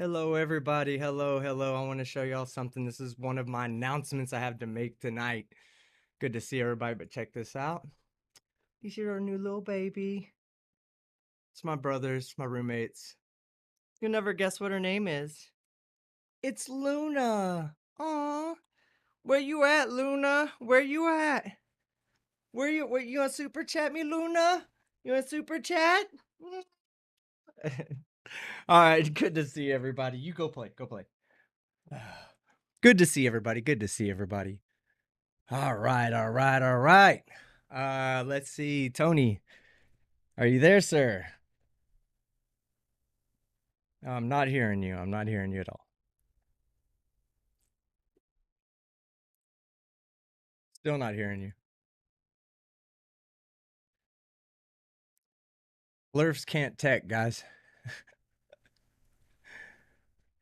Hello, everybody. Hello, hello. I want to show y'all something. This is one of my announcements I have to make tonight. Good to see everybody, but check this out. These are our new little baby. It's my brothers, my roommates. You'll never guess what her name is. It's Luna. Aw. Where you at, Luna? Where you at? Where you want super chat me, Luna? You want super chat? All right, good to see everybody. You go play. Go play. Good to see everybody. Good to see everybody. All right, all right, all right. Let's see. Tony, are you there, sir? I'm not hearing you. I'm not hearing you at all. Still not hearing you. Blurfs can't tech, guys.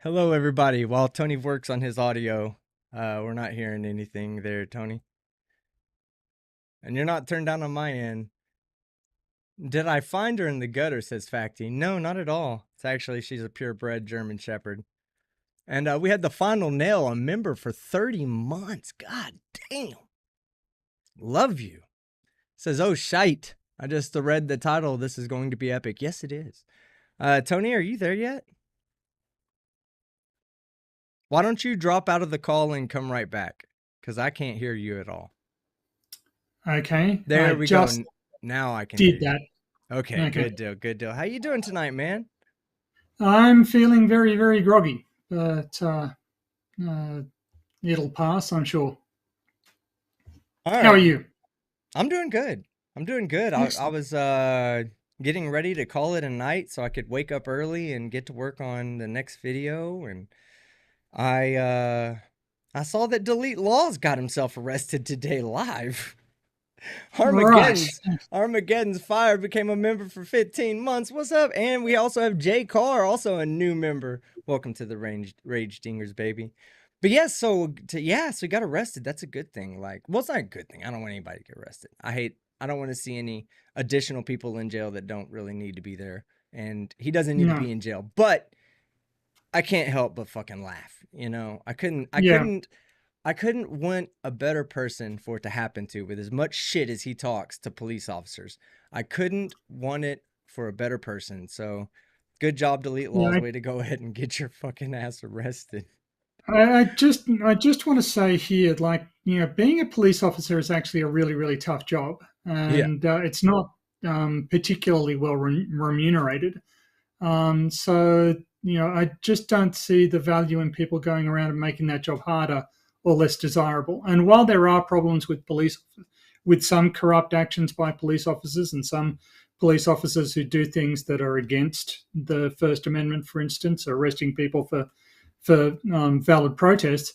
Hello, everybody. While Tony works on his audio, we're not hearing anything there, Tony. And you're not turned down on my end. Did I find her in the gutter, says Facty. No, not at all. It's actually, she's a purebred German Shepherd. And we had the final nail, a member for 30 months. God damn. Love you. Says, oh, shite. I just read the title. This is going to be epic. Yes, it is. Tony, are you there yet? Why don't you drop out of the call and come right back? Because I can't hear you at all. Okay. There we go. Just Now I can hear did you. that. Okay, good deal, good deal. How you doing tonight, man? I'm feeling very, very groggy, but it'll pass, I'm sure. All How are right. you? I'm doing good. I'm doing good. I Excellent. was getting ready to call it a night so I could wake up early and get to work on the next video. And I saw that Delete Lawz got himself arrested today live. Right. Armageddon's Fire became a member for 15 months. What's up? And we also have Jay Carr, also a new member. Welcome to the Rage Dingers, baby. But yes, so he got arrested. That's a good thing. Like, well, it's not a good thing. I don't want anybody to get arrested. I don't want to see any additional people in jail that don't really need to be there. And he doesn't need to No. be in jail. But I can't help but fucking laugh. You know, I Yeah. couldn't want a better person for it to happen to with as much shit as he talks to police officers. I couldn't want it for a better person. So good job, Delete Yeah. Laws. Way to go ahead and get your fucking ass arrested. I just want to say here, like, being a police officer is actually a really, really tough job, Yeah. and it's not particularly well remunerated. So, I just don't see the value in people going around and making that job harder or less desirable. And while there are problems with some corrupt actions by police officers and some police officers who do things that are against the First Amendment, for instance, arresting people for valid protests,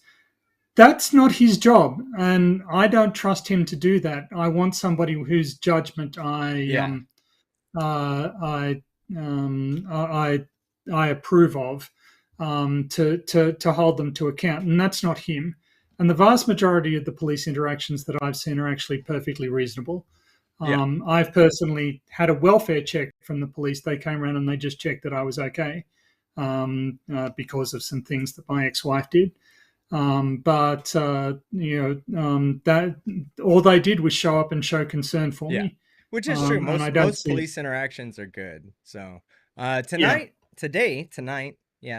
that's not his job, and I don't trust him to do that. I want somebody whose judgment Yeah. I I approve of, to hold them to account, and that's not him. And the vast majority of the police interactions that I've seen are actually perfectly reasonable. Yeah. I've personally had a welfare check from the police. They came around and they just checked that I was okay, because of some things that my ex-wife did. But that all they did was show up and show concern for Yeah. me, Which is true. and I don't Most see. police interactions are good. So Yeah,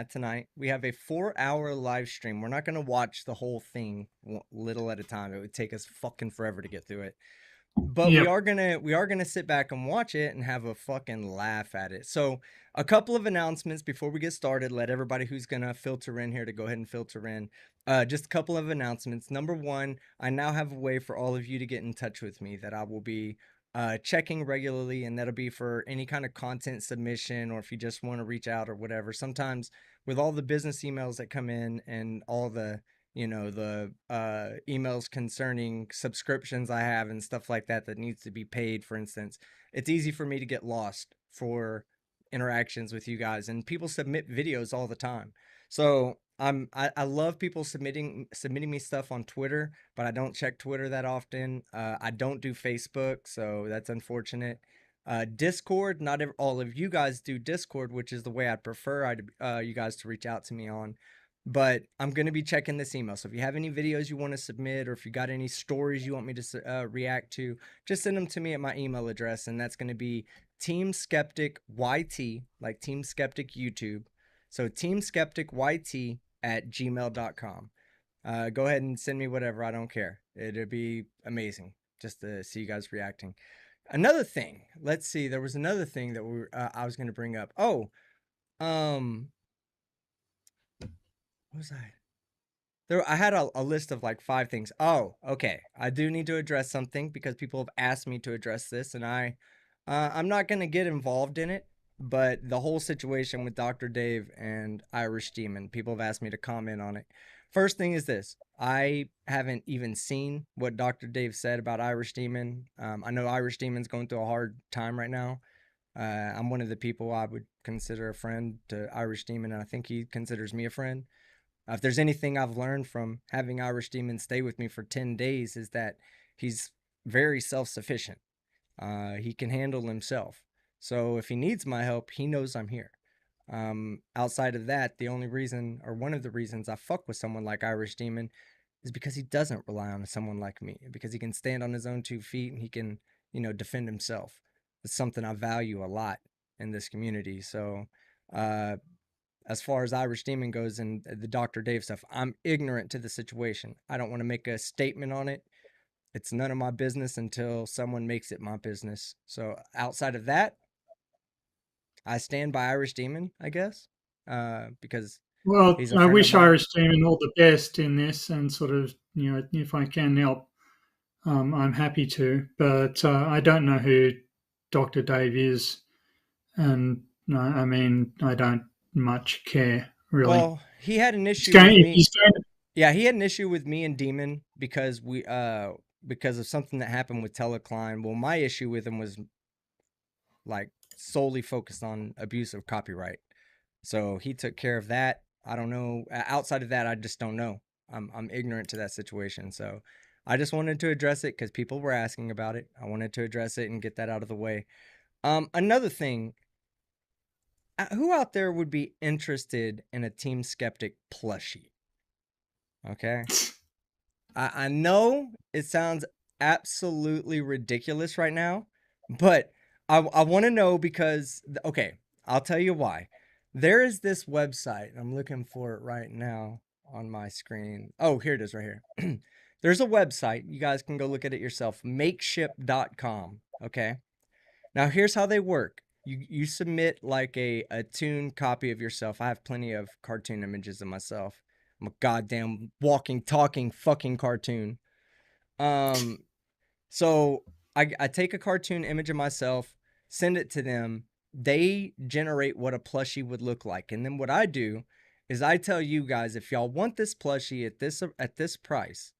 tonight, we have a 4-hour live stream. We're not gonna watch the whole thing little at a time. It would take us fucking forever to get through it. But yeah. we are gonna sit back and watch it and have a fucking laugh at it. So a couple of announcements before we get started. Let everybody who's gonna filter in here to go ahead and filter in. Just a couple of announcements. Number one, I now have a way for all of you to get in touch with me that I will be checking regularly, and that'll be for any kind of content submission or if you just want to reach out or whatever. Sometimes with all the business emails that come in and all the the emails concerning subscriptions I have and stuff like that that needs to be paid, for instance, it's easy for me to get lost for interactions with you guys, and people submit videos all the time. So I love people submitting me stuff on Twitter, but I don't check Twitter that often. I don't do Facebook, so that's unfortunate. Discord, not all of you guys do Discord, which is the way I'd prefer you guys to reach out to me on. But I'm going to be checking this email. So if you have any videos you want to submit, or if you got any stories you want me to react to, just send them to me at my email address. And that's going to be Team Skeptic YT, like Team Skeptic YouTube. So Team Skeptic YT at gmail.com. Go ahead and send me whatever. I don't care. It'd be amazing just to see you guys reacting. Another thing, let's see. There was another thing that I was going to bring up. Oh, what was I? I had a list of like 5 things. Oh, okay. I do need to address something because people have asked me to address this, and I'm not going to get involved in it. But the whole situation with Dr. Dave and Irish Demon, people have asked me to comment on it. First thing is this: I haven't even seen what Dr. Dave said about Irish Demon. I know Irish Demon's going through a hard time right now. I'm one of the people I would consider a friend to Irish Demon, and I think he considers me a friend. If there's anything I've learned from having Irish Demon stay with me for 10 days, is that he's very self sufficient. He can handle himself. So if he needs my help, he knows I'm here. Outside of that, the only reason, or one of the reasons I fuck with someone like Irish Demon is because he doesn't rely on someone like me, because he can stand on his own 2 feet and he can, defend himself. It's something I value a lot in this community. So, as far as Irish Demon goes and the Dr. Dave stuff, I'm ignorant to the situation. I don't want to make a statement on it. It's none of my business until someone makes it my business. So outside of that, I stand by Irish Demon, I guess, because Well, he's a I friend of wish mine. Irish Demon all the best in this, and sort of, if I can help, I'm happy to. But I don't know who Dr. Dave is, and I mean, I don't much care really. Well, he had an He's issue going, with if me. he's going, Yeah, he had an issue with me and Demon because of something that happened with Telecline. Well, my issue with him was like solely focused on abuse of copyright. So he took care of that. I don't know. Outside of that, I just don't know. I'm ignorant to that situation. So I just wanted to address it because people were asking about it. I wanted to address it and get that out of the way. Another thing, who out there would be interested in a Team Skeptic plushie? Okay. I know it sounds absolutely ridiculous right now, but I want to know because, okay, I'll tell you why. There is this website. I'm looking for it right now on my screen. Oh, here it is right here. There's a website. You guys can go look at it yourself. Makeship.com. Okay. Now, here's how they work. You submit like a tuned copy of yourself. I have plenty of cartoon images of myself. I'm a goddamn walking, talking, fucking cartoon. Um, so I take a cartoon image of myself, send it to them. They generate what a plushie would look like, and then what I do is I tell you guys, if y'all want this plushie at this price,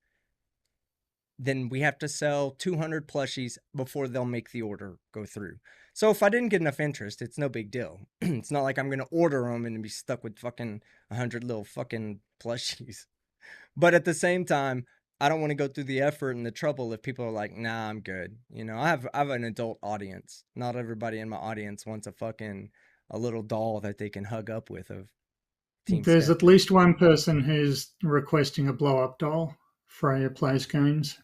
then we have to sell 200 plushies before they'll make the order go through. So if I didn't get enough interest, it's no big deal. It's not like I'm going to order them and be stuck with fucking 100 little fucking plushies. But at the same time, I don't want to go through the effort and the trouble if people are like, nah, I'm good. I have an adult audience. Not everybody in my audience wants a little doll that they can hug up with of Team there's at Skeptic. least one person who's requesting a blow up doll. Freya plays games.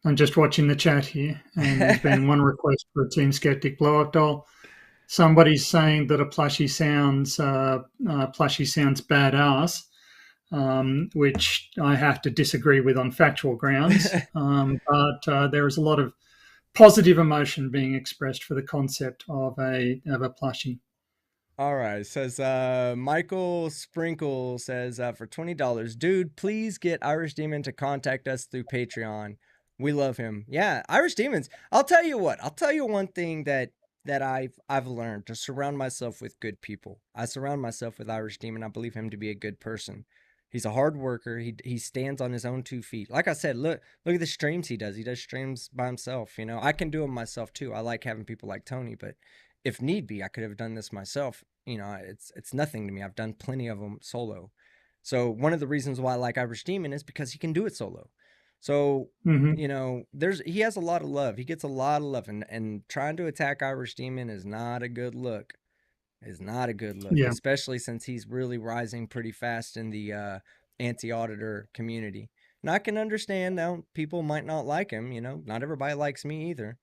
I'm just watching the chat here, and there's been one request for a Team Skeptic blow up doll. Somebody's saying that a plushie sounds badass, which I have to disagree with on factual grounds. But there is a lot of positive emotion being expressed for the concept of a plushie. All right. It says Michael Sprinkle says for $20, dude, please get Irish Demon to contact us through Patreon. We love him. Yeah, Irish Demons. I'll tell you what. I'll tell you one thing that I've learned: to surround myself with good people. I surround myself with Irish Demon. I believe him to be a good person. He's a hard worker. He stands on his own 2 feet. Like I said, look at the streams he does. He does streams by himself. I can do them myself too. I like having people like Tony, but if need be, I could have done this myself. It's nothing to me. I've done plenty of them solo. So one of the reasons why I like Irish Demon is because he can do it solo. So, Hmm. you know, he has a lot of love. He gets a lot of love, and trying to attack Irish Demon is not a good look. Is not a good look, Yeah. especially since he's really rising pretty fast in the anti-auditor community. And I can understand now people might not like him, you know, not everybody likes me either,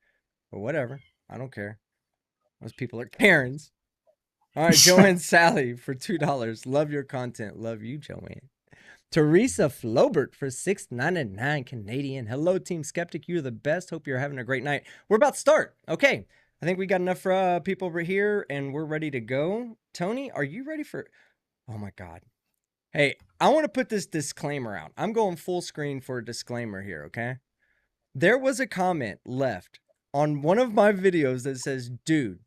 but whatever. I don't care. Those people are Karens. All right, Joanne Sally for $2. Love your content. Love you, Joanne. Teresa Flobert for $6.99 Canadian. Hello, Team Skeptic. You're the best. Hope you're having a great night. We're about to start. Okay. I think we got enough people over here and we're ready to go. Tony, are you ready for. Oh my God. Hey, I want to put this disclaimer out. I'm going full screen for a disclaimer here, okay? There was a comment left on one of my videos that says, dude,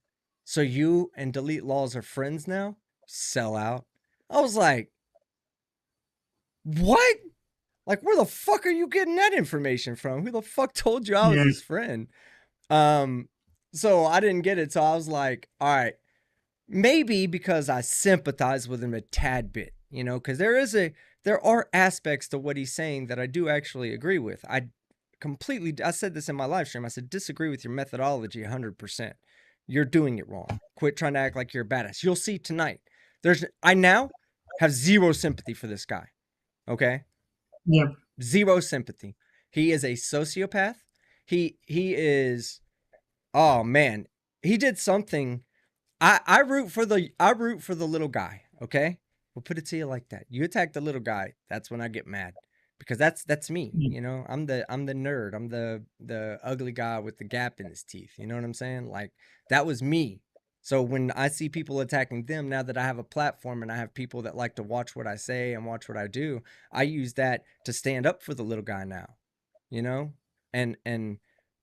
so you and Delete Lawz are friends now? Sell out. I was like, what? Like, where the fuck are you getting that information from? Who the fuck told you I was Yeah. his friend? Um, so I didn't get it. So I was like, all right, maybe because I sympathize with him a tad bit, you know, because there are aspects to what he's saying that I do actually agree with. I said this in my live stream. I said, disagree with your methodology 100%. You're doing it wrong. Quit trying to act like you're a badass. You'll see tonight. I now have zero sympathy for this guy. Okay. Yeah. Zero sympathy. He is a sociopath. He is, oh man. He did something. I root for the little guy, okay? We'll put it to you like that. You attack the little guy, that's when I get mad. Because that's me, you know? I'm the nerd. I'm the ugly guy with the gap in his teeth. You know what I'm saying? Like that was me. So when I see people attacking them, now that I have a platform and I have people that like to watch what I say and watch what I do, I use that to stand up for the little guy now. You know? And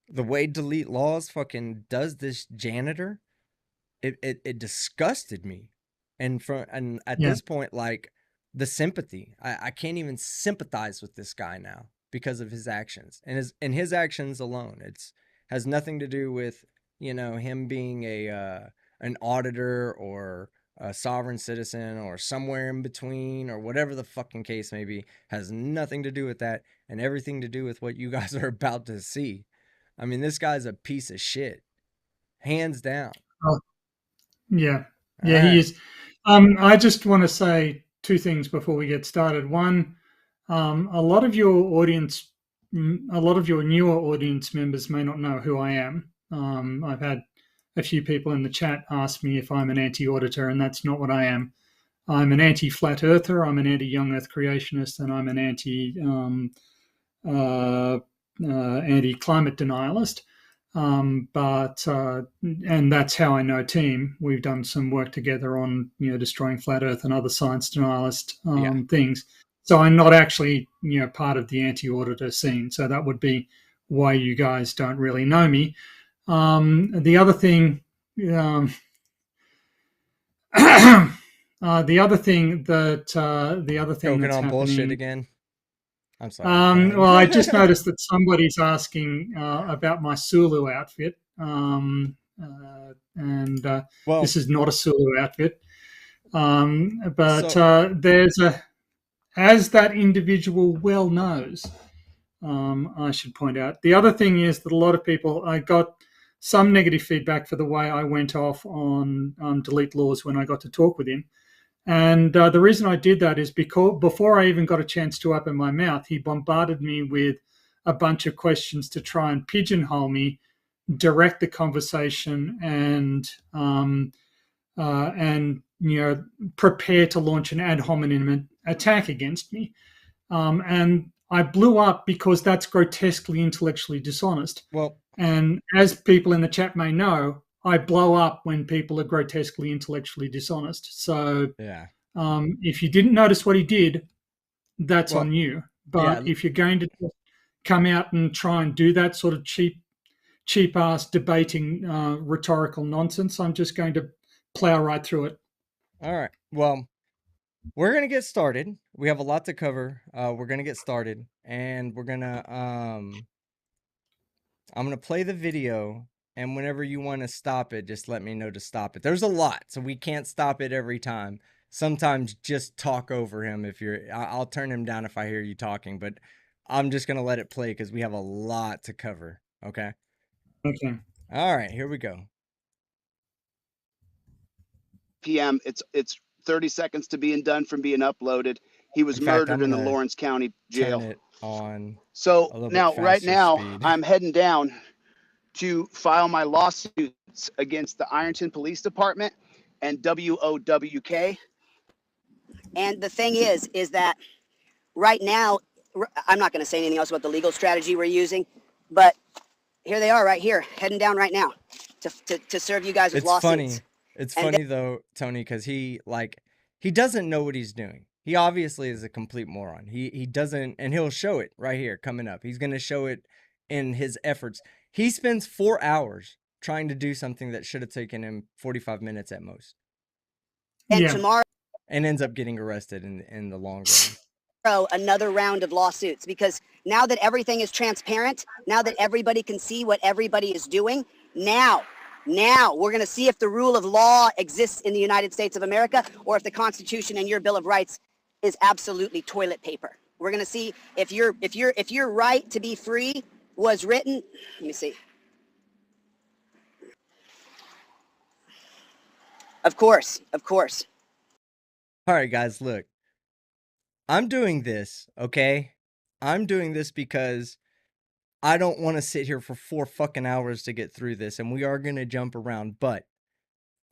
the way Delete Laws fucking does this janitor, it disgusted me. And at Yeah. this point, like the sympathy, I can't even sympathize with this guy now because of his actions and his actions alone. It's has nothing to do with, you know, him being a an auditor or a sovereign citizen or somewhere in between or whatever the fucking case may be. Has nothing to do with that and everything to do with what you guys are about to see. I mean, this guy's a piece of shit, hands down. Oh, yeah. All Yeah, he right. is. I just want to say two things before we get started. One, a lot of your audience, a lot of your newer audience members may not know who I am. I've had a few people in the chat ask me if I'm an anti-auditor, and that's not what I am. I'm an anti-flat earther, I'm an anti-young earth creationist, and I'm an uh, anti-climate denialist. But and that's how I know Team. We've done some work together on destroying flat Earth and other science denialist Yeah. things. So I'm not actually part of the anti-auditor scene. So that would be why you guys don't really know me. The other thing, um, the other thing Choking that's on bullshit happening. again. I'm sorry. Go Well, I just ahead. noticed that somebody's asking about my Sulu outfit, and Well, this is not a Sulu outfit. But so there's a, as that individual well knows, I should point out. The other thing is that a lot of people, I got some negative feedback for the way I went off on Delete Laws when I got to talk with him. And the reason I did that is because before I even got a chance to open my mouth, he bombarded me with a bunch of questions to try and pigeonhole me, direct the conversation, and prepare to launch an ad hominem attack against me. And I blew up because that's grotesquely intellectually dishonest. well, And as people in the chat may know, I blow up when people are grotesquely intellectually dishonest. So yeah. if you didn't notice what he did, that's Well, on you. yeah. But if you're going to come out and try and do that sort of cheap ass debating rhetorical nonsense, I'm just going to plow right through it. All right. Well, we're gonna get started. We have a lot to cover. We're gonna get started, and I'm gonna play the video, and whenever you want to stop it, just let me know to stop it. There's a lot, so we can't stop it every time. Sometimes just talk over him if you're. I'll turn him down if I hear you talking, but I'm just gonna let it play because we have a lot to cover. Okay. Okay. All right, here we go. p.m. It's 30 seconds to being done from being uploaded. He In was fact, I'm murdered in the gonna Lawrence County turn jail. it on So a little bit now, right faster now, speed. I'm heading down to file my lawsuits against the Ironton Police Department and WOWK. And the thing is that right now, I'm not going to say anything else about the legal strategy we're using, but here they are right here, heading down right now to serve you guys with It's lawsuits. funny. It's And funny though, Tony, because he doesn't know what he's doing. He obviously is a complete moron. He doesn't, and he'll show it right here coming up. He's gonna show it in his efforts. He spends 4 hours trying to do something that should have taken him 45 minutes at most, and Yeah. tomorrow, and ends up getting arrested in the long run. another round of lawsuits, because now that everything is transparent, now that everybody can see what everybody is doing, now we're going to see if the rule of law exists in the United States of America, or if the Constitution and your Bill of Rights is absolutely toilet paper. We're going to see if your right to be free was written. Let me see. Of course. All right, guys, look. I'm doing this, okay? I'm doing this because I don't want to sit here for 4 fucking hours to get through this, and we are gonna jump around, but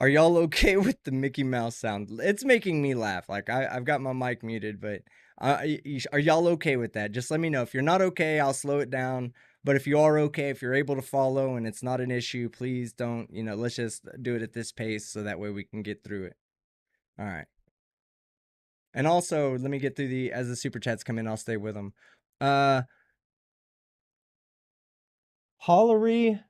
are y'all okay with the Mickey Mouse sound? It's making me laugh. Like, I've got my mic muted, but are y'all okay with that? Just let me know. If you're not okay, I'll slow it down. But if you are okay, if you're able to follow and it's not an issue, please don't, let's just do it at this pace so that way we can get through it. All right. And also, let me get through as the super chats come in, I'll stay with them. Hollery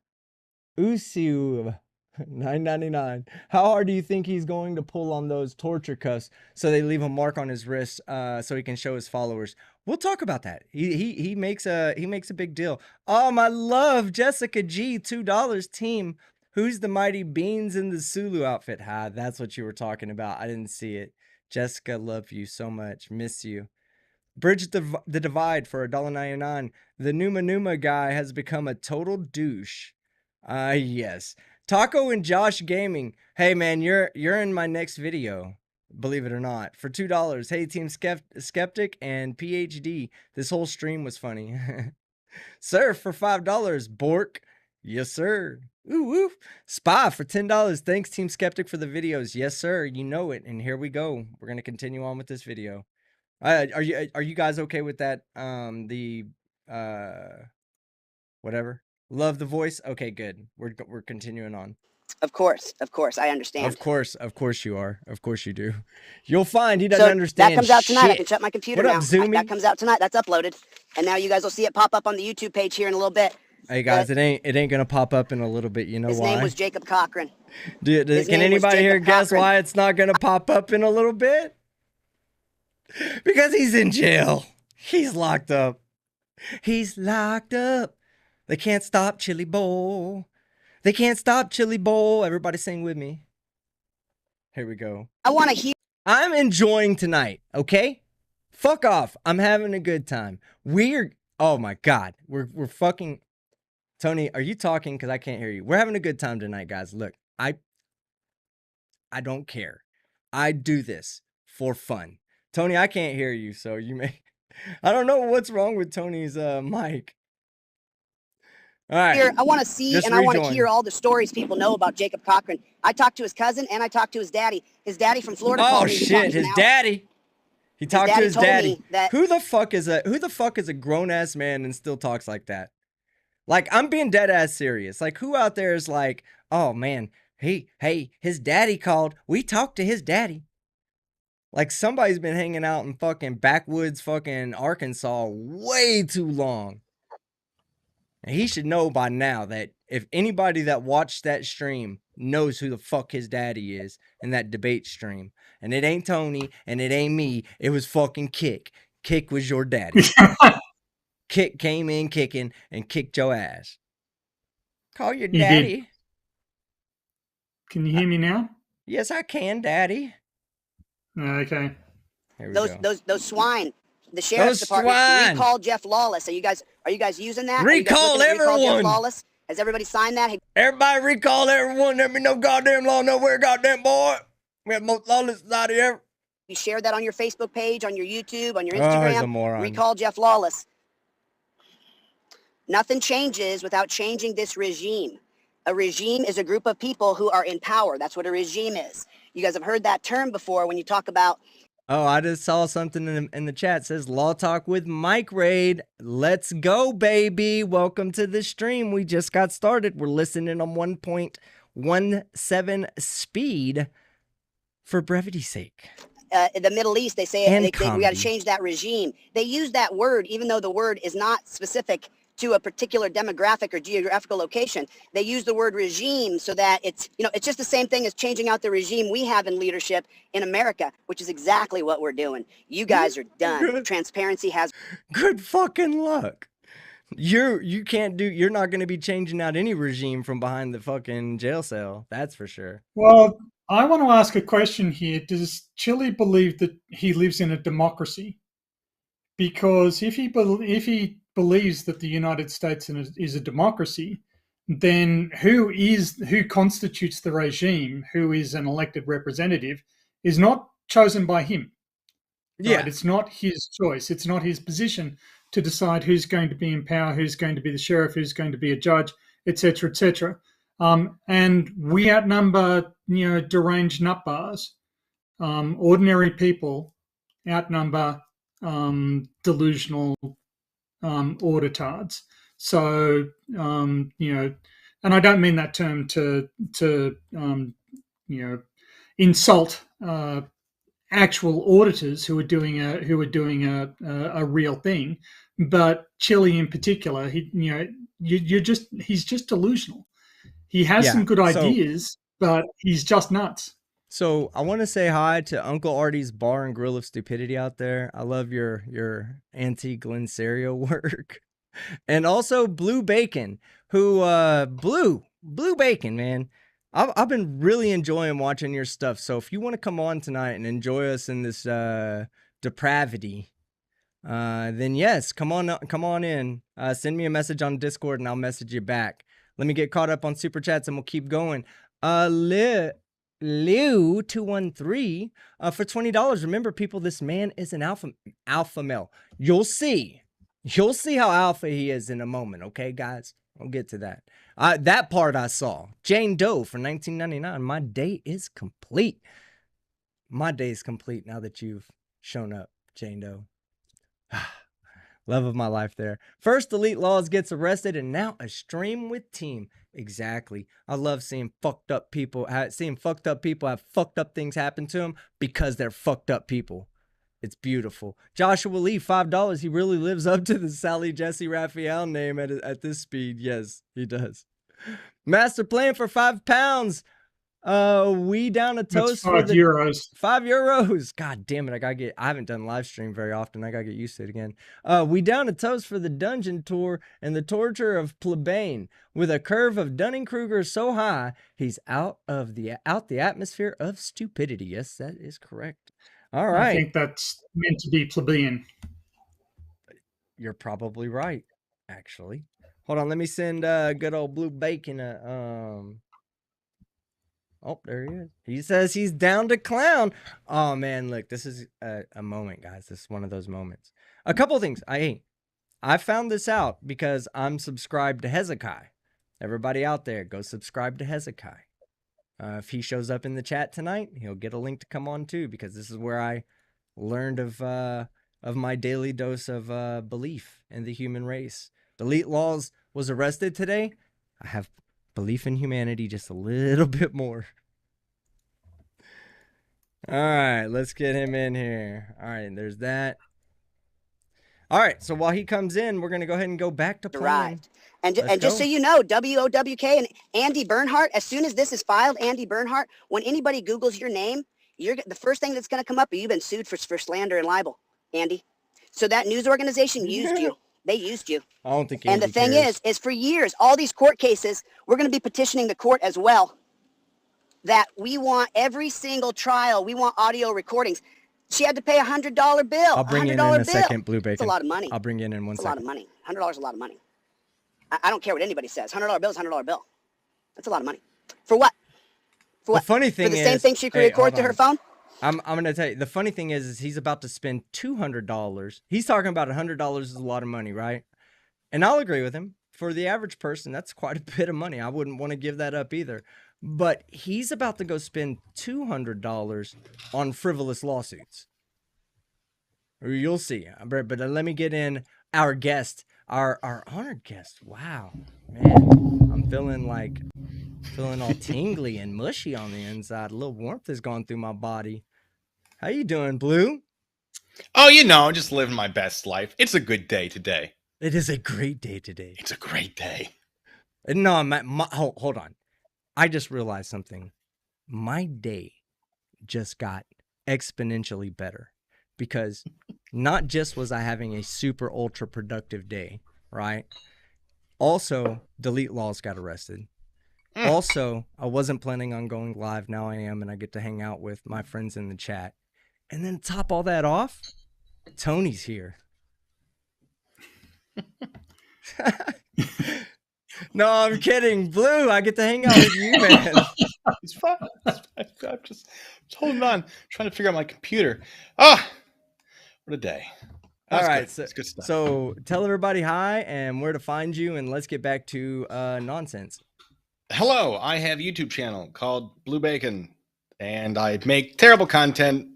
Usiu, 9.99. How hard do you think he's going to pull on those torture cuffs so they leave a mark on his wrist so he can show his followers? We'll talk about that. He makes a big deal. My love, Jessica G, $2 team. Who's the mighty beans in the Sulu outfit? That's what you were talking about. I didn't see it. Jessica, love you so much. Miss you. Bridge the divide for $1.99. The Numa guy has become a total douche. Yes. Taco and Josh Gaming. Hey man, you're in my next video. Believe it or not. For $2. Hey Team Skeptic and PhD. This whole stream was funny. Sir, for $5. Bork. Yes, sir. Ooh, woo. Spy for $10. Thanks, Team Skeptic, for the videos. Yes, sir. You know it. And here we go. We're going to continue on with this video. Are you guys okay with that? Whatever. Love the voice. Okay, good. We're continuing on. Of course, I understand. Of course you are. Of course you do. You'll find he doesn't So understand. that comes out tonight. Shit. I can shut my computer What now. up, Zoomy? That comes out tonight. That's uploaded, and now you guys will see it pop up on the YouTube page here in a little bit. Hey guys, it ain't gonna pop up in a little bit. You know His why? His name was Jacob Cochran. Can anybody here guess why it's not gonna pop up in a little bit? Because he's in jail. He's locked up. He's locked up. They can't stop Chili Bowl. They can't stop Chili Bowl. Everybody sing with me. Here we go. I want to hear. I'm enjoying tonight, okay? Fuck off. I'm having a good time. Oh my God. We're fucking... Tony, are you talking? Because I can't hear you. We're having a good time tonight, guys. Look, I don't care. I do this for fun. Tony, I can't hear you, so you may... I don't know what's wrong with Tony's mic. All right. I want to see Just and I want to rejoin. hear all the stories people know about Jacob Cochran. I talked to his cousin and I talked to his daddy. His daddy from Florida. Oh shit, his daddy. He talked to his daddy. Who the fuck is a grown ass man and still talks like that? Like, I'm being dead ass serious. Like, who out there is like, oh man, hey, his daddy called. We talked to his daddy. Like, somebody's been hanging out in fucking backwoods fucking Arkansas way too long. And he should know by now that if anybody that watched that stream knows who the fuck his daddy is in that debate stream, and it ain't Tony and it ain't me, it was fucking Kick. Kick was your daddy. Kick came in kicking and kicked your ass. Call your daddy. Did. Can you hear me now? Yes, I can, daddy. Okay. Here we go. Those swine. The sheriff's Those department swine. recall Jeff Lawless. Are you guys using that? Recall Recall Jeff everyone. Lawless? Has everybody signed that? Everybody recall everyone. There be no goddamn law nowhere, goddamn boy. We have the most lawless society ever. You shared that on your Facebook page, on your YouTube, on your Oh, he's a Instagram. moron. Recall Jeff Lawless. Nothing changes without changing this regime. A regime is a group of people who are in power. That's what a regime is. You guys have heard that term before when you talk about. Oh, I just saw something in the chat. It says Law Talk with Mike Raid. Let's go, baby. Welcome to the stream. We just got started. We're listening on 1.17 speed for brevity's sake. The Middle East, they say we got to change that regime. They use that word, even though the word is not specific to a particular demographic or geographical location. They use the word regime so that it's just the same thing as changing out the regime we have in leadership in America, which is exactly what we're doing. You guys are done. Transparency has good fucking luck. You're not going to be changing out any regime from behind the fucking jail cell. That's for sure. Well, I want to ask a question here. Does Chile believe that he lives in a democracy? Because if he believes that the United States is a democracy, then who constitutes the regime, who is an elected representative, is not chosen by him. Yeah. Right? It's not his choice. It's not his position to decide who's going to be in power, who's going to be the sheriff, who's going to be a judge, etc., etc. And we outnumber, deranged nutbars. Ordinary people outnumber delusional auditards. So, and I don't mean that term to insult actual auditors who are doing a real thing, but Chile in particular, he's just delusional. He has some good ideas, but he's just nuts. So I want to say hi to Uncle Artie's Bar and Grill of Stupidity out there. I love your anti-Glenn Serio work. And also Blue Bacon, who Blue Bacon, man. I've been really enjoying watching your stuff. So if you want to come on tonight and enjoy us in this depravity, then yes, come on in. Send me a message on Discord and I'll message you back. Let me get caught up on super chats and we'll keep going. Lou213 for $20. Remember, people, this man is an alpha male. You'll see how alpha he is in a moment. Okay, guys, I'll get to that. That part I saw. Jane Doe for $19.99. My day is complete. My day is complete now that you've shown up, Jane Doe. Love of my life there. First, Elite Lawz gets arrested, and now a stream with team. Exactly. I love seeing fucked up people have fucked up things happen to them because they're fucked up people. It's beautiful. Joshua Lee, $5. He really lives up to the Sally Jesse Raphael name at this speed. Yes, he does. Master Plan for £5. We down a toast for the €5. €5. God damn it. I haven't done live stream very often. I gotta get used to it again. We down a toast for the dungeon tour and the torture of plebeian with a curve of Dunning-Kruger so high he's out the atmosphere of stupidity. Yes, that is correct. All right. I think that's meant to be plebeian. You're probably right, actually. Hold on, let me send good old Blue Bacon Oh, there he is. He says he's down to clown. Oh, man, look, this is a moment, guys. This is one of those moments. A couple of things. I found this out because I'm subscribed to Hezekiah. Everybody out there, go subscribe to Hezekiah. If he shows up in the chat tonight, he'll get a link to come on too, because this is where I learned of my daily dose of belief in the human race. Elite Lawz was arrested today. I have belief in humanity just a little bit more. All right, let's get him in here. All right, there's that. All right, so while he comes in, we're going to go ahead and go back to playing. And just so you know, WOWK and Andy Bernhardt, as soon as this is filed, Andy Bernhardt, when anybody Googles your name, the first thing that's going to come up, you've been sued for slander and libel, Andy. So that news organization used you. They used you. I don't think. And the thing is for years, all these court cases, we're going to be petitioning the court as well, that we want every single trial, we want audio recordings. She had to pay $100 bill. I'll bring you in $100 a bill. second, Blue Bacon. It's a lot of money. I'll bring you in one It's second. a lot of money. $100 is a lot of money. I don't care what anybody says. $100 bill is $100 bill. That's a lot of money. For what? For what? The funny thing For the same is- thing she could hey, record hold to her on. phone? I'm gonna tell you, the funny thing is he's about to spend $200. He's talking about $100 is a lot of money, right? And I'll agree with him. For the average person, that's quite a bit of money. I wouldn't want to give that up either. But he's about to go spend $200 on frivolous lawsuits. You'll see. But let me get in our guest, our honored guest. Wow, man, I'm feeling all tingly and mushy on the inside. A little warmth has gone through my body. How you doing, Blue? Oh, you know, just living my best life. It's a good day today. It is a great day today. It's a great day. No, hold on. I just realized something. My day just got exponentially better because not just was I having a super ultra productive day, right? Also, Delete Lawz got arrested. Also, I wasn't planning on going live. Now I am, and I get to hang out with my friends in the chat. And then top all that off, Tony's here. No, I'm kidding. Blue, I get to hang out with you, man. It's fine. I'm just holding on, trying to figure out my computer. Ah, what a day. All That's right, good. It's good stuff. So tell everybody hi and where to find you, and let's get back to nonsense. Hello, I have a YouTube channel called Blue Bacon, and I make terrible content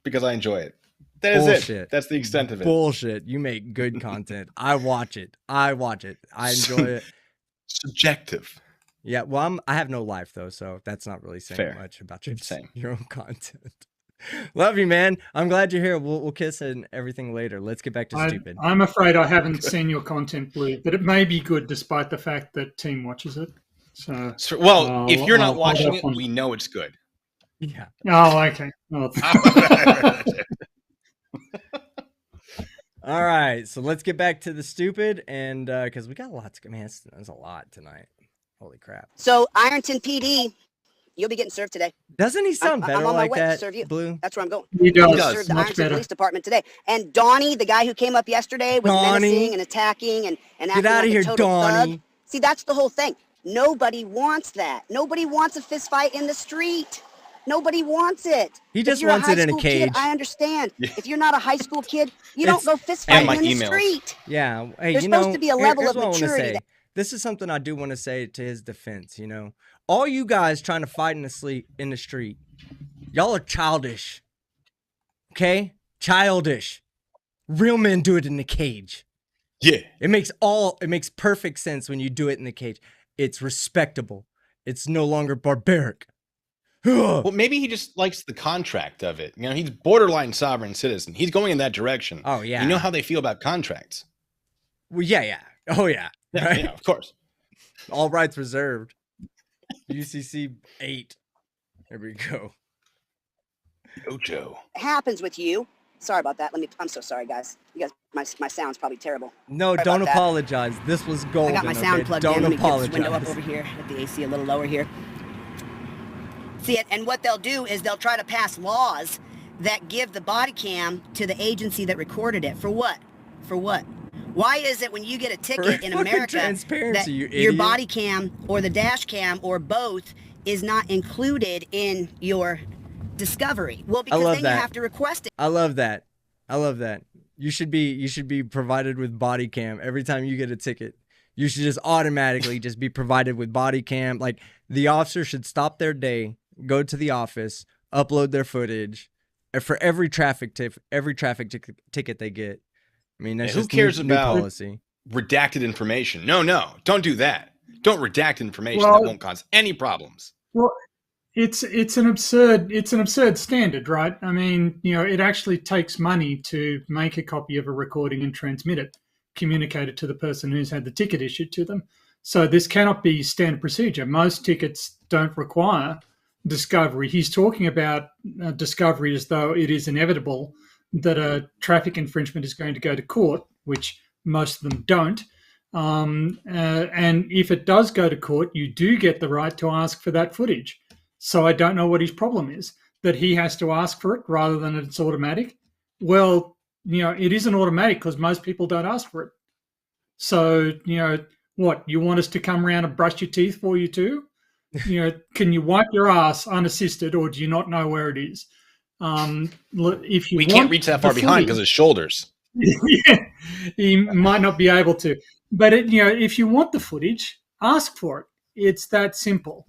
because I enjoy it. That is Bullshit. it. That's the extent of it. Bullshit. You make good content. I watch it. I enjoy it. Subjective. Yeah, well, I have no life though, so that's not really saying Fair. much about Same. your own content. Love you, man. I'm glad you're here. We'll kiss and everything later. Let's get back to stupid. I'm afraid I haven't seen your content, Blue, but it may be good despite the fact that Team watches it. So, well, if you're not I'll watching hold it, off on- we know it's good. Yeah. Oh, okay. Oh, All right, so let's get back to the stupid, and because we got lots. Man, there's a lot tonight. Holy crap! So Ironton PD, you'll be getting served today. Doesn't he sound I'm better on my like way to that, serve you. Blue? That's where I'm going. he I'm does. gonna serve the Much Ironton better. Police Department today. And Donnie, the guy who came up yesterday, was Donnie. menacing and attacking and Get acting out like of here, a total Donnie. thug. See, that's the whole thing. Nobody wants that. Nobody wants a fist fight in the street. Nobody wants it. He If just you're wants a it in a high school kid, cage. I understand. Yeah. If you're not a high school kid, you It's- don't go fist And fighting my in the emails. street. Yeah. Hey, There's you know, supposed to be a level here's of what I wanna maturity say. that- This is something I do want to say to his defense. You know, all you guys trying to fight in the street, y'all are childish. Okay, childish. Real men do it in the cage. Yeah. It makes perfect sense when you do it in the cage. It's respectable. It's no longer barbaric. Well, maybe he just likes the contract of it. You know, he's borderline sovereign citizen. He's going in that direction. Oh yeah. You know how they feel about contracts. Well, yeah. Oh yeah. Yeah, Right. yeah, of course. All rights reserved. UCC 8. There we go. Ojo. happens with you. Sorry about that. I'm so sorry, guys. You guys, my sound's probably terrible. No, Sorry don't about that. apologize. This was golden. I got my sound okay? plugged Don't in. Let me apologize. get this window up over here. Let the AC a little lower here. See it, and what they'll do is they'll try to pass laws that give the body cam to the agency that recorded it. For what? For what? Why is it when you get a ticket in fucking America transparency, that you your idiot. body cam or the dash cam or both is not included in your discovery? Well, because love then that. you have to request it. I love that. I love that. You should be provided with body cam every time you get a ticket. You should just automatically just be provided with body cam. Like the officer should stop their day, go to the office, upload their footage, and for every traffic ticket they get. I mean, that's Yeah, who just cares new about- policy. Redacted information. No, don't do that. Don't redact information Well- that won't cause any problems. Well, it's an absurd standard, right? I mean, you know, it actually takes money to make a copy of a recording and transmit it, communicate it to the person who's had the ticket issued to them. So this cannot be standard procedure. Most tickets don't require discovery. He's talking about discovery as though it is inevitable that a traffic infringement is going to go to court, which most of them don't. And if it does go to court, you do get the right to ask for that footage. So I don't know what his problem is. that he has to ask for it rather than it's automatic. Well, it isn't automatic because most people don't ask for it. So, what, you want us to come around and brush your teeth for you too? Can you wipe your ass unassisted, or do you not know where it is? If you can't reach that far behind because of his shoulders. Yeah, he might not be able to. But if you want the footage, ask for it. It's that simple.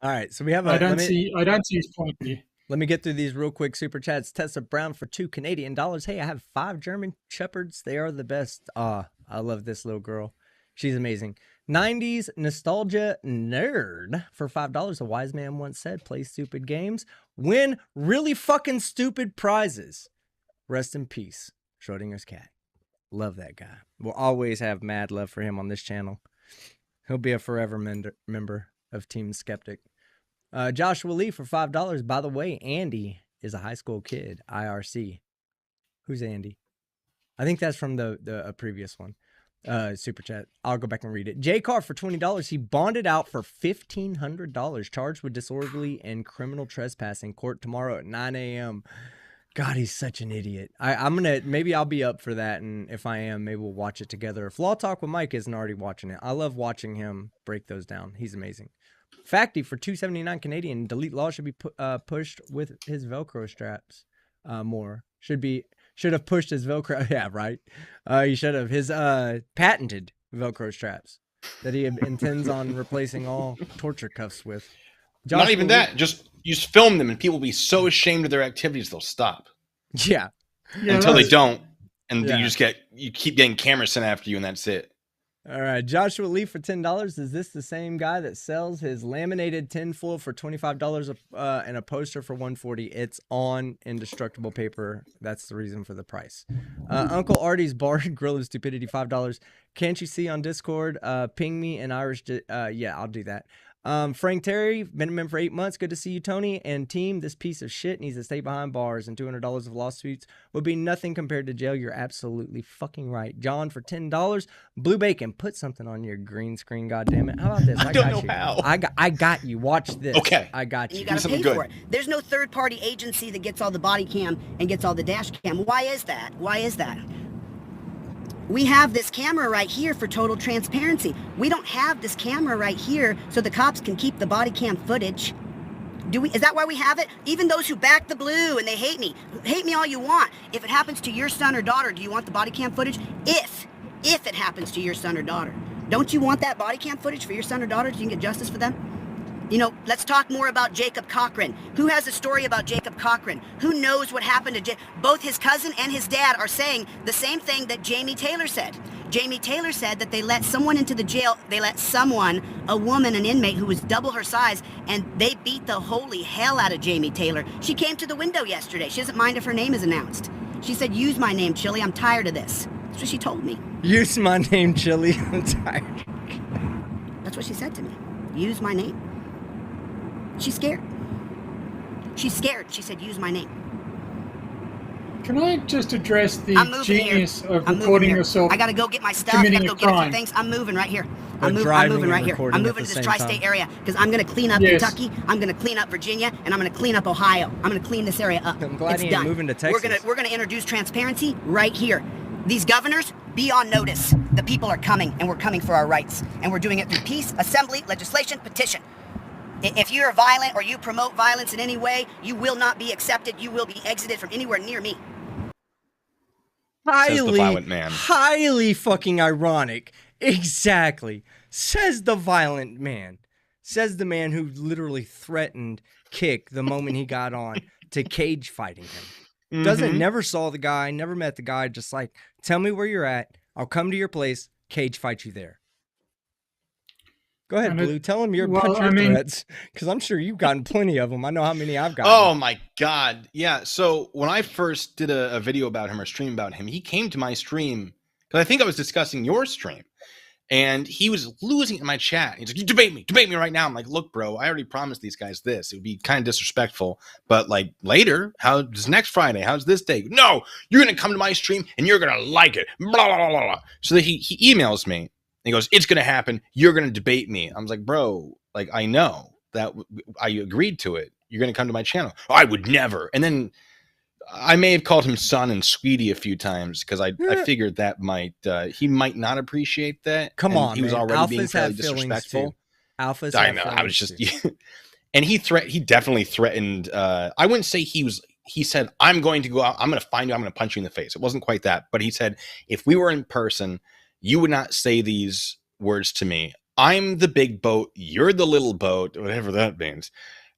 All right, so we have. I don't see his point here. Let me get through these real quick super chats. Tessa Brown for $2 Canadian. Hey, I have 5 German Shepherds. They are the best. I love this little girl. She's amazing. 90s nostalgia nerd for $5. A wise man once said, play stupid games, win really fucking stupid prizes. Rest in peace, Schrodinger's cat. Love that guy. We'll always have mad love for him on this channel. He'll be a forever member of Team Skeptic. Joshua Lee for $5. By the way, Andy is a high school kid. IRC. Who's Andy? I think that's from the previous one. Super chat. I'll go back and read it. J Carr for $20. He bonded out for $1,500. Charged with disorderly and criminal trespassing. Court tomorrow at 9 a.m. God, he's such an idiot. Maybe I'll be up for that, and if I am, maybe we'll watch it together. If Law Talk with Mike isn't already watching it, I love watching him break those down. He's amazing. Facty for $2.79 Canadian. Delete Law should be pushed with his Velcro straps more. Should have pushed his Velcro. Yeah, right. He should have his patented Velcro straps that he intends on replacing all torture cuffs with. Not even that. Just film them, and people will be so ashamed of their activities they'll stop. Yeah. Until they don't, and you keep getting cameras sent after you, and that's it. All right, Joshua Lee for $10. Is this the same guy that sells his laminated tinfoil for $25 and a poster for $140? It's on indestructible paper. That's the reason for the price. Uncle Artie's Bar and Grill of Stupidity, $5. Can't you see on Discord? Ping me and Irish. Yeah, I'll do that. Frank Terry, been a member for 8 months. Good to see you, Tony. And team, this piece of shit needs to stay behind bars, and $200 of lawsuits would be nothing compared to jail. You're absolutely fucking right. John for $10. Blue Bacon, put something on your green screen, goddammit. How about this? I don't know how. I got you. Watch this. Okay. I got you. You gotta pay for it. There's no third-party agency that gets all the body cam and gets all the dash cam. Why is that? Why is that? We have this camera right here for total transparency. We don't have this camera right here so the cops can keep the body cam footage. Is that why we have it? Even those who back the blue and they hate me all you want. If it happens to your son or daughter, do you want the body cam footage? If it happens to your son or daughter, don't you want that body cam footage for your son or daughter so you can get justice for them? Let's talk more about Jacob Cochran. Who has a story about Jacob Cochran? Who knows what happened to both his cousin and his dad are saying the same thing that Jamie Taylor said. Jamie Taylor said that they let someone into the jail. They let a woman, an inmate who was double her size, and they beat the holy hell out of Jamie Taylor. She came to the window yesterday. She doesn't mind if her name is announced. She said, use my name, Chili. I'm tired of this. That's what she told me. Use my name, Chili. I'm tired. That's what she said to me. Use my name. She's scared. She's scared. She said, use my name. Can I just address the genius here. of recording yourself? I gotta go get my stuff. I gotta go get a few things. I'm moving right here. I'm moving right here. I'm moving to this tri-state area because I'm gonna clean up Kentucky. I'm gonna clean up Virginia, and I'm gonna clean up Ohio. I'm gonna clean this area up. I'm glad you're moving to Texas. We're gonna introduce transparency right here. These governors, be on notice. The people are coming, and we're coming for our rights, and we're doing it through peace, assembly, legislation, petition. If you're violent or you promote violence in any way, you will not be accepted. You will be exited from anywhere near me. Says the violent man. Highly fucking ironic. Exactly. Says the violent man. Says the man who literally threatened Kick the moment he got on to cage fighting him. Never saw the guy, never met the guy, just like, tell me where you're at. I'll come to your place, cage fight you there. Go ahead, Blue. Tell him your threats, because I'm sure you've gotten plenty of them. I know how many I've gotten. Oh, my God. Yeah, so when I first did a video about him or stream about him, he came to my stream, because I think I was discussing your stream, and he was losing it in my chat. He's like, you debate me right now. I'm like, look, bro, I already promised these guys this. It would be kind of disrespectful, but like later, how's next Friday? How's this day? No, you're going to come to my stream, and you're going to like it. Blah, blah, blah, blah. So that he emails me. He goes, it's going to happen. You're going to debate me. I was like, bro, like, I know that I agreed to it. you're going to come to my channel. Oh, I would never. And then I may have called him son and sweetie a few times because I figured that he might not appreciate that. Come and on, he was man. already being Alphas fairly have feelings disrespectful. too. Alphas I have know. I was feelings just, too. and he definitely threatened. I wouldn't say he said, I'm going to go out. I'm going to find you. I'm going to punch you in the face. It wasn't quite that, but he said, if we were in person, you would not say these words to me. I'm the big boat. You're the little boat, whatever that means.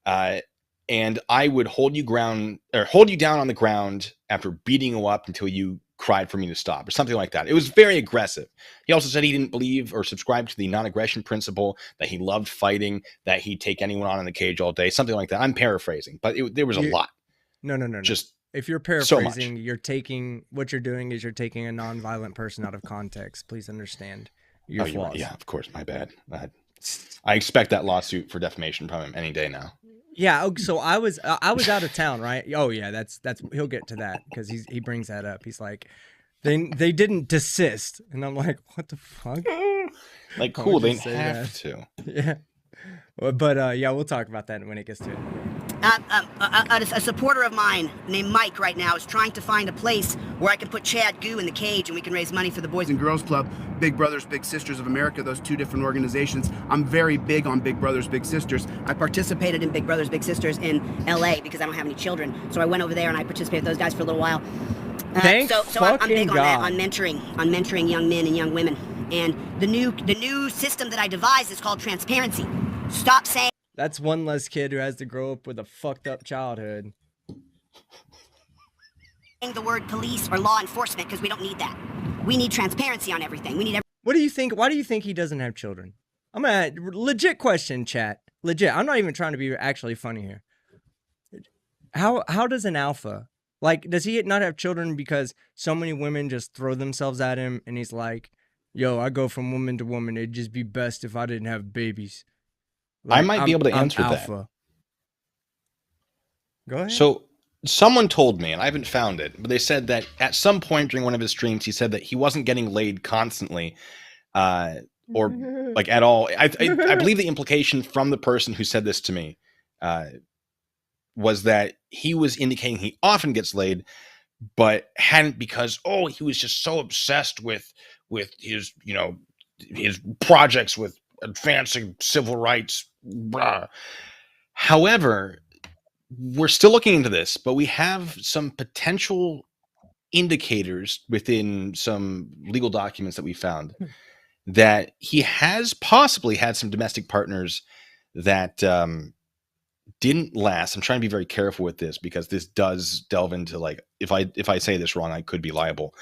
And I would hold you down on the ground after beating you up until you cried for me to stop, or something like that. It was very aggressive. He also said he didn't believe or subscribe to the non-aggression principle, that he loved fighting, that he'd take anyone on in the cage all day, something like that. I'm paraphrasing, but there was a lot. No. Just if you're paraphrasing, you're taking what you're doing is you're taking a non-violent person out of context. Please understand your flaws. Yeah, of course, my bad. I expect that lawsuit for defamation from him any day now. Yeah, so I was out of town, right? Oh yeah, that's he'll get to that because he brings that up. He's like, they didn't desist, and I'm like, what the fuck? Like, cool, they didn't have to. Yeah, but yeah, we'll talk about that when it gets to it. A supporter of mine named Mike right now is trying to find a place where I can put Chad Goo in the cage and we can raise money for the Boys and Girls Club, Big Brothers Big Sisters of America, those two different organizations. I'm very big on Big Brothers Big Sisters. I participated in Big Brothers Big Sisters in LA because I don't have any children. So I went over there and I participated with those guys for a little while. Thank so I'm big on God. that, on mentoring young men and young women. And the new system that I devised is called transparency. Stop saying That's one less kid who has to grow up with a fucked up childhood. the word police or law enforcement because we don't need that. We need transparency on everything. We need What do you think? Why do you think he doesn't have children? I'm gonna legit question, chat. Legit. I'm not even trying to be actually funny here. How does an alpha, like, does he not have children because so many women just throw themselves at him and he's like, yo, I go from woman to woman. It'd just be best if I didn't have babies. Like, I might be able to answer that. Go ahead. So someone told me, and I haven't found it, but they said that at some point during one of his streams, he said that he wasn't getting laid constantly, or like at all. I believe the implication from the person who said this to me was that he was indicating he often gets laid, but hadn't because he was just so obsessed with his his projects with advancing civil rights. Blah. However, we're still looking into this, but we have some potential indicators within some legal documents that we found that he has possibly had some domestic partners that didn't last. I'm trying to be very careful with this because this does delve into, like, if I say this wrong, I could be liable.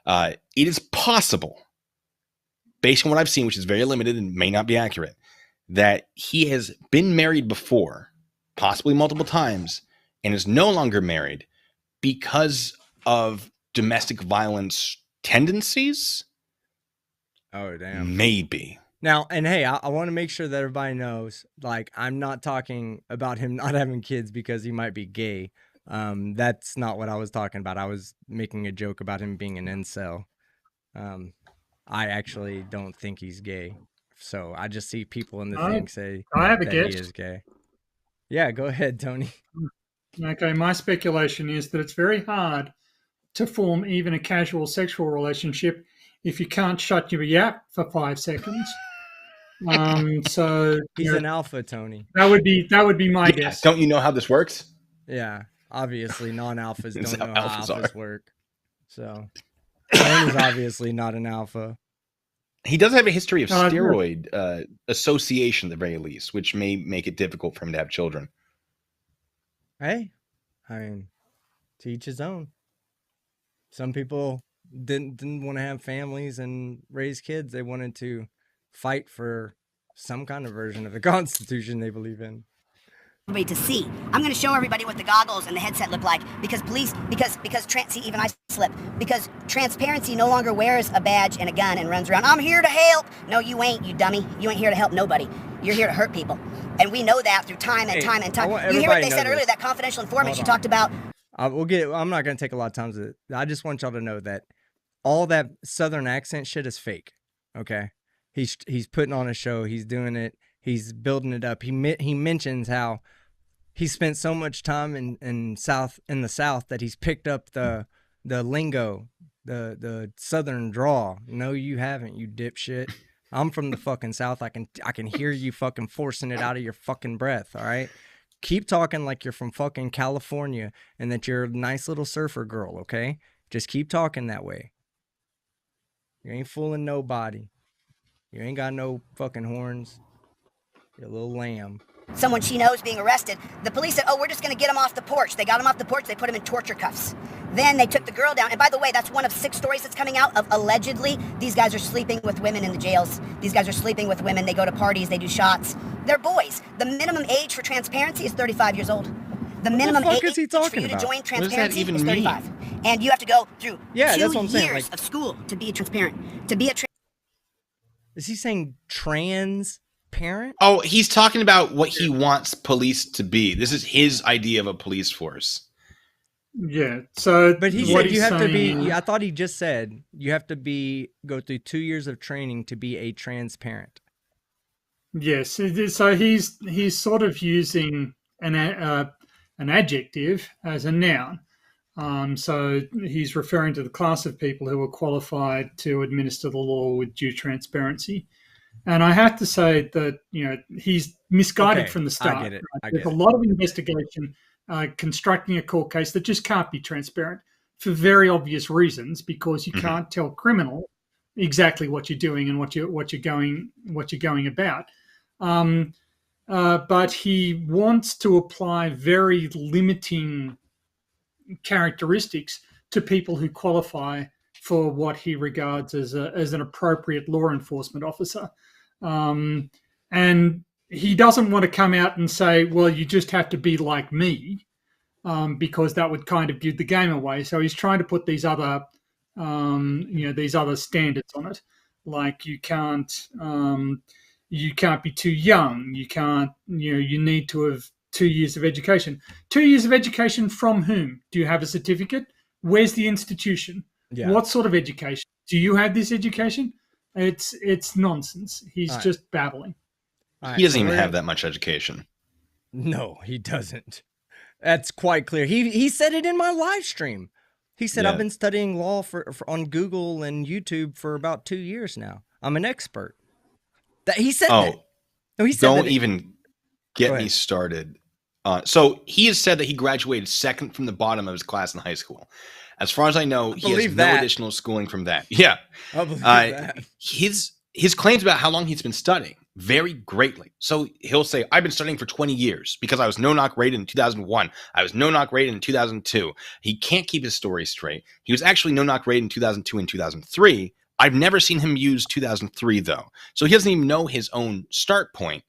It is possible, based on what I've seen, which is very limited and may not be accurate, that he has been married before, possibly multiple times, and is no longer married because of domestic violence tendencies. Oh, damn. Maybe. Now, and hey, I want to make sure that everybody knows, like, I'm not talking about him not having kids because he might be gay. That's not what I was talking about. I was making a joke about him being an incel. I actually don't think he's gay. So I just see people in the thing say that he is gay. Yeah, go ahead, Tony. Okay, my speculation is that it's very hard to form even a casual sexual relationship if you can't shut your yap for 5 seconds. So he's an alpha, Tony. That would be my guess. Don't you know how this works? Yeah, obviously non-alphas don't know how alphas work. So Tony's obviously not an alpha. He does have a history of steroid association, at the very least, which may make it difficult for him to have children. Hey, I mean, to each his own. Some people didn't want to have families and raise kids. They wanted to fight for some kind of version of the Constitution they believe in. To see. I'm going to show everybody what the goggles and the headset look like because even I slip. Because transparency no longer wears a badge and a gun and runs around, I'm here to help. No, you ain't, you dummy. You ain't here to help nobody. You're here to hurt people. And we know that through time and time and time. You hear what they said earlier, that confidential informant you talked about? I'm not going to take a lot of time to it. I just want y'all to know that all that Southern accent shit is fake. Okay? He's putting on a show. He's doing it. He's building it up. He mentions how he spent so much time in the South that he's picked up the lingo, the Southern drawl. No, you haven't, you dipshit. I'm from the fucking South. I can hear you fucking forcing it out of your fucking breath. All right, keep talking like you're from fucking California and that you're a nice little surfer girl. Okay, just keep talking that way. You ain't fooling nobody. You ain't got no fucking horns. You're a little lamb. Someone she knows being arrested. The police said, oh, we're just going to get him off the porch. They got him off the porch. They put him in torture cuffs. Then they took the girl down. And by the way, that's one of 6 stories that's coming out of allegedly these guys are sleeping with women in the jails. These guys are sleeping with women. They go to parties. They do shots. They're boys. The minimum age for transparency is 35 years old. The minimum age is he for talking you to about? join What does that transparency even is 35. mean? And you have to go through Yeah, 2 that's what I'm saying, years like- of school to be transparent. To be a Is he saying transparent? Oh, he's talking about what he wants police to be. This is his idea of a police force. Yeah. So, But he what said he's you have to saying- be. I thought he just said you have to go through 2 years of training to be a transparent. Yes. So he's sort of using an adjective as a noun. So he's referring to the class of people who are qualified to administer the law with due transparency. And I have to say that, he's misguided Okay, from the I start. get it. I There's get a it. lot of investigation constructing a court case that just can't be transparent for very obvious reasons, because you can't tell criminal exactly what you're doing and what you're going about. But he wants to apply very limiting characteristics to people who qualify for what he regards as an appropriate law enforcement officer. And he doesn't want to come out and say, well, you just have to be like me, because that would kind of give the game away. So he's trying to put these other standards on it, like you can't be too young. You can't, you need to have 2 years of education. 2 years of education from whom? Do you have a certificate? Where's the institution? Yeah. What sort of education? Do you have this education? It's nonsense. He's All right. just babbling. All He doesn't so even we're- have that much education. No, he doesn't. That's quite clear. He said it in my live stream. He said, Yeah. I've been studying law for on Google and YouTube for about 2 years now. I'm an expert. That he said that. Oh, No, he said don't that. even get Go me ahead. started. So he has said that he graduated second from the bottom of his class in high school. As far as I know, he has believe no that. additional schooling from that. Yeah. I believe that. His claims about how long he's been studying vary greatly. So he'll say, I've been studying for 20 years because I was no-knock rated in 2001. I was no-knock rated in 2002. He can't keep his story straight. He was actually no-knock rated in 2002 and 2003. I've never seen him use 2003, though. So he doesn't even know his own start point.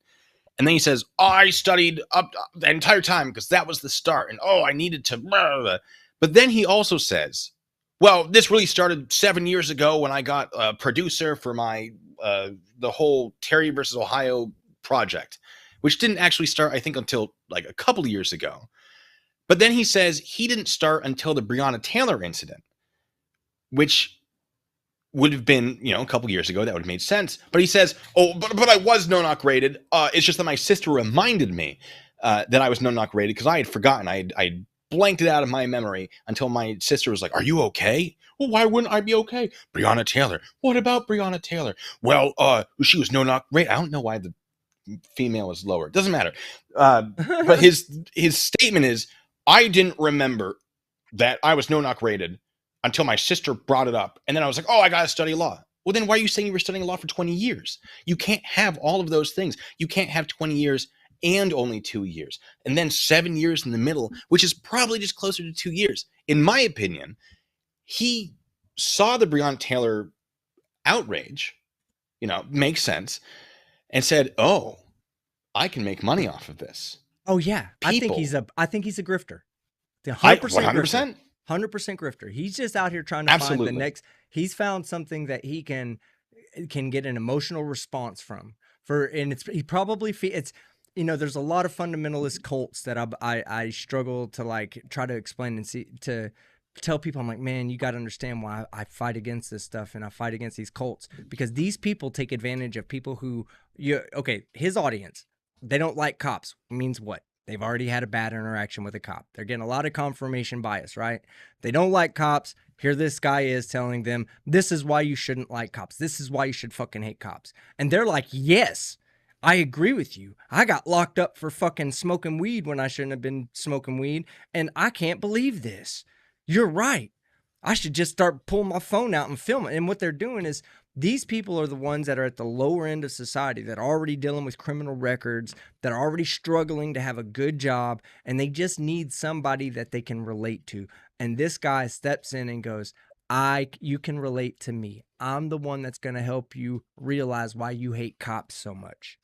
And then he says, oh, I studied up the entire time because that was the start. And, I needed to. Blah, blah. But then he also says, well, this really started 7 years ago when I got a producer for my the whole Terry versus Ohio project, which didn't actually start, I think, until like a couple of years ago. But then he says he didn't start until the Breonna Taylor incident, which would have been, a couple of years ago. That would have made sense. But he says, but I was no-knock rated. It's just that my sister reminded me that I was no-knock rated because I had forgotten. I blanked it out of my memory until my sister was like, are you okay? Well, why wouldn't I be okay? Breonna Taylor. What about Breonna Taylor? Well, she was no-knock rated. I don't know why the female is lower. It doesn't matter. But his statement is, I didn't remember that I was no-knock rated until my sister brought it up. And then I was like, I got to study law. Well, then why are you saying you were studying law for 20 years? You can't have all of those things. You can't have 20 years and only 2 years. And then 7 years in the middle, which is probably just closer to 2 years. In my opinion, he saw the Breonna Taylor outrage, makes sense, and said, I can make money off of this. Oh yeah, I think People- he's a grifter. The 100%. 100%. 100% grifter. He's just out here trying to find Absolutely. the next. He's found something that he can get an emotional response from. He probably it's. There's a lot of fundamentalist cults that I struggle to try to explain and to tell people. I'm like, man, you got to understand why I fight against this stuff and I fight against these cults, because these people take advantage of people who his audience. They don't like cops. Means what? They've already had a bad interaction with a cop. They're getting a lot of confirmation bias, right? They don't like cops. Here this guy is telling them, this is why you shouldn't like cops. This is why you should fucking hate cops. And they're like, yes, I agree with you. I got locked up for fucking smoking weed when I shouldn't have been smoking weed. And I can't believe this. You're right. I should just start pulling my phone out and film it. And what they're doing is, these people are the ones that are at the lower end of society, that are already dealing with criminal records, that are already struggling to have a good job, and they just need somebody that they can relate to. And this guy steps in and goes, you can relate to me. I'm the one that's going to help you realize why you hate cops so much.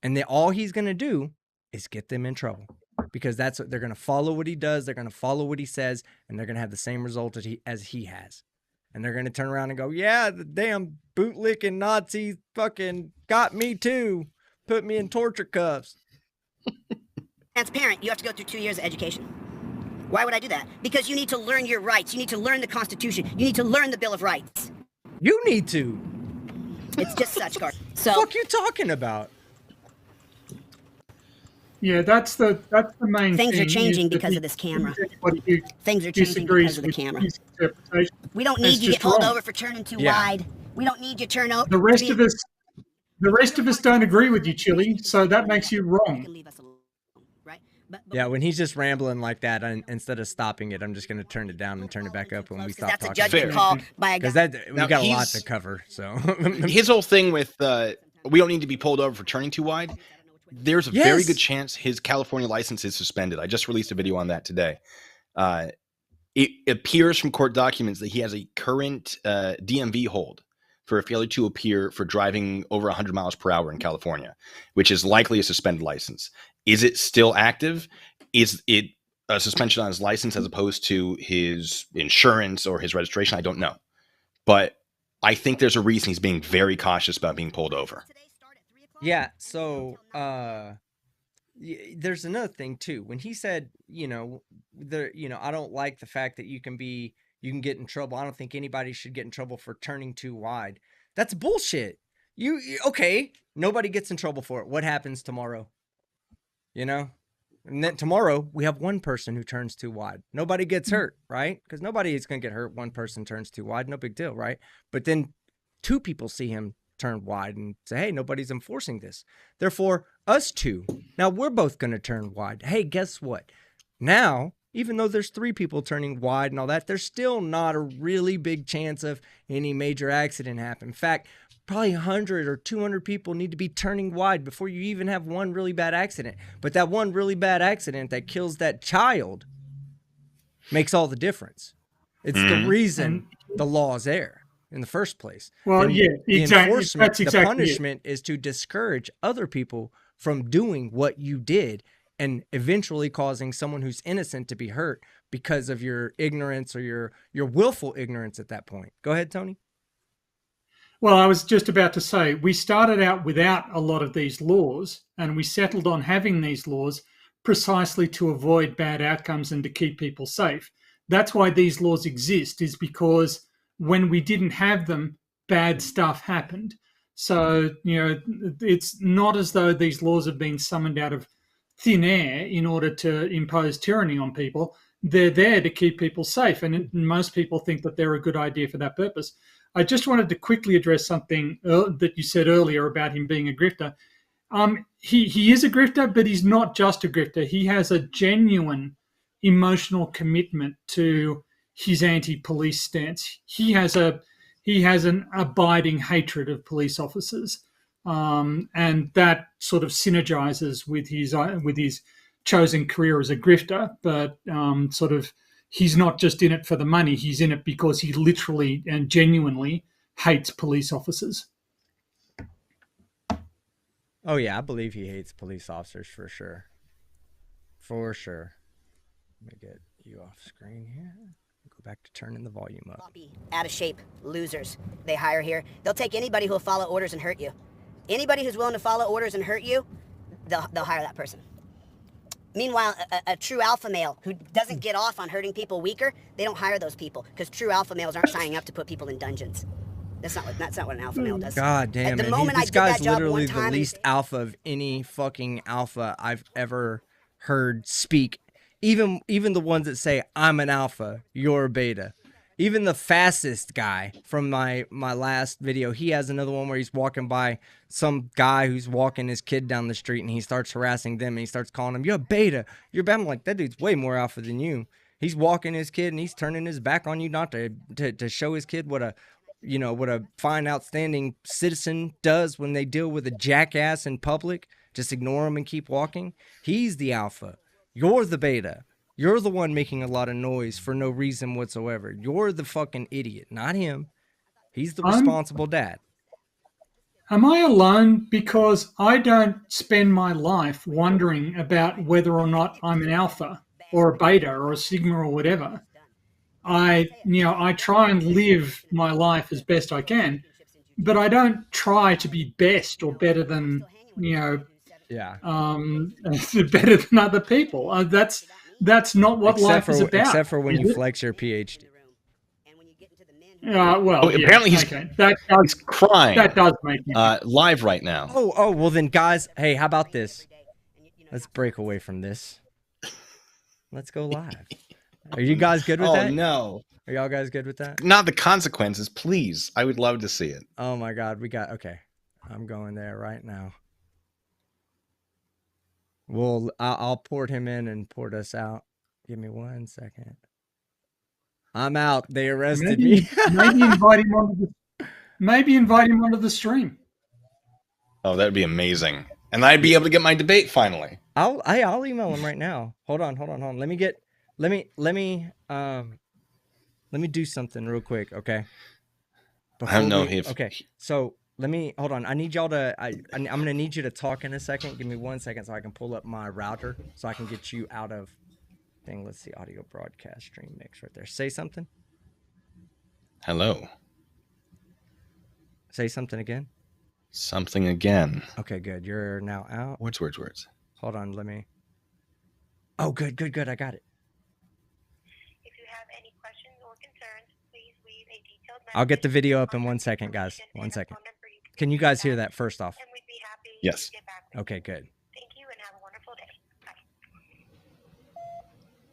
And then all he's going to do is get them in trouble, because that's what they're going to follow what he does. They're going to follow what he says, and they're going to have the same result as he has. And they're going to turn around and go, yeah, the damn bootlicking Nazis fucking got me too. Put me in torture cuffs. Transparent, you have to go through 2 years of education. Why would I do that? Because you need to learn your rights. You need to learn the Constitution. You need to learn the Bill of Rights. You need to. It's just such garbage. So, What you talking about? Yeah, that's the main thing. Things are changing because of this camera. Things are changing because of the camera. We don't need you to get pulled over for turning too wide. We don't need you to turn over. The rest of us don't agree with you, Chili, so that makes you wrong. Leave us alone, right? But Yeah, when he's just rambling like that, instead of stopping it, I'm just going to turn it down and turn it back up when we stop that's a talking. judgment call by a guy. Because we Now, got a lot he's- to cover. So His whole thing with we don't need to be pulled over for turning too wide. There's a very good chance his California license is suspended. I just released a video on that today. It appears from court documents that he has a current DMV hold for a failure to appear for driving over 100 miles per hour in California, which is likely a suspended license. Is it still active? Is it a suspension on his license as opposed to his insurance or his registration? I don't know. But I think there's a reason he's being very cautious about being pulled over. Yeah, so there's another thing too. When he said, I don't like the fact that you can get in trouble. I don't think anybody should get in trouble for turning too wide. That's bullshit. Okay, nobody gets in trouble for it. What happens tomorrow? And then tomorrow we have one person who turns too wide. Nobody gets hurt, right? Because nobody is going to get hurt. One person turns too wide. No big deal, right? But then two people see him turn wide and say, hey, nobody's enforcing this. Therefore, us two, now we're both going to turn wide. Hey, guess what? Now, even though there's three people turning wide and all that, there's still not a really big chance of any major accident happen. In fact, probably 100 or 200 people need to be turning wide before you even have one really bad accident. But that one really bad accident that kills that child makes all the difference. It's the reason the law is there in the first place. Well, And yeah, the exactly. enforcement, That's exactly the punishment is to discourage other people from doing what you did, and eventually causing someone who's innocent to be hurt because of your ignorance or your willful ignorance at that point. Go ahead, Tony. Well, I was just about to say, we started out without a lot of these laws, and we settled on having these laws precisely to avoid bad outcomes and to keep people safe. That's why these laws exist, is because when we didn't have them, bad stuff happened. So, it's not as though these laws have been summoned out of thin air in order to impose tyranny on people. They're there to keep people safe, and most people think that they're a good idea for that purpose. I just wanted to quickly address something that you said earlier about him being a grifter. He is a grifter, but he's not just a grifter. He has a genuine emotional commitment to his anti-police stance. He has an abiding hatred of police officers, and that sort of synergizes with his chosen career as a grifter. But he's not just in it for the money. He's in it because he literally and genuinely hates police officers. Oh yeah, I believe he hates police officers for sure. For sure. Let me get you off screen here. Go back to turning the volume up. Sloppy, out of shape losers they hire here. They'll take anybody who will follow orders and hurt you. Anybody who's willing to follow orders and hurt you, they'll hire that person. Meanwhile, a true alpha male who doesn't get off on hurting people weaker, they don't hire those people, because true alpha males aren't signing up to put people in dungeons. That's not what an alpha male does. God damn, At the man. moment I This did that guy's job literally one time the least alpha of any fucking alpha I've ever heard speak. Even the ones that say I'm an alpha, you're a beta. Even the fastest guy from my last video, he has another one where he's walking by some guy who's walking his kid down the street, and he starts harassing them, and he starts calling him, "You're a beta, you're a beta." I'm like, that dude's way more alpha than you. He's walking his kid, and he's turning his back on you, not to show his kid what a, you know, what a fine, outstanding citizen does when they deal with a jackass in public. Just ignore him and keep walking. He's the alpha. You're the beta. You're the one making a lot of noise for no reason whatsoever. You're the fucking idiot, not him. He's the responsible dad. Am I alone? Because I don't spend my life wondering about whether or not I'm an alpha or a beta or a sigma or whatever. I try and live my life as best I can, but I don't try to be best or better than, better than other people. That's not what life is about. Except for when you flex your PhD. Apparently he's crying. That does make me live right now. Oh, well then, guys. Hey, how about this? Let's break away from this. Let's go live. Are you guys good with that? Oh no. Are y'all guys good with that? Not the consequences, please. I would love to see it. Oh my God, okay. I'm going there right now. Well, I'll port him in and port us out. Give me 1 second. I'm out. They arrested me. maybe invite him onto the stream. Oh, that'd be amazing. And I'd be able to get my debate finally. I'll email him right now. Hold on. Let me do something real quick, okay? Okay. So hold on. I need y'all to. I'm gonna need you to talk in a second. Give me 1 second so I can pull up my router so I can get you out of thing. Let's see, audio broadcast stream mix right there. Say something. Hello. Say something again. Something again. Okay, good. You're now out. Words. Hold on. Let me. Oh, good. I got it. If you have any questions or concerns, please leave a detailed message. I'll get the video up in 1 second, guys. 1 second. Can you guys hear that first off? And we'd be happy Yes. to get back with you. Okay, good. Thank you and have a wonderful day. Bye.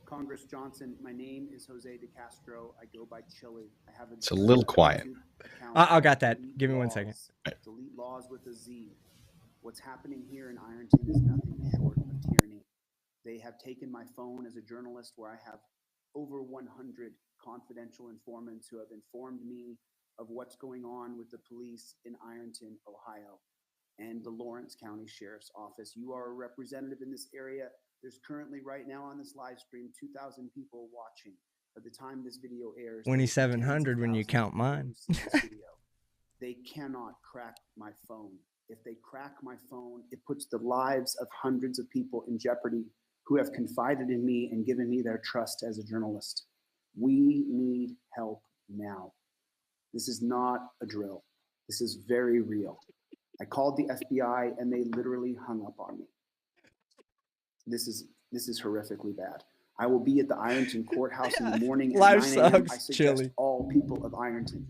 Congress Johnson, my name is Jose de Castro. I go by Chili. I have It's a little quiet. I got that. Give me 1 second. Delete Lawz with a Z. What's happening here in Ironton is nothing short of tyranny. They have taken my phone as a journalist, where I have over 100 confidential informants who have informed me of what's going on with the police in Ironton, Ohio, and the Lawrence County Sheriff's Office. You are a representative in this area. There's currently, right now on this live stream, 2,000 people watching. By the time this video airs, 2,700 when you count mine. They cannot crack my phone. If they crack my phone, it puts the lives of hundreds of people in jeopardy who have confided in me and given me their trust as a journalist. We need help now. This is not a drill. This is very real. I called the FBI and they literally hung up on me. This is horrifically bad. I will be at the Ironton courthouse in the morning at 9 a.m. I suggest all people of Ironton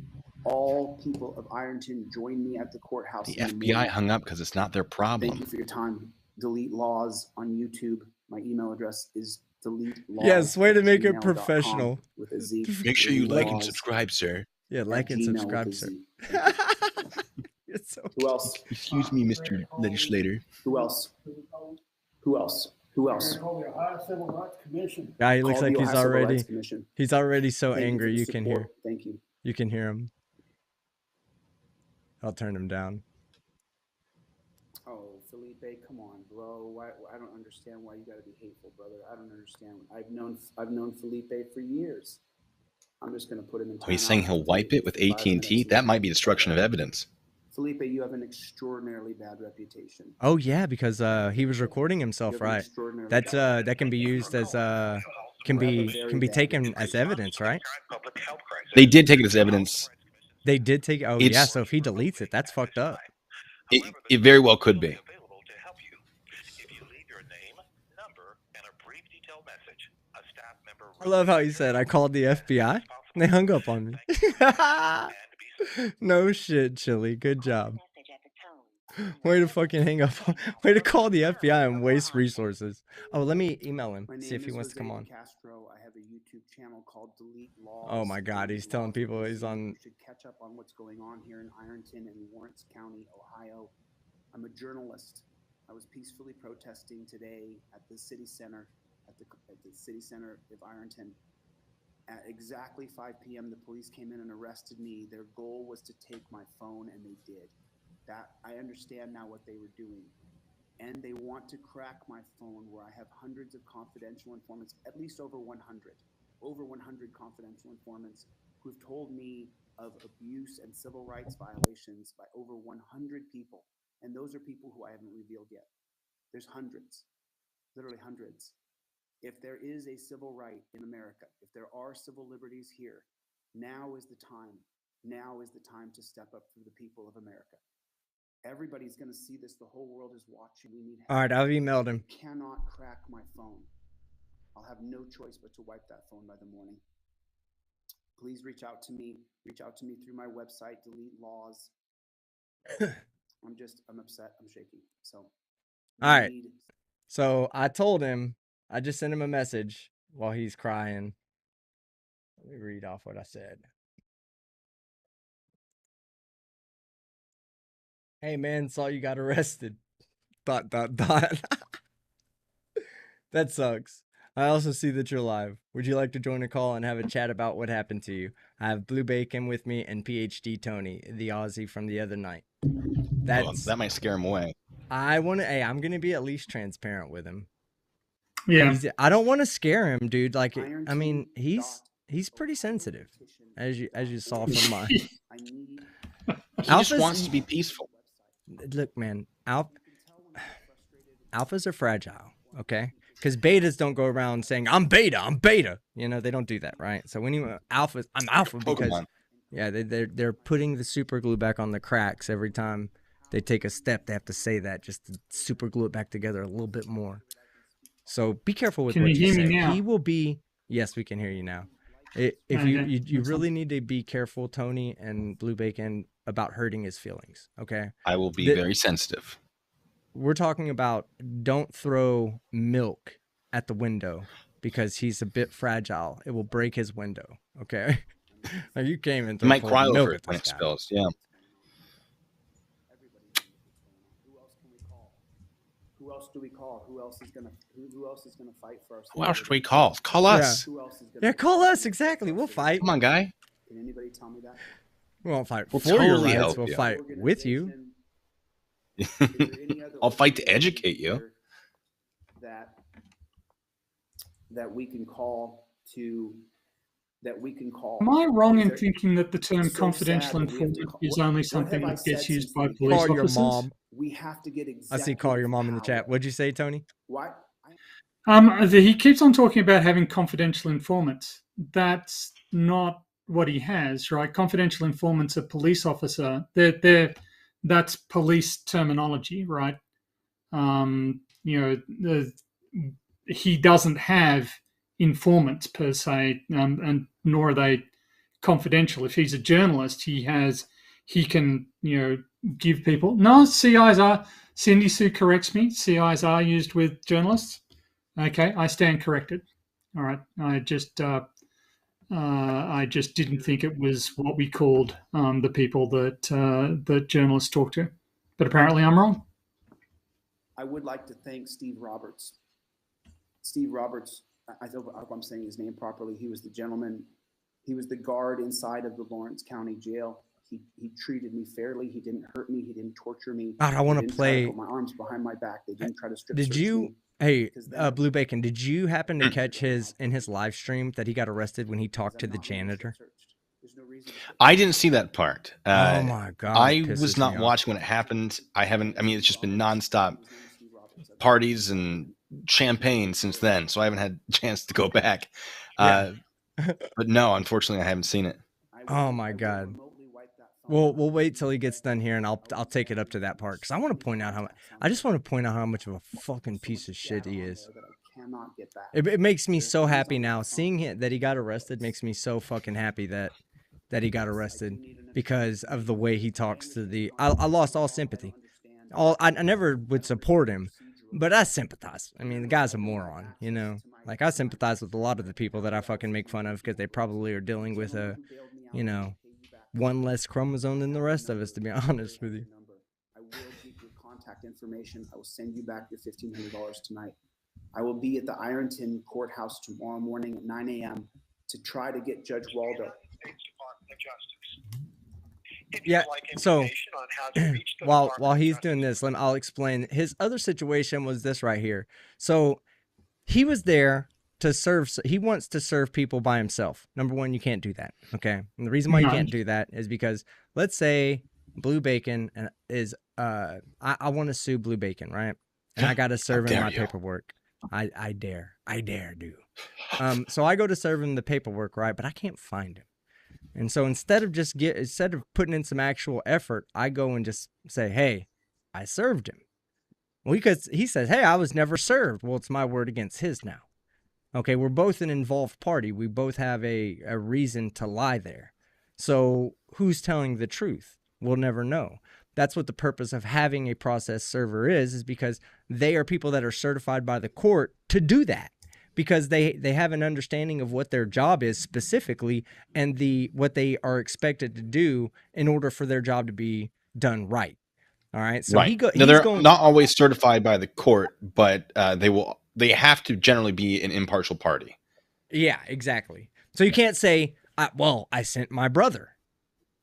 join me at the courthouse. The FBI hung up because it's not their problem. Thank you for your time. Delete Lawz on YouTube. My email address is deletelawz. Yes, way to make it professional. With a Z. Make sure you like and subscribe, sir. Yeah, like and subscribe, sir. Who else? Excuse me, Mr. Legislator. Who else? Yeah, he looks like he's already so angry. You can hear. Thank you. You can hear him. I'll turn him down. Oh, Felipe, come on, bro. Why? I don't understand why you got to be hateful, brother. I don't understand. I've known Felipe for years. I'm just gonna put him in. He's saying he'll wipe it with AT&T. That might be destruction of evidence. Felipe, you have an extraordinarily bad reputation. Oh yeah, because he was recording himself, right? That's that can be used as can be taken as evidence, right? They did take it as evidence. They did take. Oh yeah, so if he deletes it, that's fucked up. It very well could be. I love how he said, "I called the FBI." They hung up on me. No shit, Chili. Good job. Way to fucking hang up. Way to call the FBI and waste resources. Oh, let me email him. My See name if he is wants to Jose come on. Castro. I have a YouTube channel called Delete Laws. Oh my God, he's telling people he's on. You should catch up on what's going on here in Ironton and Lawrence County, Ohio. I'm a journalist. I was peacefully protesting today at the city center, at the city center of Ironton. At exactly 5 p.m., the police came in and arrested me. Their goal was to take my phone, and they did. That I understand now what they were doing. And they want to crack my phone where I have hundreds of confidential informants, at least over 100 confidential informants who've told me of abuse and civil rights violations by over 100 people. And those are people who I haven't revealed yet. There's hundreds, literally hundreds. If there is a civil right in America, if there are civil liberties here, now is the time. Now is the time to step up for the people of America. Everybody's going to see this. The whole world is watching. We need help. All right, I've emailed him. You cannot crack my phone. I'll have no choice but to wipe that phone by the morning. Please reach out to me. Reach out to me through my website, Delete Lawz. I'm upset. I'm shaking. So, All right. So I told him, I just sent him a message while he's crying. Let me read off what I said. Hey man, saw you got arrested. ... That sucks. I also see that you're live. Would you like to join a call and have a chat about what happened to you? I have Blue Bacon with me and PhD Tony, the Aussie from the other night. That might scare him away. Hey, I'm gonna be at least transparent with him. Yeah. I don't want to scare him, dude. Like, I mean, he's pretty sensitive, as you saw from my. He just wants to be peaceful. Look, man, alphas are fragile, okay? Because betas don't go around saying I'm beta. You know, they don't do that, right? So when you alphas, I'm alpha because Pokemon. yeah, they're putting the super glue back on the cracks every time they take a step. They have to say that just to super glue it back together a little bit more. So be careful with what you say. Now? He will be. Yes, we can hear you now. If you really need to be careful, Tony and Blue Bacon, about hurting his feelings. Okay. I will be very sensitive. We're talking about don't throw milk at the window because he's a bit fragile. It will break his window. Okay. Like you came and might cry milk over it at when this it guy. spills. Yeah. Who else do we call? Who else is gonna fight for us? Who else do we call? Call us. Who else is Yeah, call us. Exactly. We'll fight. Come on, guy. Can anybody tell me that? We won't fight We'll for your totally rights. help We'll you. fight with you. I'll fight to educate you. That we can call to. That we can call. Am I wrong in thinking that the term confidential informant is only something that gets used by police Call your officers? mom. We have to get I see. Call your mom in the chat. What'd you say, Tony? Why? He keeps on talking about having confidential informants. That's not what he has, right? Confidential informants, a police officer. That's police terminology, right? He doesn't have informants per se, and nor are they confidential. If he's a journalist, he can give people. No, CIs are. Cindy Sue corrects me. CIs are used with journalists. Okay, I stand corrected. All right, I just didn't think it was what we called the people that journalists talk to, but apparently I'm wrong. I would like to thank Steve Roberts. Steve Roberts, I hope I'm saying his name properly. He was the gentleman. He was the guard inside of the Lawrence County Jail. He treated me fairly. He didn't hurt me. He didn't torture me. God, I want to play. Put my arms behind my back. They didn't try to strip. Did you? Hey, Blue Bacon, did you happen to catch in his live stream that he got arrested when he talked to the janitor? I didn't see that part. Oh my God. I was not watching when it happened. It's just been nonstop parties and champagne since then. So I haven't had a chance to go back. Yeah. But no, unfortunately I haven't seen it. Oh my God. We'll wait till he gets done here, and I'll take it up to that part because I want to point out how much of a fucking piece of shit he is. It makes me so happy now seeing that he got arrested. Makes me so fucking happy that he got arrested because of the way he talks to the. I lost all sympathy. I never would support him, but I sympathize. I mean, the guy's a moron, you know? Like, I sympathize with a lot of the people that I fucking make fun of because they probably are dealing with a, you know, one less chromosome than the rest of us, to be honest with you. I will get your contact information. I will send you back your $1,500 tonight. I will be at the Ironton courthouse tomorrow morning at 9 a.m. to try to get Judge Waldo. Yeah, so while he's doing this, I'll explain. His other situation was this right here. So he was there to serve. He wants to serve people by himself. Number one, you can't do that. Okay, and the reason why you can't do that is because let's say Blue Bacon is I want to sue Blue Bacon, right? And I got to serve him my paperwork. I dare do. So I go to serve him the paperwork, right? But I can't find him. And so instead of putting in some actual effort, I go and just say, hey, I served him. Well, because he says, hey, I was never served. Well, it's my word against his now. Okay, we're both an involved party. We both have a reason to lie there. So who's telling the truth? We'll never know. That's what the purpose of having a process server is because they are people that are certified by the court to do that. Because they have an understanding of what their job is specifically and what they are expected to do in order for their job to be done right. All right. So right. They're not always certified by the court, but they have to generally be an impartial party. Yeah, exactly. So you can't say, I sent my brother.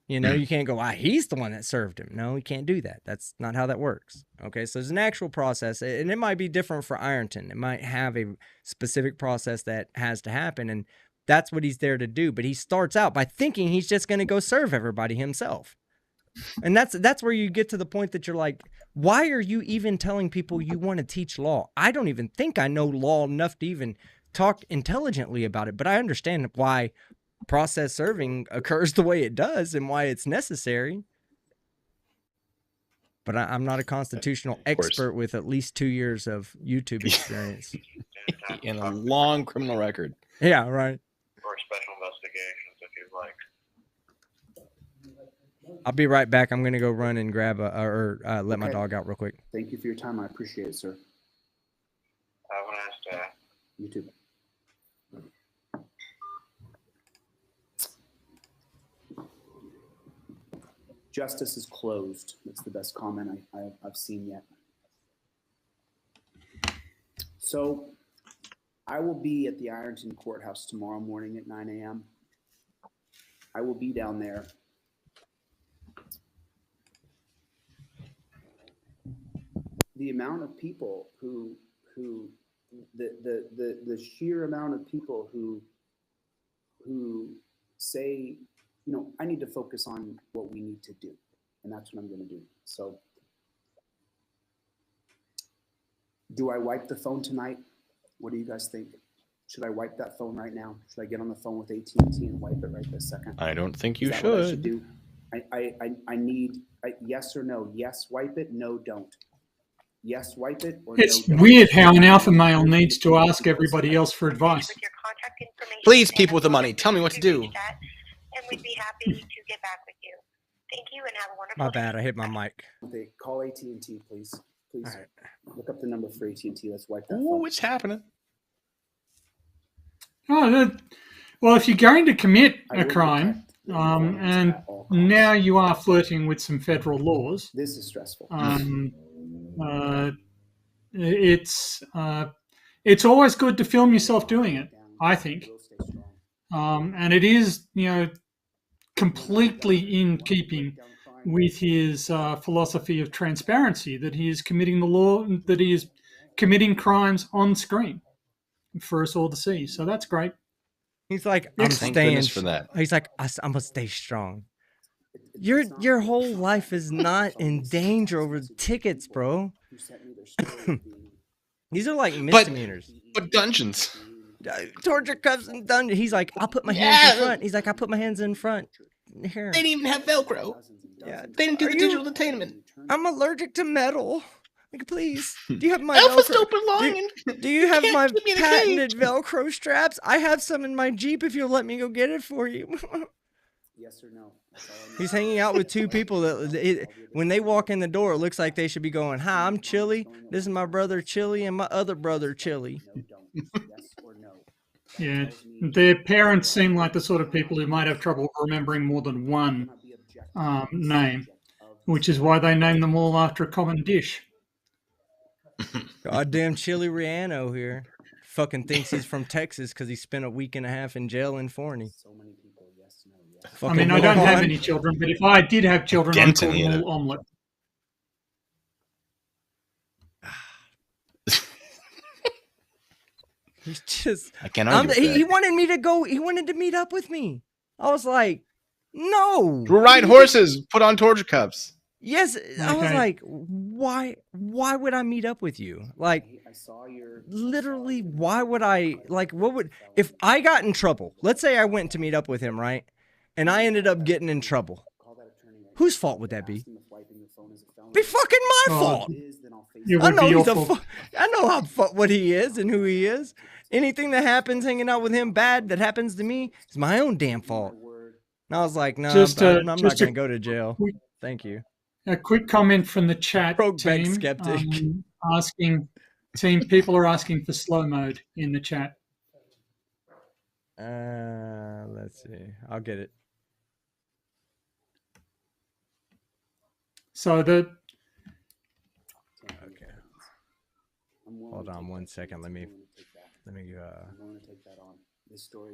You know, you can't go, he's the one that served him. No, you can't do that. That's not how that works. Okay, so there's an actual process, and it might be different for Ironton. It might have a specific process that has to happen, and that's what he's there to do. But he starts out by thinking he's just going to go serve everybody himself. And that's where you get to the point that you're like, why are you even telling people you want to teach law? I don't even think I know law enough to even talk intelligently about it, but I understand why process serving occurs the way it does and why it's necessary. But I'm not a constitutional expert with at least 2 years of YouTube experience. And a long criminal record. Yeah, right. Or special investigations if you'd like. I'll be right back. I'm going to go run and grab let my dog out real quick. Thank you for your time. I appreciate it, sir. Have a nice day. You too. Justice is closed. That's the best comment I've seen yet. So I will be at the Ironton courthouse tomorrow morning at 9 a.m. I will be down there. The amount of people the sheer amount of people who say, I need to focus on what we need to do. And that's what I'm going to do. So do I wipe the phone tonight? What do you guys think? Should I wipe that phone right now? Should I get on the phone with AT&T and wipe it right this second? I don't think you should. What I should do? I need yes or no. Yes, wipe it. No, don't. Yes, wipe it. Or it's no, weird how an alpha male needs to ask everybody else for advice. Please, people with the money, tell me what to do. And we'd be happy to get back with you. Thank you and have a wonderful My bad, I hit my mic. Okay, call AT&T, please. Please All right. Look up the number for AT&T. Let's wipe that Ooh, phone. what's happening? Well, if you're going to commit a crime, and now you are flirting with some federal laws, this is stressful. It's always good to film yourself doing it, I think. And it is, completely in keeping with his philosophy of transparency, that he is committing the law, that he is committing crimes on screen for us all to see. So that's great. He's like, Thank goodness for that. He's like, I'm gonna stay strong. Your whole life is not in danger over tickets, bro. These are like misdemeanors. But dungeons. Torture cuffs and dungeon. He's like, I'll put my hands in front. He's like, I put my hands in front. Here. They didn't even have Velcro. Yeah. They didn't do the digital detainment. I'm allergic to metal. Like, please. Do you have my Alpha's Velcro? open line. Do you have my keep me in a patented Velcro straps? I have some in my Jeep if you'll let me go get it for you. Yes or no? That's all I need. He's hanging out with two people that when they walk in the door, it looks like they should be going, "Hi, I'm Chili. This is my brother Chili and my other brother Chili." No, don't. Yes or no? That Yeah, tells me their parents seem like the sort of people who might have trouble remembering more than one cannot be objective. name, which is why they name them all after a common dish. Goddamn Chili Riano here. Fucking thinks he's from Texas because he spent a week and a half in jail in Forney. So many people. Yes, no, yes. I Fucking mean, I don't have moron. any children, but if I did have children, I'd call Denton them either. all omelette. He's just. I can't argue with He that. wanted me to go. He wanted to meet up with me. I was like, no. We'll ride horses, put on torture cups. Yes, I was Okay. like, why would I meet up with you? Like, I saw your. literally, why would I, like, what would, if I got in trouble, let's say I went to meet up with him, right? And I ended up getting in trouble. Call that attorney right Whose fault would that be? Ask them if wiping your phone is a felony. Be fucking my Oh, fault. If it is, then I'll face It it. I would know be your he's a fault. I know what he is and who he is. Anything that happens hanging out with him bad that happens to me is my own damn fault. Word. And I was like, no, Just, I'm not just a going to go to jail. quick- Thank you. A quick comment from the chat Brokeback team, skeptic. people are asking for slow mode in the chat. Let's see. I'll get it. So the Okay. I'm willing Hold to on take one that second. chance. Let me I'm willing to take that. let me I'm willing to take that on. This story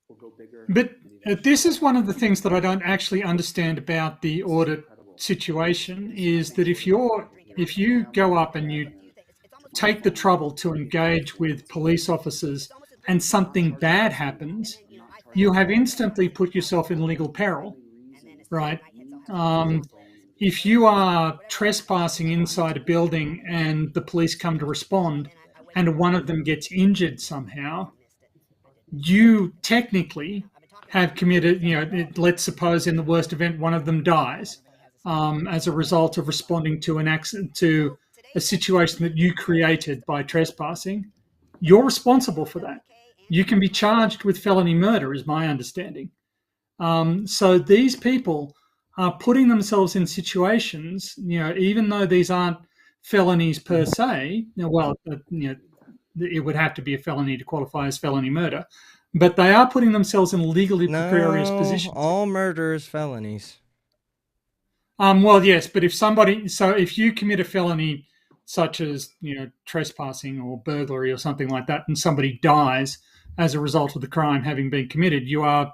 will go bigger. But and this is one of the things that I don't actually understand about the audit situation is that if you go up and you take the trouble to engage with police officers and something bad happens, you have instantly put yourself in legal peril, right? If you are trespassing inside a building and the police come to respond and one of them gets injured somehow, you technically have committed, let's suppose in the worst event, one of them dies as a result of responding to an accident, to a situation that you created by trespassing. You're responsible for that. You can be charged with felony murder, is my understanding. So these people are putting themselves in situations, even though these aren't felonies per se. It would have to be a felony to qualify as felony murder, but they are putting themselves in legally precarious No, positions. all murder is felonies. Well, yes, but if you commit a felony such as trespassing or burglary or something like that, and somebody dies as a result of the crime having been committed, you are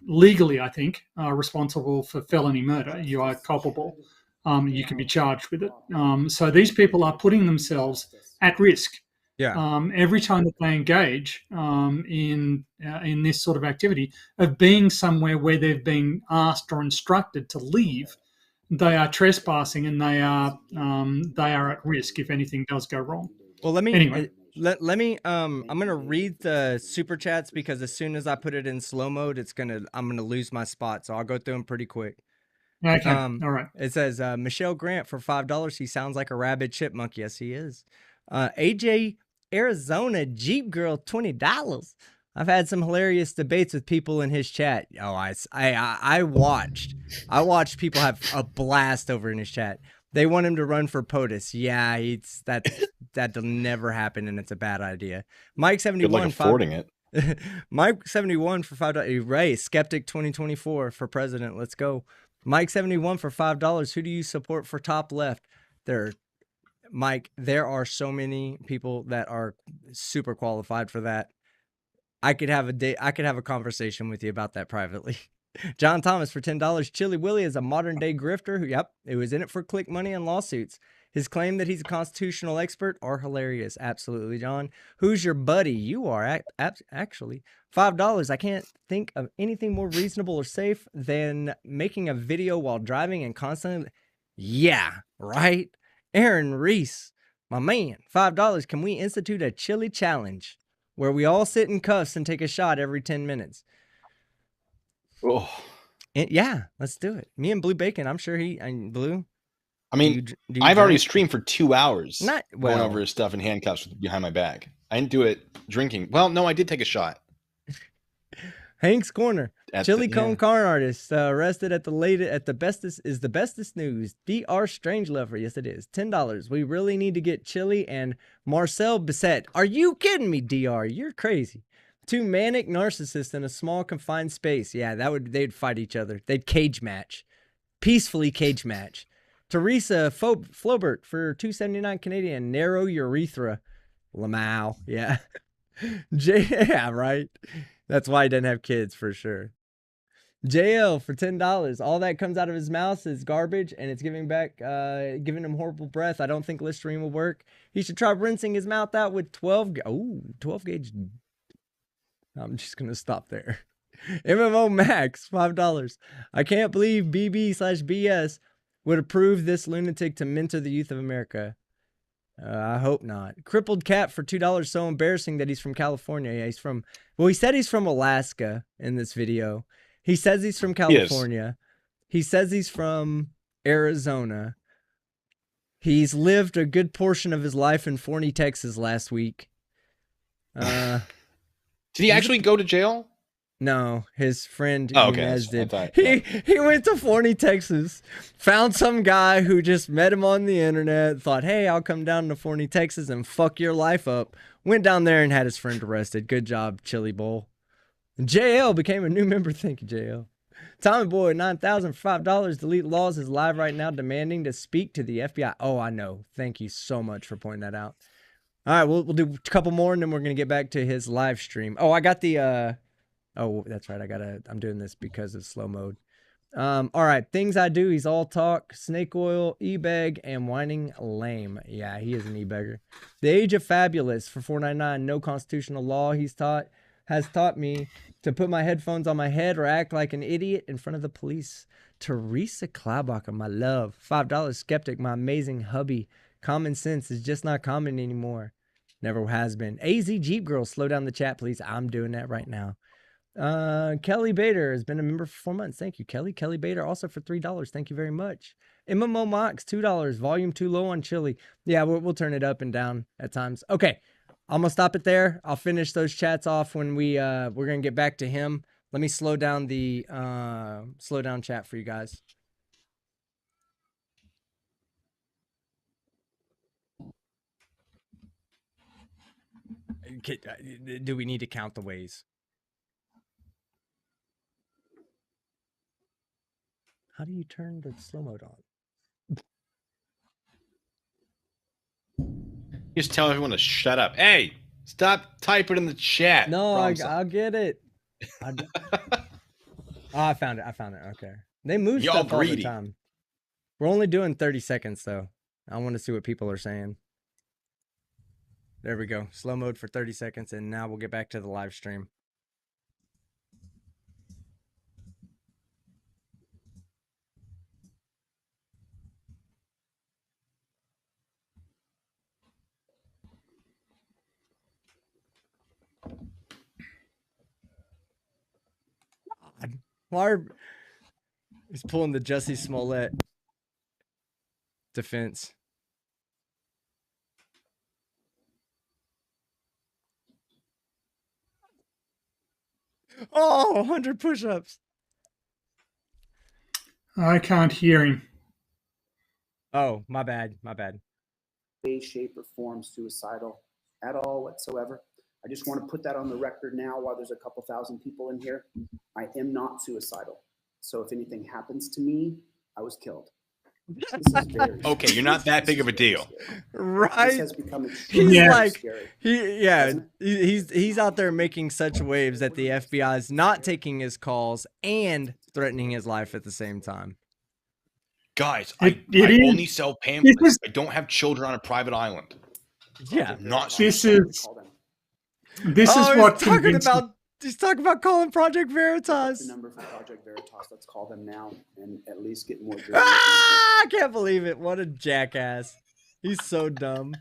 legally, I think, responsible for felony murder. You are culpable. You can be charged with it. So these people are putting themselves at risk. Yeah. Every time that they engage in this sort of activity of being somewhere where they've been asked or instructed to leave, they are trespassing and they are at risk if anything does go wrong. Well, let me Anyway. let me I'm gonna read the super chats because as soon as I put it in slow mode, I'm gonna lose my spot. So I'll go through them pretty quick. Okay, all right. It says Michelle Grant for $5. He sounds like a rabid chipmunk. Yes, he is. AJ Arizona Jeep Girl $20. I've had some hilarious debates with people in his chat. Oh, I watched people have a blast over in his chat. They want him to run for POTUS. Yeah, that'll never happen, and it's a bad idea. Mike 71. Good luck affording it. Mike 71 for $5. Ray Skeptic 2024 for president. Let's go. Mike 71 for $5. Who do you support for top left? Mike, there are so many people that are super qualified for that. I could have a conversation with you about that privately. John Thomas for $10. Chili Willie is a modern day grifter who was in it for click money and lawsuits. His claim that he's a constitutional expert are hilarious. Absolutely, John. Who's your buddy? You are actually. $5. I can't think of anything more reasonable or safe than making a video while driving and constantly. Yeah, right. Aaron Reese, my man. $5. Can we institute a chili challenge where we all sit in cuffs and take a shot every 10 minutes? Oh, Yeah, let's do it. Me and Blue Bacon. I'm sure Blue. I mean, do you I've already drink? streamed for 2 hours. Not going well. over his stuff in handcuffs behind my back. I didn't do it drinking. Well, no, I did take a shot. Hank's Corner. At Chili the- cone yeah. corn artist arrested at the bestest is the bestest news. Dr. Strangelover, yes it is. $10. We really need to get Chili and Marcel Bisset. Are you kidding me, Dr? You're crazy. Two manic narcissists in a small confined space. Yeah, they'd fight each other. They'd cage match, peacefully cage match. Teresa Flobert for $2.79 Canadian. Narrow urethra. Lamau. Yeah. Yeah, right. That's why he doesn't have kids for sure. JL for $10. All that comes out of his mouth is garbage, and it's giving him horrible breath. I don't think Listerine will work. He should try rinsing his mouth out with 12 gauge. I'm just gonna stop there. MMO Max, $5. I can't believe BB/BS would approve this lunatic to mentor the youth of America. I hope not. Crippled Cat for $2. So embarrassing that he's from California. Yeah, he said he's from Alaska in this video. He says he's from California. He says he's from Arizona. He's lived a good portion of his life in Forney, Texas last week. Did he actually go to jail? No, his friend okay. Inez did. Yeah. He went to Forney, Texas, found some guy who just met him on the internet, thought, hey, I'll come down to Forney, Texas and fuck your life up. Went down there and had his friend arrested. Good job, Chili Bowl. JL became a new member. Thank you, JL. Tommy Boy, $9,000 for $5. Delete Lawz is live right now demanding to speak to the FBI. Oh, I know. Thank you so much for pointing that out. All right, we'll do a couple more and then we're going to get back to his live stream. Oh, I got the... Oh, that's right. I'm doing this because of slow mode. All right. Things I do. He's all talk, snake oil, e-beg, and whining lame. Yeah, he is an e-beggar. The Age of Fabulous for $4.99. No constitutional law has taught me to put my headphones on my head or act like an idiot in front of the police. Teresa Klaubacher, my love. $5. Skeptic, my amazing hubby. Common sense is just not common anymore. Never has been. AZ Jeep Girl, slow down the chat, please. I'm doing that right now. Kelly Bader has been a member for 4 months. Thank you, Kelly. Kelly Bader also for $3. Thank you very much. MMO Mox, $2. Volume too low on Chili. Yeah, we'll turn it up and down at times. Okay, I'm gonna stop it there. I'll finish those chats off when we're gonna get back to him. Let me slow down the chat for you guys. Do we need to count the ways? How do you turn the slow mode on? Just tell everyone to shut up. Hey, stop typing in the chat. No, I'll get it. Oh, I found it. Okay. They move Y'all stuff all the greedy. time. We're only doing 30 seconds, though. I want to see what people are saying. There we go. Slow mode for 30 seconds, and now we'll get back to the live stream. He's pulling the Jussie Smollett defense. Oh, 100 push-ups. I can't hear him. Oh, my bad. Way, shape, or form suicidal at all whatsoever. I just want to put that on the record now while there's a couple thousand people in here. I am not suicidal. So if anything happens to me, I was killed. This is very Okay, you're not that big of a deal. Right? This has become He's Yeah. like, scary. he's out there making such waves that the FBI is not taking his calls and threatening his life at the same time. Guys, It I is- only sell pamphlets. this is- I don't have children on a private island. Yeah. Not This suicidal. is this is what convinced me. He's talking about calling Project The Veritas. number for Project Veritas. Let's call them now and at least get more. Ah, I can't believe it. What a jackass. He's so dumb.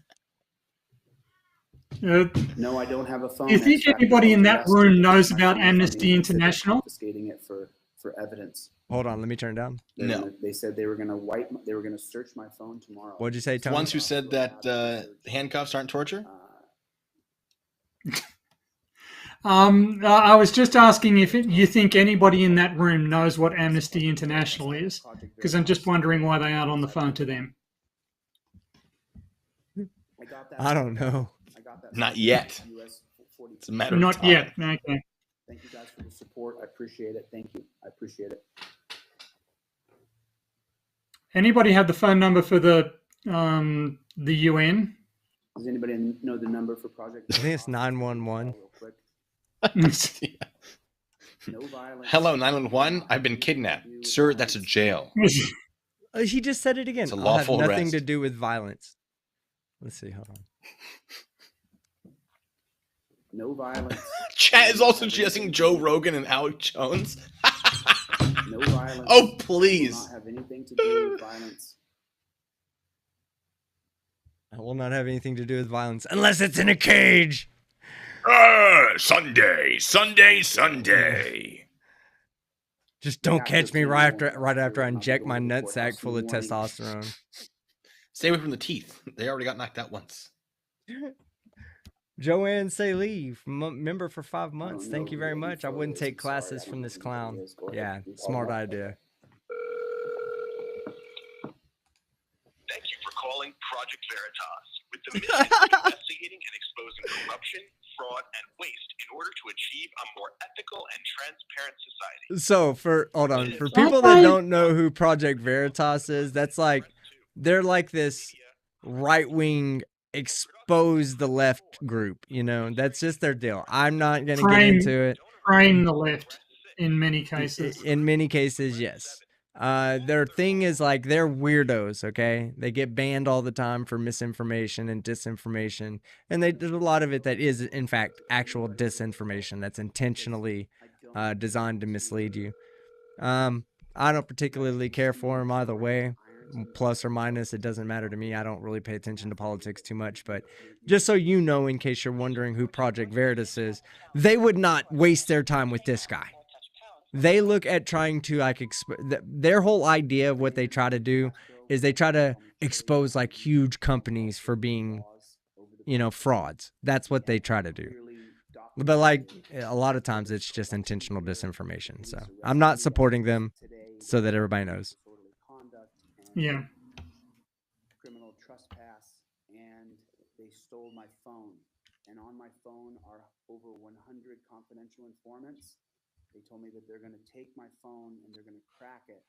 No, I don't have a phone. Do you think Extract anybody in that arrested room knows my about phone from Amnesty me. International? Confiscating it for evidence. Hold on, let me turn it down. They said they were going to search my phone tomorrow. What'd you say, The Tony? ones who said that handcuffs aren't torture? I was just asking if you think anybody in that room knows what Amnesty International is, because I'm just wondering why they aren't on the phone to them. I don't know. Not yet. It's a matter of Not time. yet. Okay. Thank you guys for the support. I appreciate it. Thank you. I appreciate it. Anybody have the phone number for the UN? Does anybody know the number for Project? I think it's 911. Real quick. Yeah. No violence. Hello, 911. I've been kidnapped. Sir, that's a jail. He just said it again. It's a I'll have lawful nothing arrest. to do with violence. Let's see. Hold on. No violence. Chat is also suggesting Joe Rogan and Alex Jones. No violence. Oh, Does please. not have anything to do with violence. I will not have anything to do with violence unless it's in a cage. Sunday, Sunday, Sunday. Just don't catch me right after I inject my nutsack full of testosterone. Stay away from the teeth. They already got knocked out once. Joanne say leave. Member for 5 months. Thank you very much. I wouldn't take classes from this clown. Yeah, smart idea. Thank you for calling Project Veritas, with the mission of investigating and exposing corruption, fraud, and waste in order to achieve a more ethical and transparent society. So for people that don't know who Project Veritas is, that's like they're like this right-wing expose the left group, you know. That's just their deal. I'm not going to get into it. Frame the left in many cases. In many cases, yes. Their thing is like they're weirdos, okay? They get banned all the time for misinformation and disinformation. And there's a lot of it that is, in fact, actual disinformation that's intentionally designed to mislead you. I don't particularly care for them either way. Plus or minus, it doesn't matter to me. I don't really pay attention to politics too much. But just so you know, in case you're wondering who Project Veritas is, they would not waste their time with this guy. They look at trying to like their whole idea of what they try to do is they try to expose like huge companies for being, you know, frauds. That's what they try to do. But like a lot of times it's just intentional disinformation. So I'm not supporting them so that everybody knows. Yeah. Criminal trespass, and they stole my phone. And on my phone are over 100 confidential informants. They told me that they're going to take my phone and they're going to crack it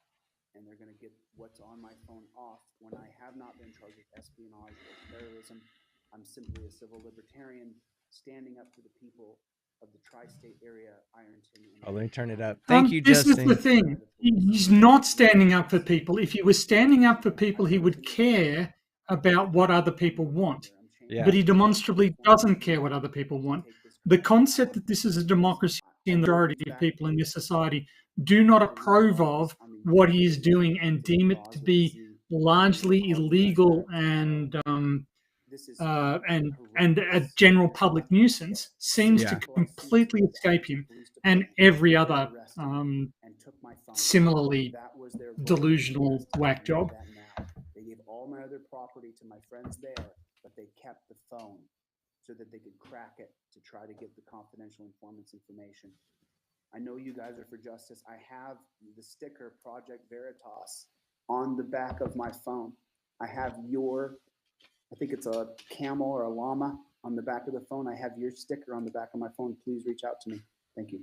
and they're going to get what's on my phone off when I have not been charged with espionage or terrorism. I'm simply a civil libertarian standing up for the people of the tri-state area, Ironton. Oh, let me turn it up. Thank you, This Justin. is the thing. He's not standing up for people. If he was standing up for people, he would care about what other people want. Yeah. But he demonstrably doesn't care what other people want. The concept that this is a democracy and the majority of people in this society do not approve of what he is doing and deem it to be largely illegal and a general public nuisance seems to completely escape him and every other similarly delusional whack job. They gave all my other property to my friends there, but they kept the phone so that they could crack it to try to get the confidential informants information. I know you guys are for justice. I have the sticker Project Veritas on the back of my phone. I have I think it's a camel or a llama on the back of the phone. I have your sticker on the back of my phone. Please reach out to me. Thank you.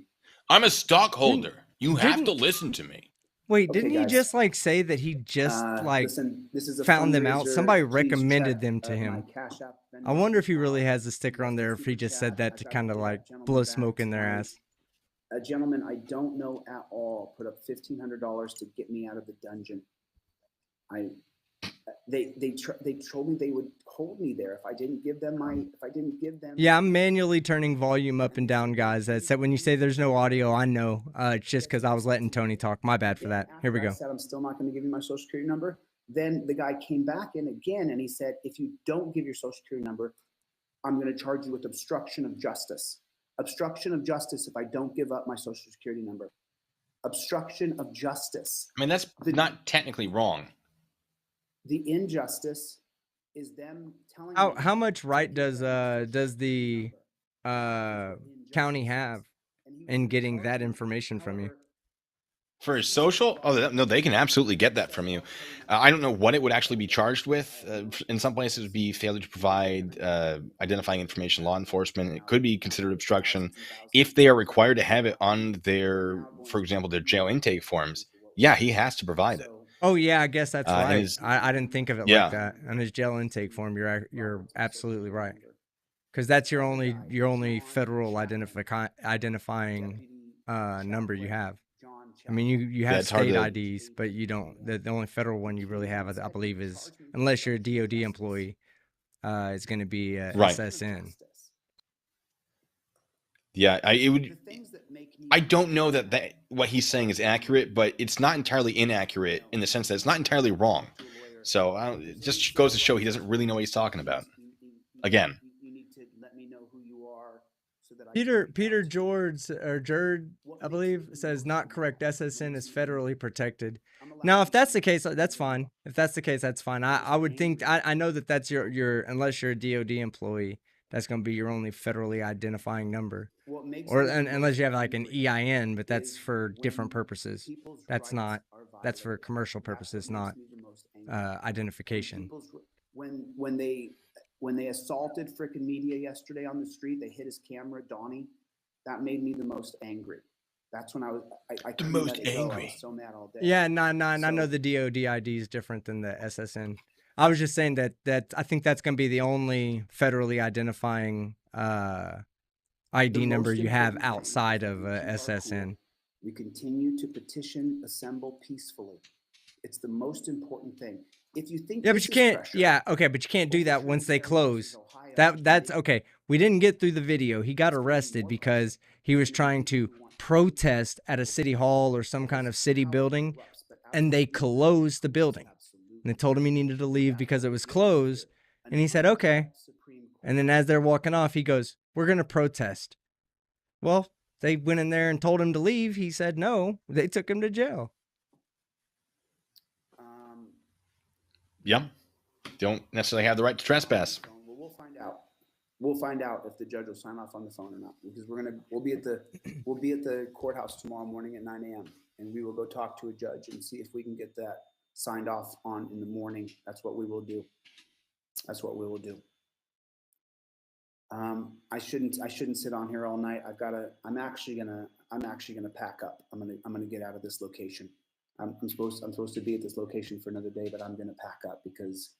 I'm a stockholder. You have to listen to me. Wait, Okay, didn't he guys. just like say that he just Listen, this is a found them out? fundraiser. Somebody Please recommended check, them to my him. Cash App, I wonder if he really has a sticker on there, or if he just said that to kind of like blow smoke in their ass. A gentleman I don't know at all put up $1,500 to get me out of the dungeon. They told me they would hold me there if I didn't give them Yeah, I'm manually turning volume up and down, guys. That's when you say there's no audio, I know. It's just because I was letting Tony talk. My bad for that. Here we go. I said I'm still not going to give you my social security number. Then the guy came back in again and he said, if you don't give your social security number, I'm going to charge you with obstruction of justice. Obstruction of justice if I don't give up my social security number. Obstruction of justice. I mean, that's not technically wrong. The injustice is them telling How much right does the county have in getting that information from you? For his social? Oh, no, they can absolutely get that from you. I don't know what it would actually be charged with. In some places, it would be failure to provide identifying information law enforcement. It could be considered obstruction. If they are required to have it on their, for example, their jail intake forms, yeah, he has to provide it. Oh yeah, I guess that's And right. his, I didn't think of it like yeah, that. On his jail intake form, you're absolutely right. Because that's your only federal identifying number you have. I mean, you yeah, have it's hard state to. IDs, but you don't. The only federal one you really have, I believe, is unless you're a DoD employee, is going to be Right. SSN. Yeah, I don't know that what he's saying is accurate, but it's not entirely inaccurate in the sense that it's not entirely wrong. So it just goes to show he doesn't really know what he's talking about. Again, you need to let me know who you are so that I Peter George or Jerd, I believe, says not correct. SSN is federally protected. Now, if that's the case, that's fine. If that's the case, that's fine. I would think I know that that's your unless you're a DoD employee, that's going to be your only federally identifying number. Or unless you have like an EIN, but that's for different purposes. That's for commercial purposes, not identification. When they assaulted frickin' media yesterday on the street, they hit his camera, Donnie. That made me the most angry. That's when I couldn't let it go. I was so mad all day. Yeah, no, I know the DoD ID is different than the SSN. I was just saying that I think that's going to be the only federally identifying ID number you have outside of SSN. We continue to petition, assemble peacefully. It's the most important thing. If you think but you can't. Yeah, okay, but you can't do that once they close. That's okay. We didn't get through the video. He got arrested because he was trying to protest at a city hall or some kind of city building, and they closed the building. And they told him he needed to leave because it was closed, and he said okay. And then as they're walking off, he goes, "We're going to protest." Well, they went in there and told him to leave. He said no. They took him to jail. Yeah, don't necessarily have the right to trespass. Well, we'll find out. We'll find out if the judge will sign off on the phone or not, because we'll be at the courthouse tomorrow morning at 9 a.m. and we will go talk to a judge and see if we can get that signed off on in the morning. That's what we will do. That's what we will do. I shouldn't sit on here all night. I'm actually gonna pack up. I'm gonna get out of this location. I'm supposed to be at this location for another day, but I'm gonna pack up because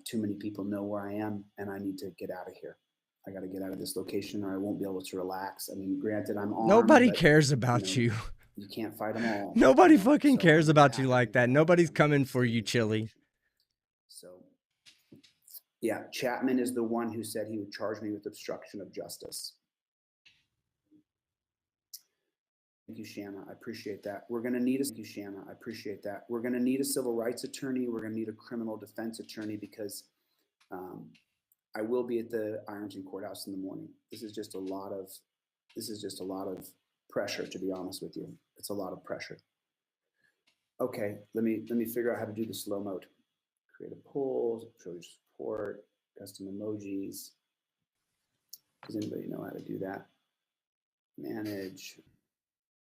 too many people know where I am, and I need to get out of here. I got to get out of this location, or I won't be able to relax. I mean, granted, I'm armed. Nobody cares about you. You can't fight them all. Nobody fucking cares about you like that. Nobody's coming for you, Chili. So, yeah, Chapman is the one who said he would charge me with obstruction of justice. Thank you, Shanna. I appreciate that. We're going to need We're going to need a civil rights attorney. We're going to need a criminal defense attorney because I will be at the Ironton courthouse in the morning. This is just a lot of pressure, to be honest with you. It's a lot of pressure. Okay, let me figure out how to do the slow mode. Create a poll, show your support, custom emojis. Does anybody know how to do that? Manage.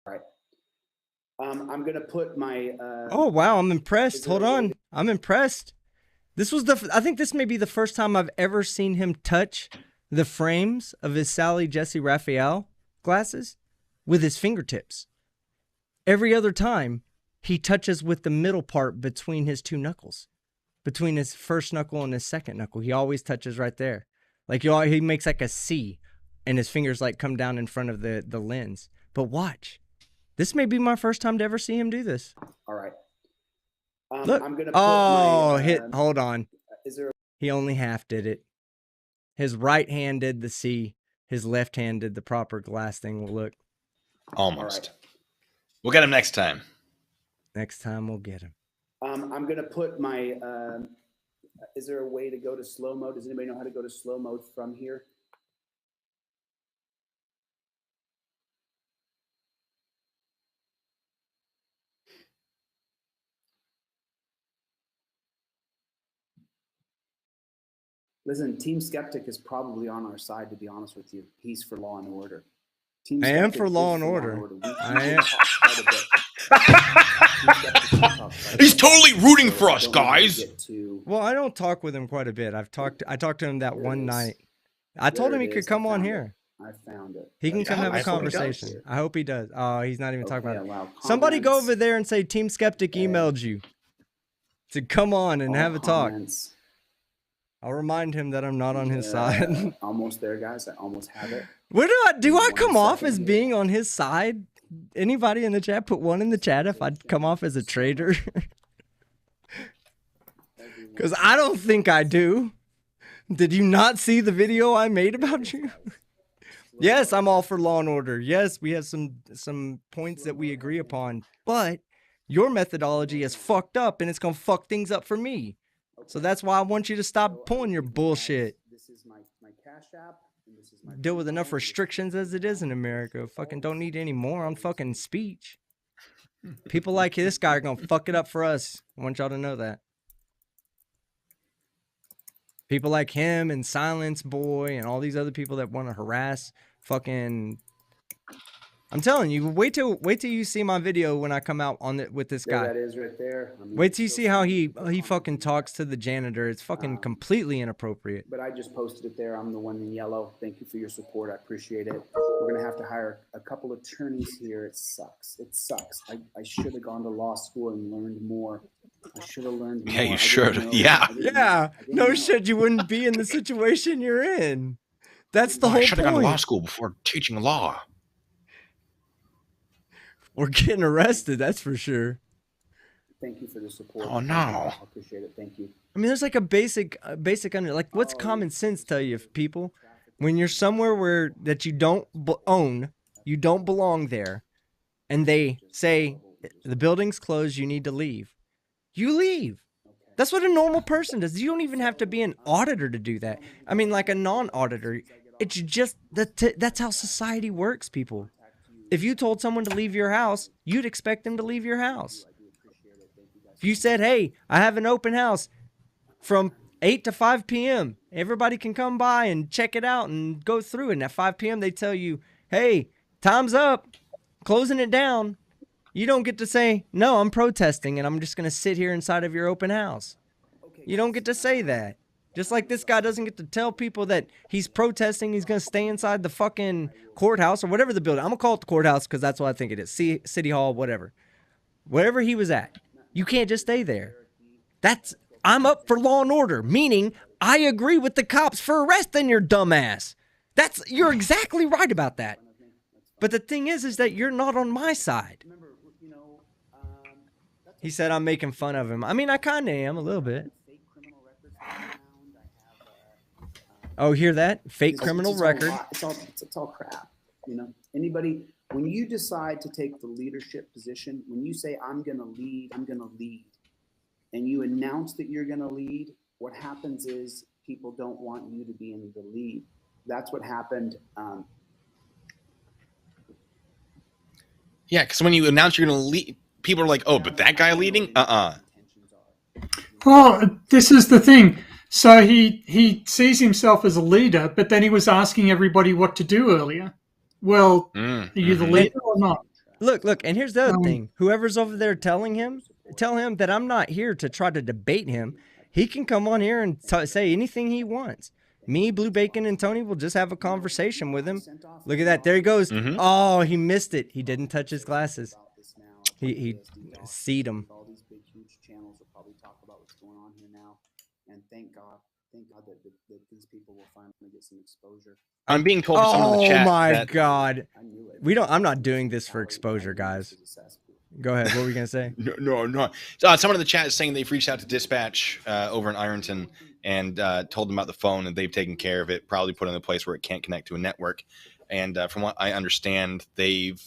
All right. I'm gonna put my. Oh wow, I'm impressed. Hold on, I'm impressed. I think this may be the first time I've ever seen him touch the frames of his Sally Jesse Raphael glasses with his fingertips. Every other time, he touches with the middle part between his two knuckles, between his first knuckle and his second knuckle. He always touches right there, like he makes like a C, and his fingers like come down in front of the lens. But watch. This may be my first time to ever see him do this. All right. Look. I'm gonna put hold on. He only half did it. His right hand did the C. His left hand did the proper glass thing. Will look. Almost. Right. We'll get him next time. Next time we'll get him. I'm gonna put my. Is there a way to go to slow mode? Does anybody know how to go to slow mode from here? Listen, Team Skeptic is probably on our side, to be honest with you. He's for law and order. Team I am Skeptic for is Law and Order. I am. He's totally rooting for us, I don't know how to guys. get to- Well, I don't talk with him quite a bit. I talked to him that There one it is. night. I told There him he it could is. I come on found it. here. I found it. He can That's come have I a hope he does. conversation. I hope he does. Oh, he's not even talking Okay, about it. allow Somebody go comments. over there and say Team Skeptic emailed you to come on and All have a talk. comments. I'll remind him that I'm not on his Uh, side. Almost there, guys. I almost have it. What do I One come off second as here. being on his side? Anybody in the chat put one in the chat if I'd come off as a traitor? Because I don't think I do. Did you not see the video I made about you? Yes, I'm all for law and order. Yes, we have some points that we agree upon, but your methodology is fucked up and it's gonna fuck things up for me. So that's why I want you to stop pulling your bullshit. This is my Cash App. And this is my Deal with enough PayPal. restrictions as it is in America. Fucking don't need any more on fucking speech. People like this guy are gonna fuck it up for us. I want y'all to know that. People like him and Silence Boy and all these other people that want to harass fucking. I'm telling you, wait till you see my video when I come out on it with this There guy. that is right there. I mean, Wait it's till you still see how something he to fucking comment. talks to the janitor. It's fucking completely inappropriate. But I just posted it there. I'm the one in yellow. Thank you for your support. I appreciate it. We're gonna have to hire a couple attorneys here. It sucks. It sucks. I should have gone to law school and learned more. I should have learned more. Yeah, you I didn't should. know. Yeah. I didn't- Yeah, I didn't no know. shit, you wouldn't be in the situation you're in. That's the I whole should have gone to law point. school before teaching law. We're getting arrested, that's for sure. Thank you for the support. Oh, no. I appreciate it. Thank you. I mean, there's like a basic under like what's common sense tell you, people? When you're somewhere where that you don't own, you don't belong there, and they say the building's closed, you need to leave. You leave. That's what a normal person does. You don't even have to be an auditor to do that. I mean, like a non-auditor. It's just that's how society works, people. If you told someone to leave your house, you'd expect them to leave your house. If you said, hey, I have an open house from 8 to 5 p.m., everybody can come by and check it out and go through it. And at 5 p.m., they tell you, hey, time's up, closing it down. You don't get to say, no, I'm protesting and I'm just going to sit here inside of your open house. You don't get to say that. Just like this guy doesn't get to tell people that he's protesting, he's going to stay inside the fucking courthouse or whatever the building. I'm going to call it the courthouse because that's what I think it is. City Hall, whatever. Wherever he was at. You can't just stay there. I'm up for law and order, meaning I agree with the cops for arresting your dumbass. You're exactly right about that. But the thing is that you're not on my side. He said I'm making fun of him. I mean, I kind of am a little bit. Oh, hear that? Fake criminal record. It's all crap. You know, anybody, when you decide to take the leadership position, when you say, I'm going to lead, and you announce that you're going to lead, what happens is people don't want you to be in the lead. That's what happened. Yeah, because when you announce you're going to lead, people are like, oh, but that guy leading? Well, this is the thing. So he sees himself as a leader, but then he was asking everybody what to do earlier. Well, are you the leader or not? Look, and here's the other thing. Whoever's over there telling him, tell him that I'm not here to try to debate him. He can come on here and say anything he wants. Me, Blue Bacon, and Tony will just have a conversation with him. Look at that. There he goes. Oh, he missed it. He didn't touch his glasses. He seed him. All these big, huge channels will probably talk about what's going on here now. And thank God that these people will finally get some exposure. I'm being told from someone in the chat. Oh my that, God. I knew it. I'm not doing this for exposure, guys. Go ahead. What were we going to say? No. Someone in the chat is saying they've reached out to dispatch over in Ironton and told them about the phone and they've taken care of it, probably put it in a place where it can't connect to a network. And from what I understand, they've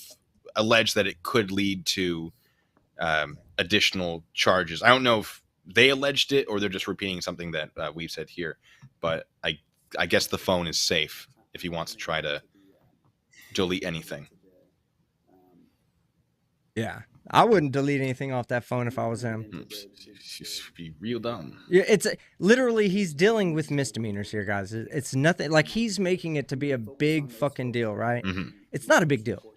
alleged that it could lead to additional charges. I don't know if they alleged it or they're just repeating something that we've said here, but I guess the phone is safe if he wants to try to delete anything. Yeah. I wouldn't delete anything off that phone if I was him. Be real dumb. Yeah, it's literally he's dealing with misdemeanors here, guys. It's nothing like he's making it to be a big fucking deal, right? Mhm. It's not a big deal.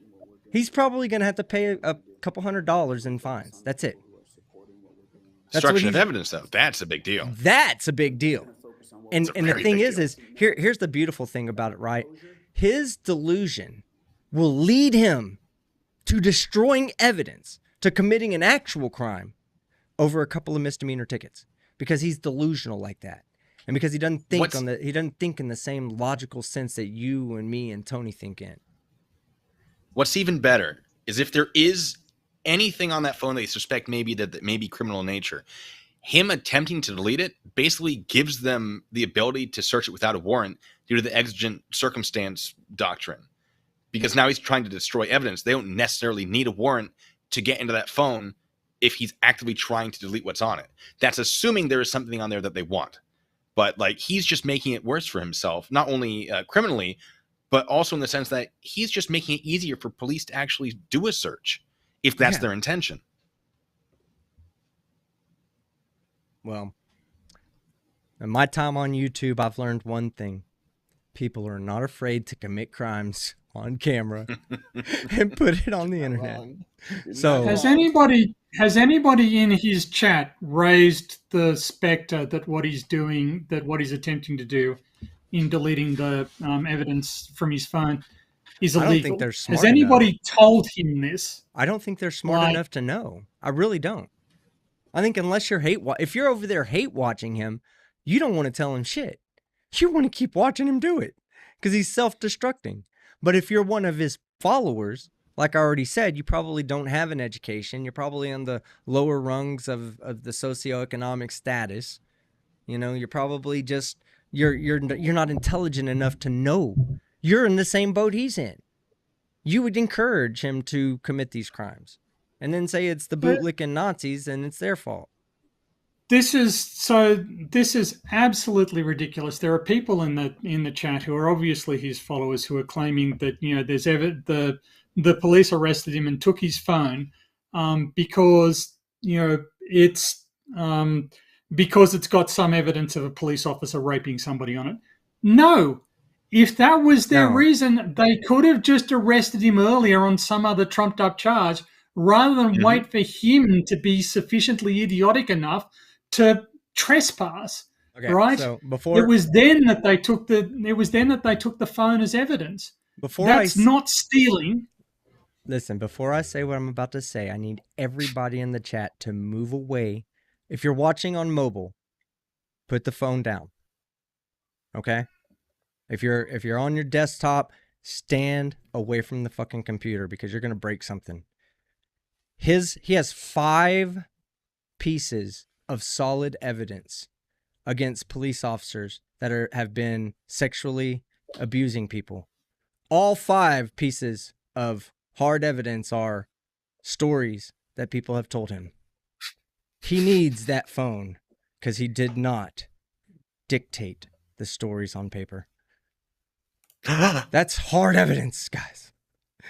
He's probably gonna have to pay a couple $100 in fines. That's it. That's what Destruction of he's- evidence, though, that's a big deal. That's a big deal. And a and the very thing big is deal. here's the beautiful thing about it, right? His delusion will lead him to destroying evidence, to committing an actual crime over a couple of misdemeanor tickets, because he's delusional like that, and because he doesn't think he doesn't think in the same logical sense that you and me and Tony think in. What's even better is if there is anything on that phone that you suspect maybe that may be criminal in nature, him attempting to delete it basically gives them the ability to search it without a warrant due to the exigent circumstance doctrine. Because now he's trying to destroy evidence. They don't necessarily need a warrant to get into that phone if he's actively trying to delete what's on it. That's assuming there is something on there that they want. But like, he's just making it worse for himself, not only criminally, but also in the sense that he's just making it easier for police to actually do a search if that's their intention. Well, in my time on YouTube, I've learned one thing. People are not afraid to commit crimes on camera and put it on the internet. So Has anybody in his chat raised the specter that what he's doing, that what he's attempting to do in deleting the evidence from his phone is illegal? I don't think they're smart Has anybody enough. told him this? I don't think they're smart enough to know. I really don't. I think unless you're if you're over there hate watching him, you don't want to tell him shit. You want to keep watching him do it because he's self-destructing. But if you're one of his followers, like I already said, you probably don't have an education. You're probably on the lower rungs of the socioeconomic status. You know, you're probably just you're not intelligent enough to know. You're in the same boat he's in. You would encourage him to commit these crimes, and then say it's the bootlicking Nazis and it's their fault. This is absolutely ridiculous. There are people in the chat who are obviously his followers who are claiming that, you know, there's the police arrested him and took his phone because, you know, it's because it's got some evidence of a police officer raping somebody on it. No. If that was their reason, they could have just arrested him earlier on some other trumped up charge rather than wait for him to be sufficiently idiotic enough to trespass. Okay, right? So before it was then that they took the phone as evidence. That's not stealing. Listen, before I say what I'm about to say, I need everybody in the chat to move away. If you're watching on mobile, put the phone down. Okay? If you're on your desktop, stand away from the fucking computer because you're gonna break something. He has 5 pieces of solid evidence against police officers that have been sexually abusing people. All 5 pieces of hard evidence are stories that people have told him. He needs that phone because he did not dictate the stories on paper. That's hard evidence, guys.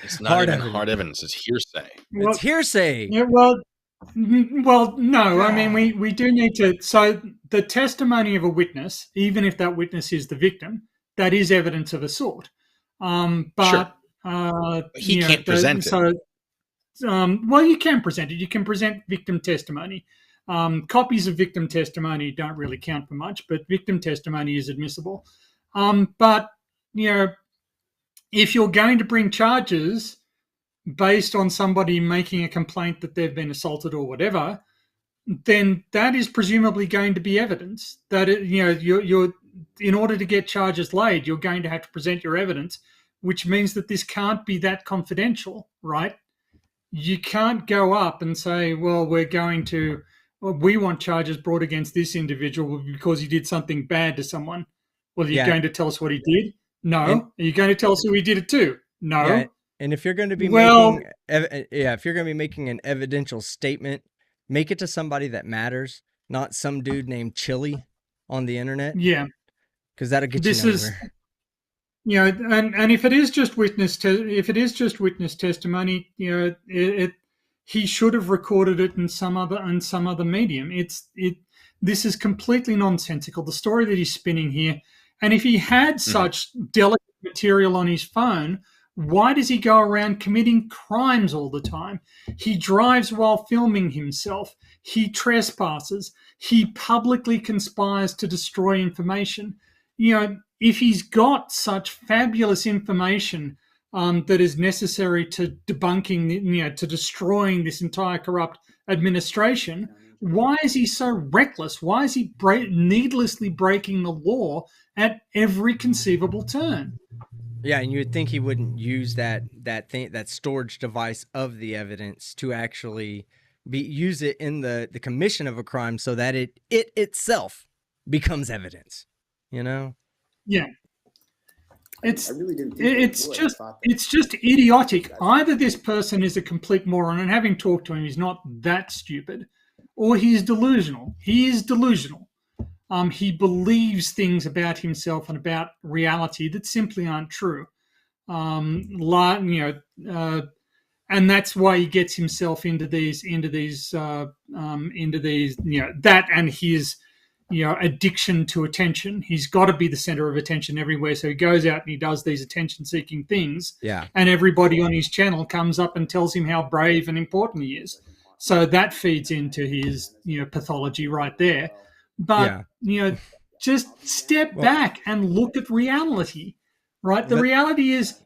It's not even hard evidence. It's hearsay. Well, it's hearsay. Yeah, well, no. I mean, we do need to. So the testimony of a witness, even if that witness is the victim, that is evidence of assault. But he can't present it. So, well, you can present it. You can present victim testimony. Copies of victim testimony don't really count for much, but victim testimony is admissible. But you know, if you're going to bring charges based on somebody making a complaint that they've been assaulted or whatever, then that is presumably going to be evidence that you're in order to get charges laid, you're going to have to present your evidence, which means that this can't be that confidential, right? You can't go up and say, well, we want charges brought against this individual because he did something bad to someone. Well, are you going to tell us what he did? No. Are you going to tell us who he did it to? No. Yeah. And if you're going to be if you're going to be making an evidential statement, make it to somebody that matters, not some dude named Chili on the internet. Yeah. Because that'll get you nowhere. You know, and if it is just witness testimony, you know, he should have recorded it in some other medium. This is completely nonsensical, the story that he's spinning here. And if he had such delicate material on his phone, why does he go around committing crimes all the time? He drives while filming himself. He trespasses. He publicly conspires to destroy information. If he's got such fabulous information that is necessary to debunking, to destroying this entire corrupt administration, why is he so reckless? Why is he needlessly breaking the law at every conceivable turn? Yeah, and you would think he wouldn't use that storage device of the evidence to actually use it in the commission of a crime, so that it itself becomes evidence. Yeah. I really didn't think it's just idiotic. Either this person is a complete moron, and having talked to him, he's not that stupid, or he's delusional. He is delusional. He believes things about himself and about reality that simply aren't true. And that's why he gets himself into these, that and his, addiction to attention. He's got to be the center of attention everywhere. So he goes out and he does these attention-seeking things. Yeah. And everybody on his channel comes up and tells him how brave and important he is. So that feeds into his, pathology right there. But, just step back and look at reality, right? The reality is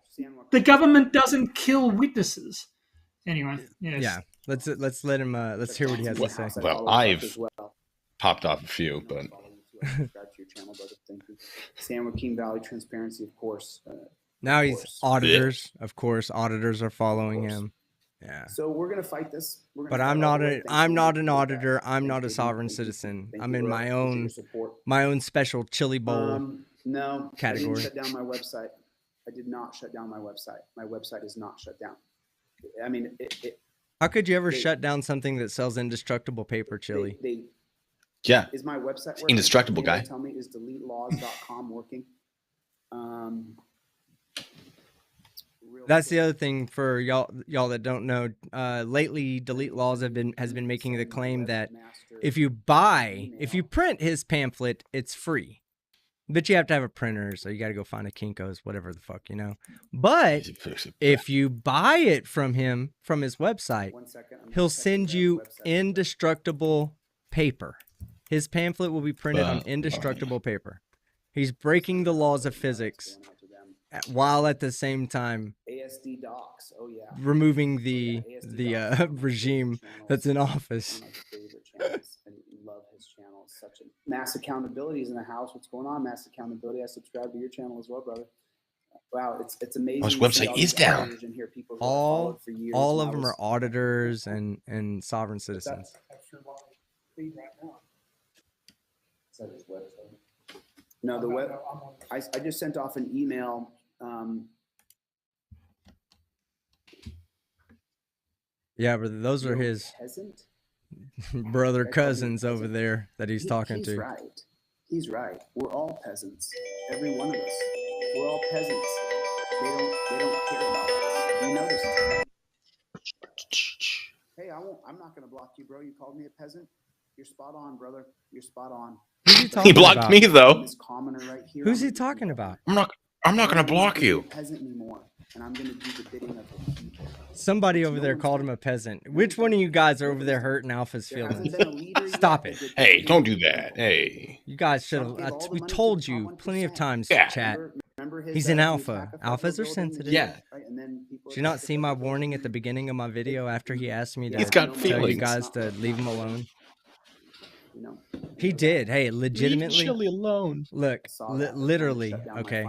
the government doesn't kill witnesses. Anyway, yes. Yeah. Let's let him, let's hear what he has to say. Well, I've popped off a few, but subscribe to your channel, brother. Thank you. San Joaquin Valley Transparency, of course. Now he's auditors, of course. Auditors are following him. Yeah. So we're gonna fight this. But I'm not an auditor. I'm not a sovereign citizen. I'm in my own special chili bowl no category. I didn't shut down my website. I did not shut down my website. My website is not shut down. I mean, how could you ever shut down something that sells indestructible paper, Chili? Yeah. Is my website working? Indestructible guy. Tell me, is DeleteLawz.com working? That's the other thing for y'all that don't know. Lately, Delete Lawz has been making the claim that if you print his pamphlet, it's free. But you have to have a printer, so you got to go find a Kinko's, whatever the fuck, But if you buy it from him, from his website, he'll send you indestructible paper. His pamphlet will be printed on indestructible paper. He's breaking the laws of physics while at the same time ASD docs. Oh yeah. Removing the regime that's in office. I love his channel. Such a mass accountability is in the house. What's going on? Mass accountability. I subscribe to your channel as well, brother. Wow, it's amazing. His website is down. All of them are auditors and sovereign citizens. No, the web. I just sent off an email. Yeah, but those are his brother cousins over there that he's talking to. He's right. He's right. We're all peasants. Every one of us. We're all peasants. They don't care about us. You notice it. Hey, I'm not gonna block you, bro. You called me a peasant. You're spot on, brother. You're spot on. He blocked me though. Who's he talking about? I'm not gonna block you. Peasant anymore, and I'm gonna do the bidding of the people. Somebody over there called him a peasant. Which one of you guys are over there hurting Alpha's feelings? Stop it. Hey, don't do that. Hey. You guys should have. We told you plenty of times, chat. He's an alpha. Alphas are sensitive. Yeah. Did you not see my warning at the beginning of my video after he asked me to tell you guys to leave him alone? He did. Hey, legitimately. Leave Chili alone. Look, literally. Okay.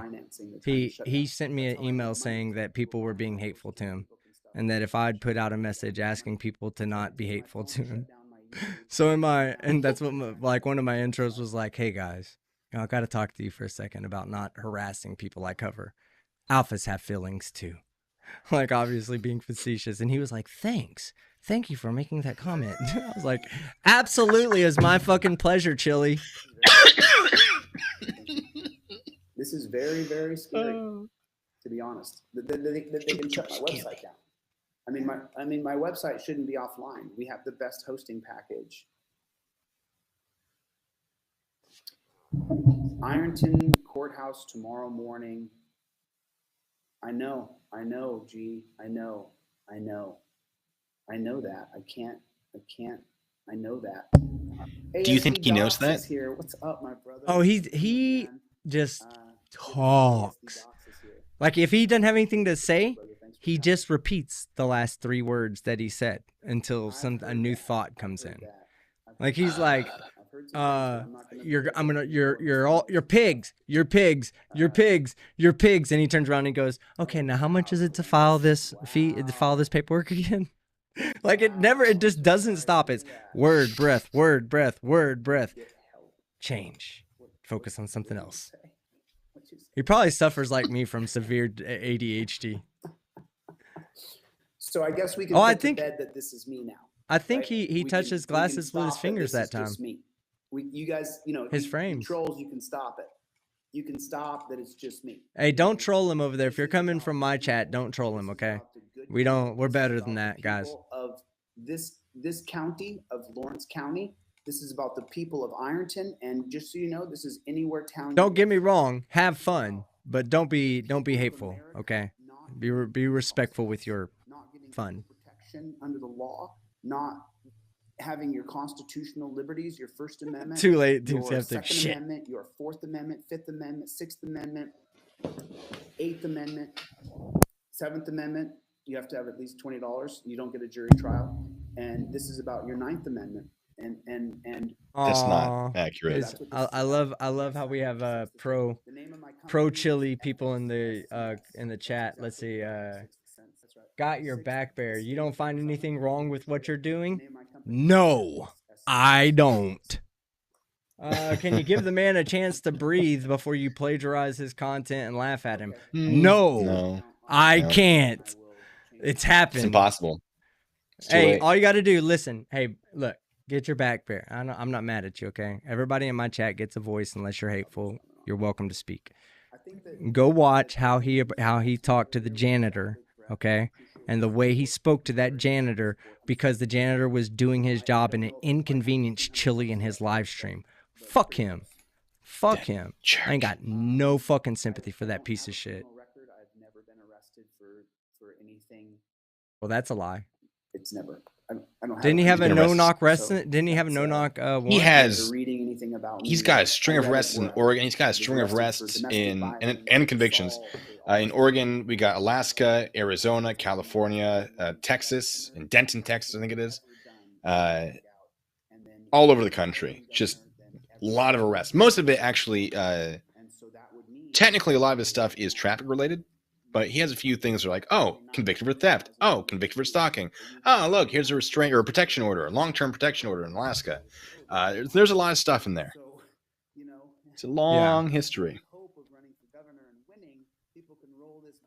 He sent me an email saying that people were being hateful to him, and that if I'd put out a message asking people to not be hateful to him. So and that's what one of my intros was like. Hey guys, I got to talk to you for a second about not harassing people I cover. Alphas have feelings too. Like obviously being facetious, and he was like, "Thanks." Thank you for making that comment. I was like, absolutely, it's my fucking pleasure, Chili. This is very, very scary, to be honest. They can shut my website down. I mean, my website shouldn't be offline. We have the best hosting package. Ironton Courthouse tomorrow morning. I know, G. I know that. I know that. Do you think he knows Docs that? is here. What's up, my brother? Oh, he just talks. Like if he doesn't have anything to say, he just repeats the last 3 words that he said until a new thought comes in. Like he's like, you're pigs, and he turns around and he goes, okay, now how much is it to file this paperwork again? Like it just doesn't stop. It's word, breath, change, focus on something else. He probably suffers like me from severe ADHD. So I guess we can I put think to bed that this is me now. I think right? he touched his glasses with his fingers that time. Me. You guys, his frames. Trolls, you can stop it. You can stop that it's just me. Hey, don't troll him over there. If you're coming from my chat, don't troll him, okay? We're better than that, guys. Of this county of Lawrence County, this is about the people of Ironton, and just so you know, this is anywhere town. Don't get me wrong, have fun, but don't be hateful, okay? Be respectful with your fun. Protection under the law, not having your constitutional liberties, your First Amendment, Too late. your Second Amendment, your Fourth Amendment, Fifth Amendment, Sixth Amendment, Eighth Amendment, Seventh Amendment. You have to have at least $20. You don't get a jury trial, and this is about your Ninth Amendment. And that's not accurate. I love how we have pro chili people in the chat. Let's see. Got your back, Bear. You don't find anything wrong with what you're doing? No, I don't. Can you give the man a chance to breathe before you plagiarize his content and laugh at him? No, I can't. It's happened. It's impossible. It's hey, all you got to do, listen. Hey, look, get your back, Bear. I'm not mad at you, okay? Everybody in my chat gets a voice unless you're hateful. You're welcome to speak. Go watch how he talked to the janitor, okay? And the way he spoke to that janitor because the janitor was doing his job and it inconvenienced Chili in his live stream. Fuck him. Fuck him. I ain't got no fucking sympathy for that piece of shit. I've never been arrested for anything. Well, that's a lie. It's never. I don't have. Didn't he have a no-knock arrest? Didn't he have a no-knock warrant? He has. Reading anything about he's got a string of arrests in Oregon. He's got a string of arrests and convictions. In Oregon, we got Alaska, Arizona, California, Texas, in Denton, Texas, I think it is. All over the country. Just a lot of arrests. Most of it actually, technically a lot of his stuff is traffic related, but he has a few things that are like, oh, convicted for theft. Oh, convicted for stalking. Oh, look, here's a restraint or a protection order, a long-term protection order in Alaska. There's a lot of stuff in there. It's a long history.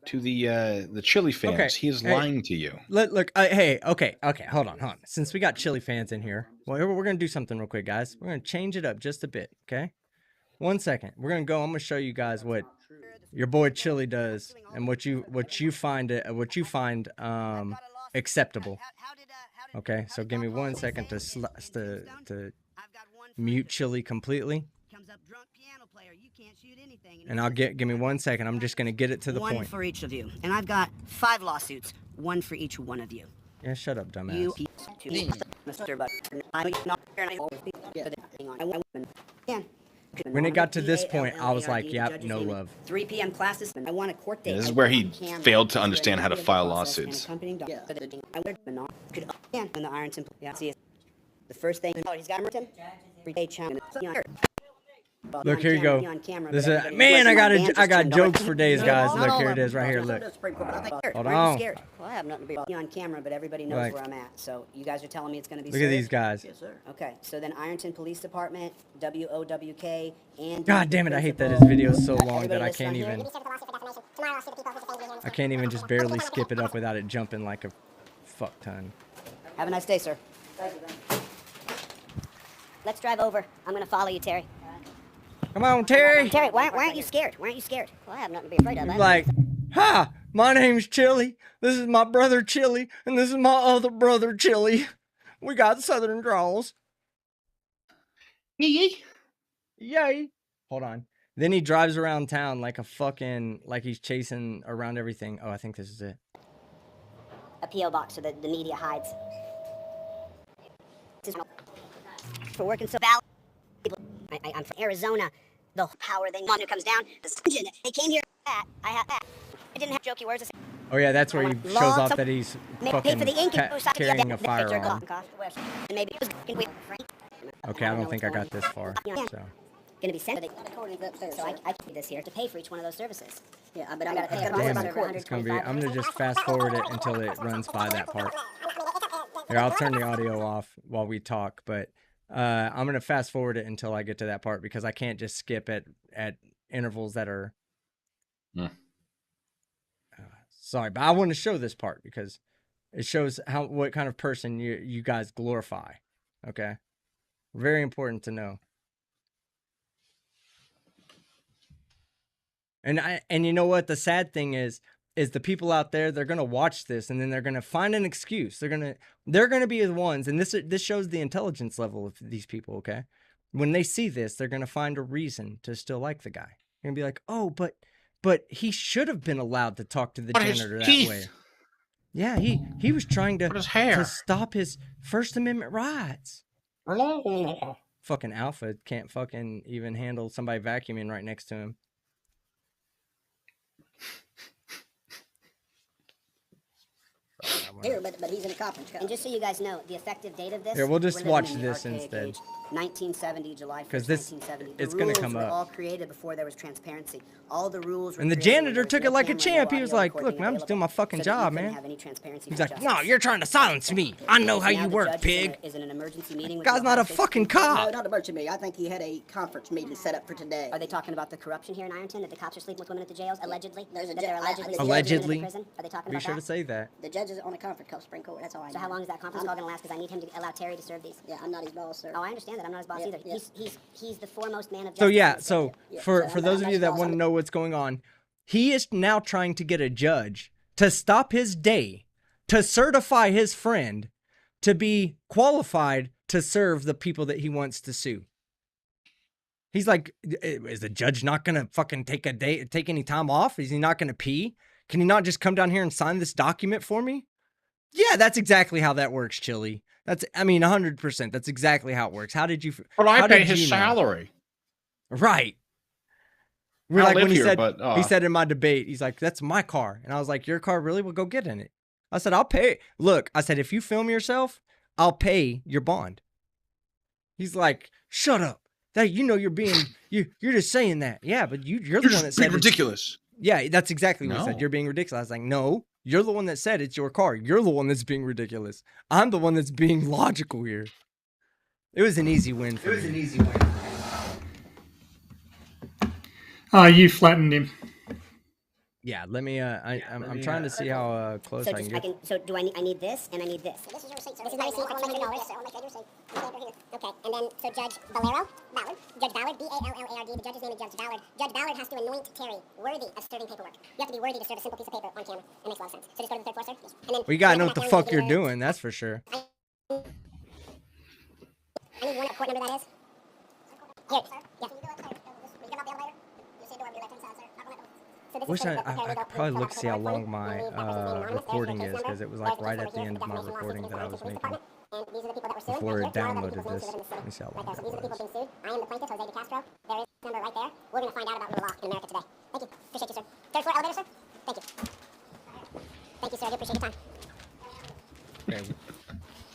To the Chili fans, okay. he is lying to you. Look, hey, okay, hold on. Since we got Chili fans in here, well, we're gonna do something real quick, guys. We're gonna change it up just a bit, okay? 1 second. We're gonna go. I'm gonna show you guys what your boy Chili does and what you find acceptable. Okay, so give me 1 second to mute Chili completely. And give me 1 second. I'm just gonna get it to the point. One for each of you, and I've got 5 lawsuits, one for each one of you. Yeah, shut up, dumbass. You, Mr. Button. When it got to this point, I was like, yep, no love. 3 p.m. classes, I want a court date. Yeah, this is where he failed to understand how to file lawsuits. The Ironton, the first thing, he's got Look, here you go. This is man. I got jokes for days, guys. Look, here it is, right here. Look. Hold on. Well, I have nothing to be on camera, but everybody knows where I'm at. So you guys are telling me it's going to be. Look at these guys. Yes, sir. Okay, so then Ironton Police Department, WOWK, and. God damn it! I hate that his video is so long that I can't even just barely skip it up without it jumping like a fuck ton. Have a nice day, sir. Let's drive over. I'm going to follow you, Terry. Come on, Terry. Terry, why aren't you scared? Why aren't you scared? Well, I have nothing to be afraid of. Like, ha! My name's Chili. This is my brother Chili, and this is my other brother Chili. We got southern draws. Yee. Yay. Hold on. Then he drives around town like a fucking, like he's chasing around everything. Oh, I think this is it. A P.O. box so that the media hides. For working so val. I'm from Arizona. The power they want who comes down. They came here. I have that. I didn't have jokey words. Oh yeah, that's where he shows off that he's fucking carrying a firearm. Okay, I don't think I got this far. So. Gonna be sent. So I can do this here to pay for each one of those services. Yeah, but I'm gonna pay Damn it. It's gonna be. I'm gonna just fast forward it until it runs by that part. Here, I'll turn the audio off while we talk, but I'm gonna fast forward it until I get to that part because I can't just skip at intervals that are. Sorry, but I want to show this part because it shows what kind of person you guys glorify. Okay, very important to know. And you know what? The sad thing is the people out there, they're gonna watch this and then they're gonna find an excuse. They're gonna be the ones, and this shows the intelligence level of these people. Okay, when they see this, they're gonna find a reason to still like the guy. They're gonna be like, oh, but he should have been allowed to talk to the janitor that way. Yeah, he was trying to stop his First Amendment rights. Fucking Alpha can't fucking even handle somebody vacuuming right next to him. Here, but he's in a conference call. And just so you guys know, the effective date of this. Here, we'll just watch this instead. Age, 1970, July 1st, because this 1970. it's gonna come up. up. All created before there was transparency. All the rules. And the janitor took it like a champ. He was like, "Look, man, I'm just doing my fucking job, man." He's like, "No, you're trying to silence me. I know how you work, pig." Is in an emergency meeting. Guy's not a fucking cop. No, not emergency meeting. I think he had a conference meeting set up for today. Are they talking about the corruption here in Ironton? That the cops are sleeping with women at the jails, allegedly? There's a allegedly. In prison? Are they talking Be about sure that? to say that. The judge is on a conference call, Supreme Court. That's all I know. So how long is that conference call going to last? Because I need him to allow Terry to serve these. Yeah, I'm not his boss, sir. Oh, I understand that. I'm not his boss either. Yeah. He's the foremost man of justice. So yeah, so for So those of you that want to know what's going on, he is now trying to get a judge to stop his day, to certify his friend to be qualified to serve the people that he wants to sue. He's like, is the judge not gonna fucking take any time off? Is he not gonna pee? Can he not just come down here and sign this document for me? Yeah, that's exactly how that works, Chili. 100%. That's exactly how it works. How did you? But I how pay did his you know? salary. Right. I We're like live when he here, said, but, he said in my debate, he's like, "That's my car," and I was like, "Your car, really? Well, go get in it." I said, "I'll pay." Look, I said, if you film yourself, I'll pay your bond. He's like, "Shut up! That you're being you're just saying that." Yeah, but you're the one that said ridiculous. Yeah, that's exactly what he No. said. You're being ridiculous. I was like, no, you're the one that said it's your car. You're the one that's being ridiculous. I'm the one that's being logical here. It was an easy win for me. You flattened him. Yeah, let me. I'm trying to see how close I can get. So do I need this and I need this? This is your receipt, sir. This is my receipt for $200. Receipt. Okay, and then so Judge Ballard, B-A-L-L-A-R-D. The judge's name is Judge Ballard. Judge Ballard has to anoint Terry worthy of serving paperwork. You have to be worthy to serve a simple piece of paper on camera. It makes a lot of sense. So just go to the third floor, sir. Yes. And then Well, you gotta know what the fuck you're doing. That's for sure. I need one court number that is. Here. Yeah. Can you go upstairs? Will you come out the elevator? You see the door on your left-hand side, sir. So this Wish is I could probably look see how long my recording is because it was like right at the end of my recording that I was making and these are the people that were sued. before it Here, now that downloaded people's this. names Let me see how right long there. So these are the that people was. being sued. I am the plaintiff, Jose De Castro. There is a number right there. We're going to find out about real law in America today. Thank you. Appreciate you, sir. Third floor elevator, sir. Thank you. Thank you, sir. I do appreciate your time. Okay.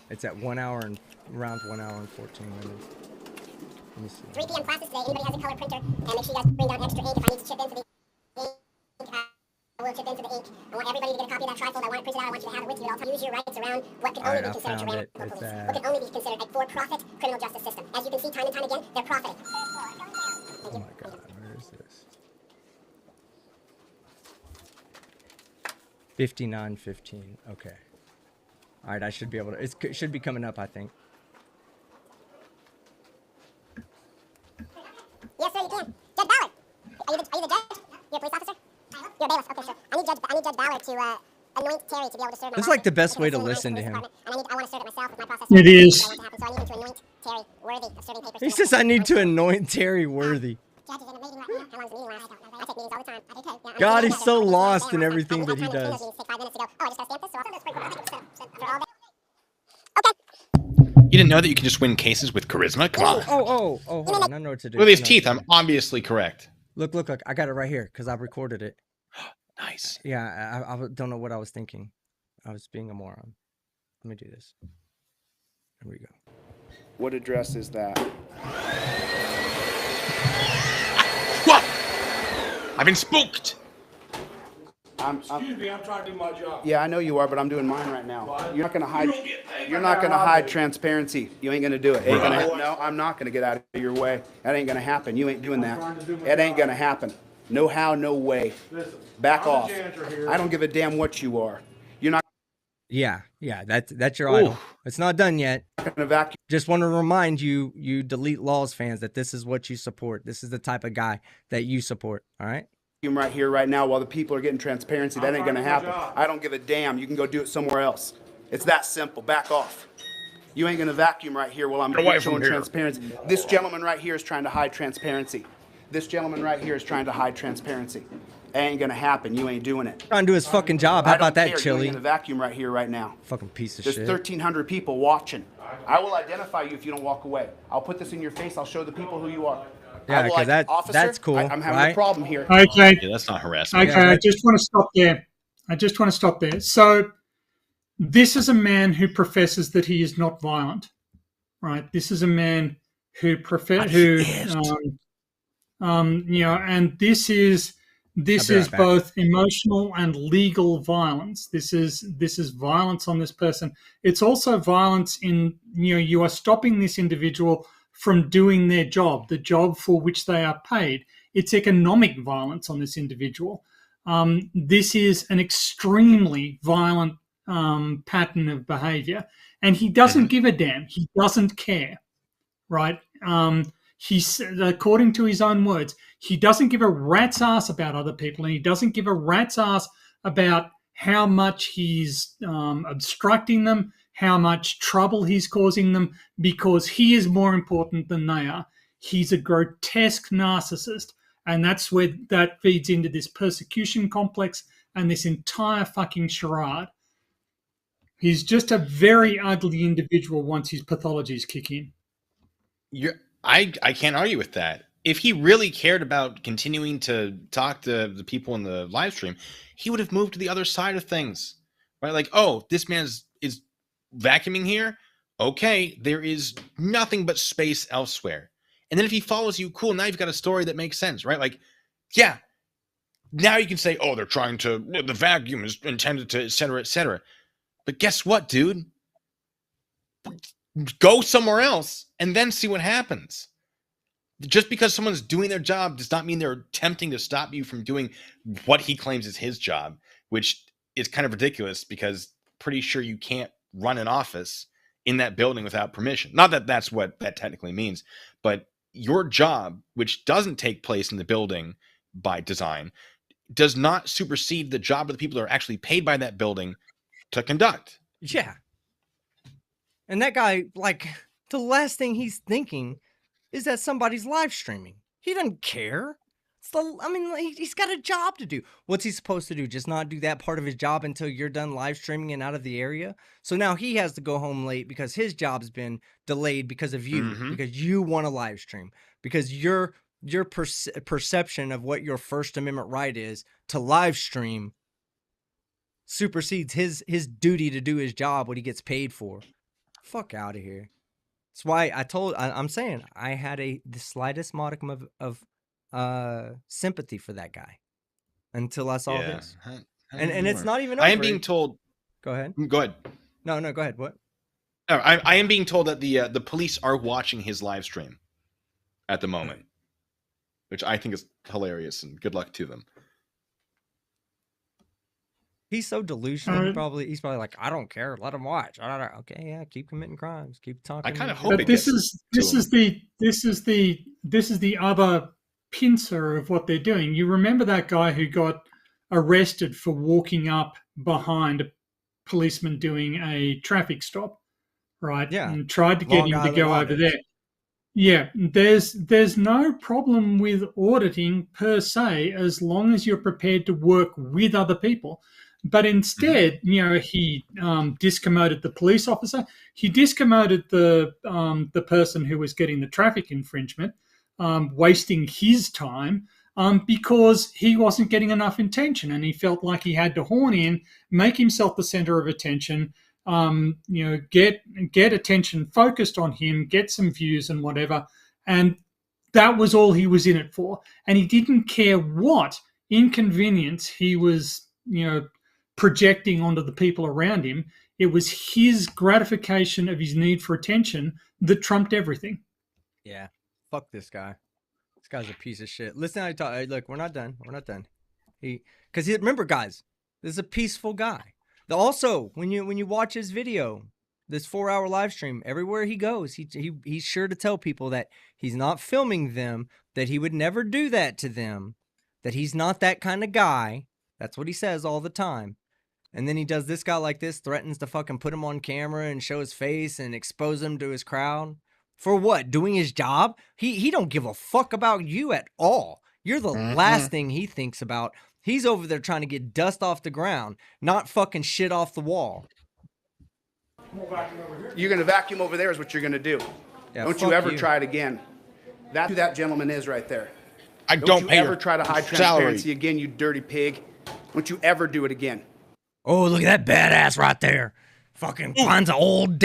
It's at 1 hour and around 1 hour and 14 minutes. Let me see. 3 p.m. classes today. Anybody has a color printer? And make sure you guys bring down extra ink if I need to chip into the ink. I will chip into the ink. I want everybody to get a copy of that trifold. I want it printed out. I want you to have it with you at all times. Use your rights around what can only be considered found it. tyrannical It's police. at- What can only be considered a for-profit criminal justice system. As you can see time and time again, they're profiting. Oh my god, where is this? 59:15. Okay. All right, I should be able to. It should be coming up, I think. Yes, sir, you can. Judge Ballard. Are you the judge? You're a police officer? You're a bailiff. Okay, sure. I need Judge Ballard anoint Terry to be able to serve my It's like the best master. way to It's really listen to nice him. police department, and I want to serve it myself with my process. It is. So I need him to anoint Terry worthy of serving papers. He says I need to anoint Terry worthy. Judge is in a meeting right now. How long does the meeting last? I take meetings all the time. I do too. Yeah, God, he's so lost in everything that he I does. take 5 minutes to go. Oh, I just gotta stamp this, so I'll send this for all day. You didn't know that you can just win cases with charisma? Come on. Oh, hold on. I know what to do. Look at these I know teeth. what to I'm obviously correct. do. Look. I got it right here because I recorded it. Nice. Yeah, I don't know what I was thinking. I was being a moron. Let me do this. Here we go. What address is that? What? I've been spooked. Excuse me, I'm trying to do my job. Yeah, I know you are, but I'm doing mine right now. You're not gonna hide. You're not gonna hide transparency. You ain't gonna do it. No, I'm not gonna get out of your way. That ain't gonna happen. You ain't doing that. It ain't gonna happen. No how, no way. Back off. I don't give a damn what you are. You're not Yeah, that's your idol. It's not done yet. gonna vacuum. Just want to remind you, you delete Lawz fans, that this is what you support. This is the type of guy that you support. All right. Right here, right now, while the people are getting transparency. That ain't gonna happen. I don't give a damn. You can go do it somewhere else. It's that simple. Back off. You ain't gonna vacuum right here while I'm showing transparency. This gentleman right here is trying to hide transparency. This gentleman right here is trying to hide transparency. It ain't gonna happen. You ain't doing it. Trying to do his fucking job. How about that, You Chili? ain't gonna vacuum right here, right now. Fucking piece of There's shit. 1,300 people watching. I will identify you if you don't walk away. I'll put this in your face. I'll show the people who you are. Yeah, I will, because officer, that's cool. I'm having right? a problem here. Okay. Yeah, that's not harassment. Okay, I just want to stop there. So this is a man who professes that he is not violent, right? This is a man who and this is back. both emotional and legal violence. This is violence on this person. It's also violence in, you are stopping this individual from doing their job, the job for which they are paid. It's economic violence on this individual. This is an extremely violent pattern of behavior, and he doesn't give a damn. He doesn't care, right? He's, according to his own words, he doesn't give a rat's ass about other people, and he doesn't give a rat's ass about how much he's obstructing them, how much trouble he's causing them, because he is more important than they are. He's a grotesque narcissist, and that's where that feeds into this persecution complex and this entire fucking charade. He's just a very ugly individual once his pathologies kick in. I can't argue with that. If he really cared about continuing to talk to the people in the live stream, he would have moved to the other side of things, right? Like, oh, this man is vacuuming here. Okay, there is nothing but space elsewhere. And then if he follows you, cool, now you've got a story that makes sense, right? Like, yeah, now you can say, oh, they're trying to, the vacuum is intended to, et cetera, et cetera. But guess what, dude? Go somewhere else and then see what happens. Just because someone's doing their job does not mean they're attempting to stop you from doing what he claims is his job, which is kind of ridiculous because pretty sure you can't run an office in that building without permission. Not that that's what that technically means, but your job, which doesn't take place in the building by design, does not supersede the job of the people that are actually paid by that building to conduct. Yeah. And that guy, like, the last thing he's thinking is that somebody's live streaming. He doesn't care. He's got a job to do. What's he supposed to do? Just not do that part of his job until you're done live streaming and out of the area? So now he has to go home late because his job's been delayed because of you, because you want to live stream, because your perception of what your First Amendment right is to live stream supersedes his duty to do his job, what he gets paid for. Fuck out of here. That's why I'm saying I had the slightest modicum of sympathy for that guy until I saw this. And it's not even over. I am being told. Go ahead. Go ahead. No, go ahead. What? I am being told that the police are watching his live stream at the moment, which I think is hilarious, and good luck to them. He's so delusional. He's probably like, I don't care. Let him watch. Okay, yeah, keep committing crimes. Keep talking. I kind of hope. But this is the other pincer of what they're doing. You remember that guy who got arrested for walking up behind a policeman doing a traffic stop, right? Yeah. And tried to get Long him to Island go over audits. there. Yeah, there's no problem with auditing per se as long as you're prepared to work with other people. But instead, he discommoded the police officer. He discommoded the person who was getting the traffic infringement, wasting his time because he wasn't getting enough attention, and he felt like he had to horn in, make himself the center of attention. Get attention focused on him, get some views and whatever. And that was all he was in it for. And he didn't care what inconvenience he was, projecting onto the people around him. It was his gratification of his need for attention that trumped everything. Yeah. Fuck this guy. This guy's a piece of shit. Listen how he talk. Hey, look, we're not done. We're not done. Remember, guys, this is a peaceful guy. Also, when you watch his video, this 4-hour live stream, everywhere he goes, he's sure to tell people that he's not filming them, that he would never do that to them, that he's not that kind of guy. That's what he says all the time. And then he does this guy like this, threatens to fucking put him on camera and show his face and expose him to his crowd. For what? Doing his job? He don't give a fuck about you at all. You're the last thing he thinks about. He's over there trying to get dust off the ground, not fucking shit off the wall. You're going to vacuum over there is what you're going to do. Yeah, Don't you ever try it again. That's who that gentleman is right there. Don't you pay ever her try to hide salary. transparency again, you dirty pig. Don't you ever do it again. Oh, look at that badass right there. Fucking finds an old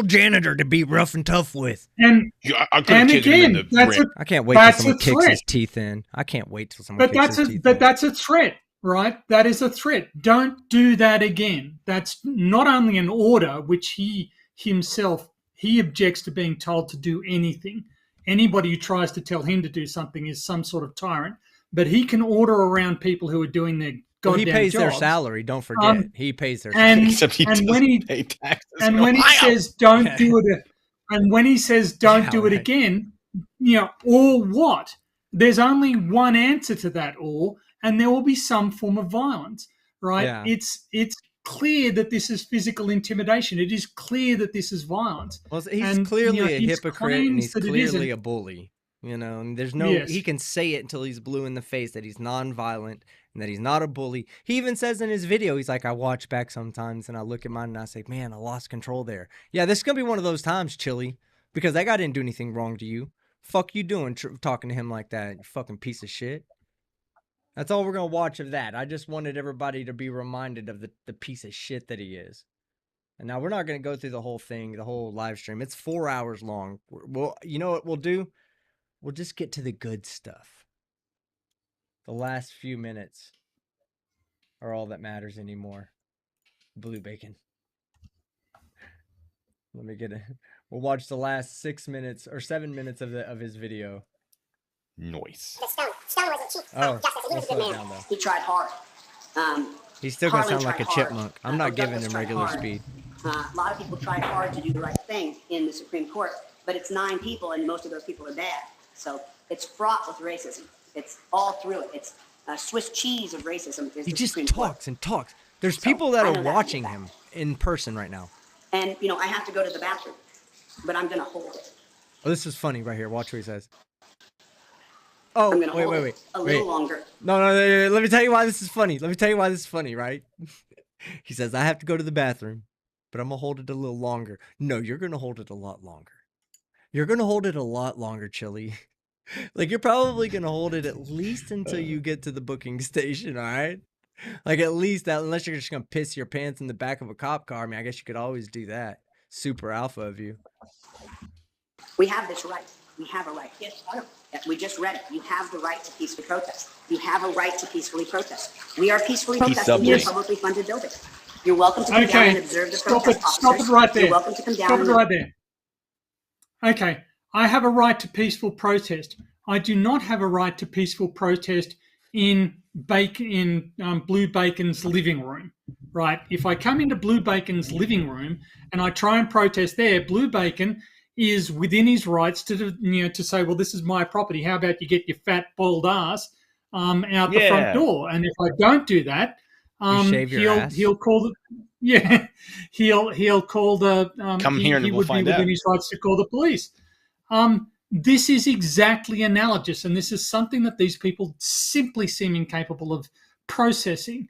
janitor to be rough and tough with. And I could've kicked him in the rib. I can't wait till someone kicks his teeth in. I can't wait till someone kicks his teeth in. But that's a threat, right? That is a threat. Don't do that again. That's not only an order, which he objects to being told to do anything. Anybody who tries to tell him to do something is some sort of tyrant. But he can order around people who are doing their goddamn he pays jobs. their salary. Don't forget, he pays their salary. Except he doesn't pay taxes. And when he says don't do it, and when he says don't do it again, or what? There's only one answer to that, and there will be some form of violence, right? Yeah. It's clear that this is physical intimidation. It is clear that this is violence. Well, he's clearly a hypocrite, and he's clearly a bully. And there's he can say it until he's blue in the face that he's non-violent and that he's not a bully. He even says in his video, he's like, I watch back sometimes and I look at mine and I say, man, I lost control there. Yeah, this is going to be one of those times, Chili, because that guy didn't do anything wrong to you. Fuck you doing talking to him like that, you fucking piece of shit. That's all we're going to watch of that. I just wanted everybody to be reminded of the piece of shit that he is. And now we're not going to go through the whole thing, the whole live stream. It's 4 hours long. Well, you know what we'll do? We'll just get to the good stuff. The last few minutes are all that matters anymore. Blue bacon. Let me get it. We'll watch the last 6 minutes or 7 minutes of his video. Noise. Stone wasn't cheap. Oh, Justice, he was a good man. down, though. He tried hard. He's still gonna Harlan sound like a tried hard. chipmunk. I'm not giving Douglas him tried regular hard. speed. A lot of people tried hard to do the right thing in the Supreme Court, but it's 9 people, and most of those people are bad. So it's fraught with racism. It's all through it. It's Swiss cheese of racism. He just talks and talks. There's people that are watching him in person right now. And, I have to go to the bathroom, but I'm going to hold it. Oh, this is funny right here. Watch what he says. Oh, I'm going to hold wait. it a little longer. No. Let me tell you why this is funny. Right? He says, I have to go to the bathroom, but I'm going to hold it a little longer. No, you're going to hold it a lot longer. You're going to hold it a lot longer, Chili. Like, you're probably going to hold it at least until you get to the booking station, all right? Like, at least that, unless you're just going to piss your pants in the back of a cop car. I mean, I guess you could always do that. Super alpha of you. We have this right. We have a right. Yes, I know. We just read it. You have the right to peacefully protest. You have a right to peacefully protest. We are peacefully protesting in a publicly funded building. You're welcome to come down and observe the protest officers. Stop it right there. You're welcome to come down. Stop it right there. Okay, I have a right to peaceful protest. I do not have a right to peaceful protest in Blue Bacon's living room, right? If I come into Blue Bacon's living room and I try and protest there, Blue Bacon is within his rights to say, well, this is my property. How about you get your fat, bald ass out the front door? And if I don't do that, You shave your ass? He'll call the yeah. He'll call the Come here and he we'll would be find within out. his rights to call the police. This is exactly analogous, and this is something that these people simply seem incapable of processing.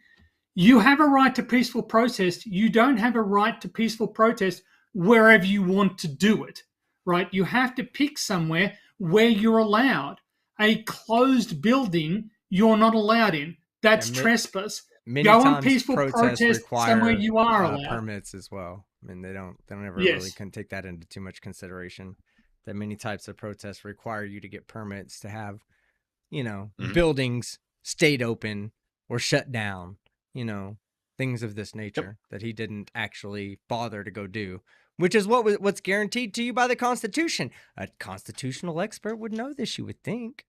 You have a right to peaceful protest. You don't have a right to peaceful protest wherever you want to do it, right? You have to pick somewhere where you're allowed. A closed building, you're not allowed in. That's trespass. Many Go on times peaceful protests protest somewhere require you are allowed. permits as well. I mean, they don't ever Yes. really can take that into too much consideration. That many types of protests require you to get permits to have, buildings stayed open or shut down, things of this nature that he didn't actually bother to go do, which is what's guaranteed to you by the Constitution. A constitutional expert would know this, you would think.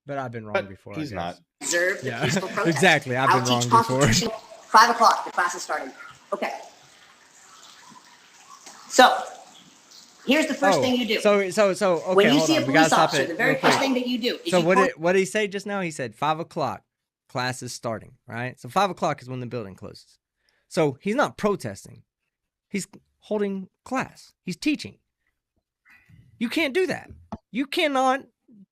But I've been wrong before. He's not. Observe the peaceful protest. Exactly. I've been wrong before. 5 o'clock, the class is starting. Okay. So, here's the first thing you do. So okay, when you hold see on. a We gotta police stop officer, it the very real first quick. thing that you do is So you what did he say just now? He said 5 o'clock, class is starting, right? So 5 o'clock is when the building closes. So he's not protesting. He's holding class. He's teaching. You can't do that. You cannot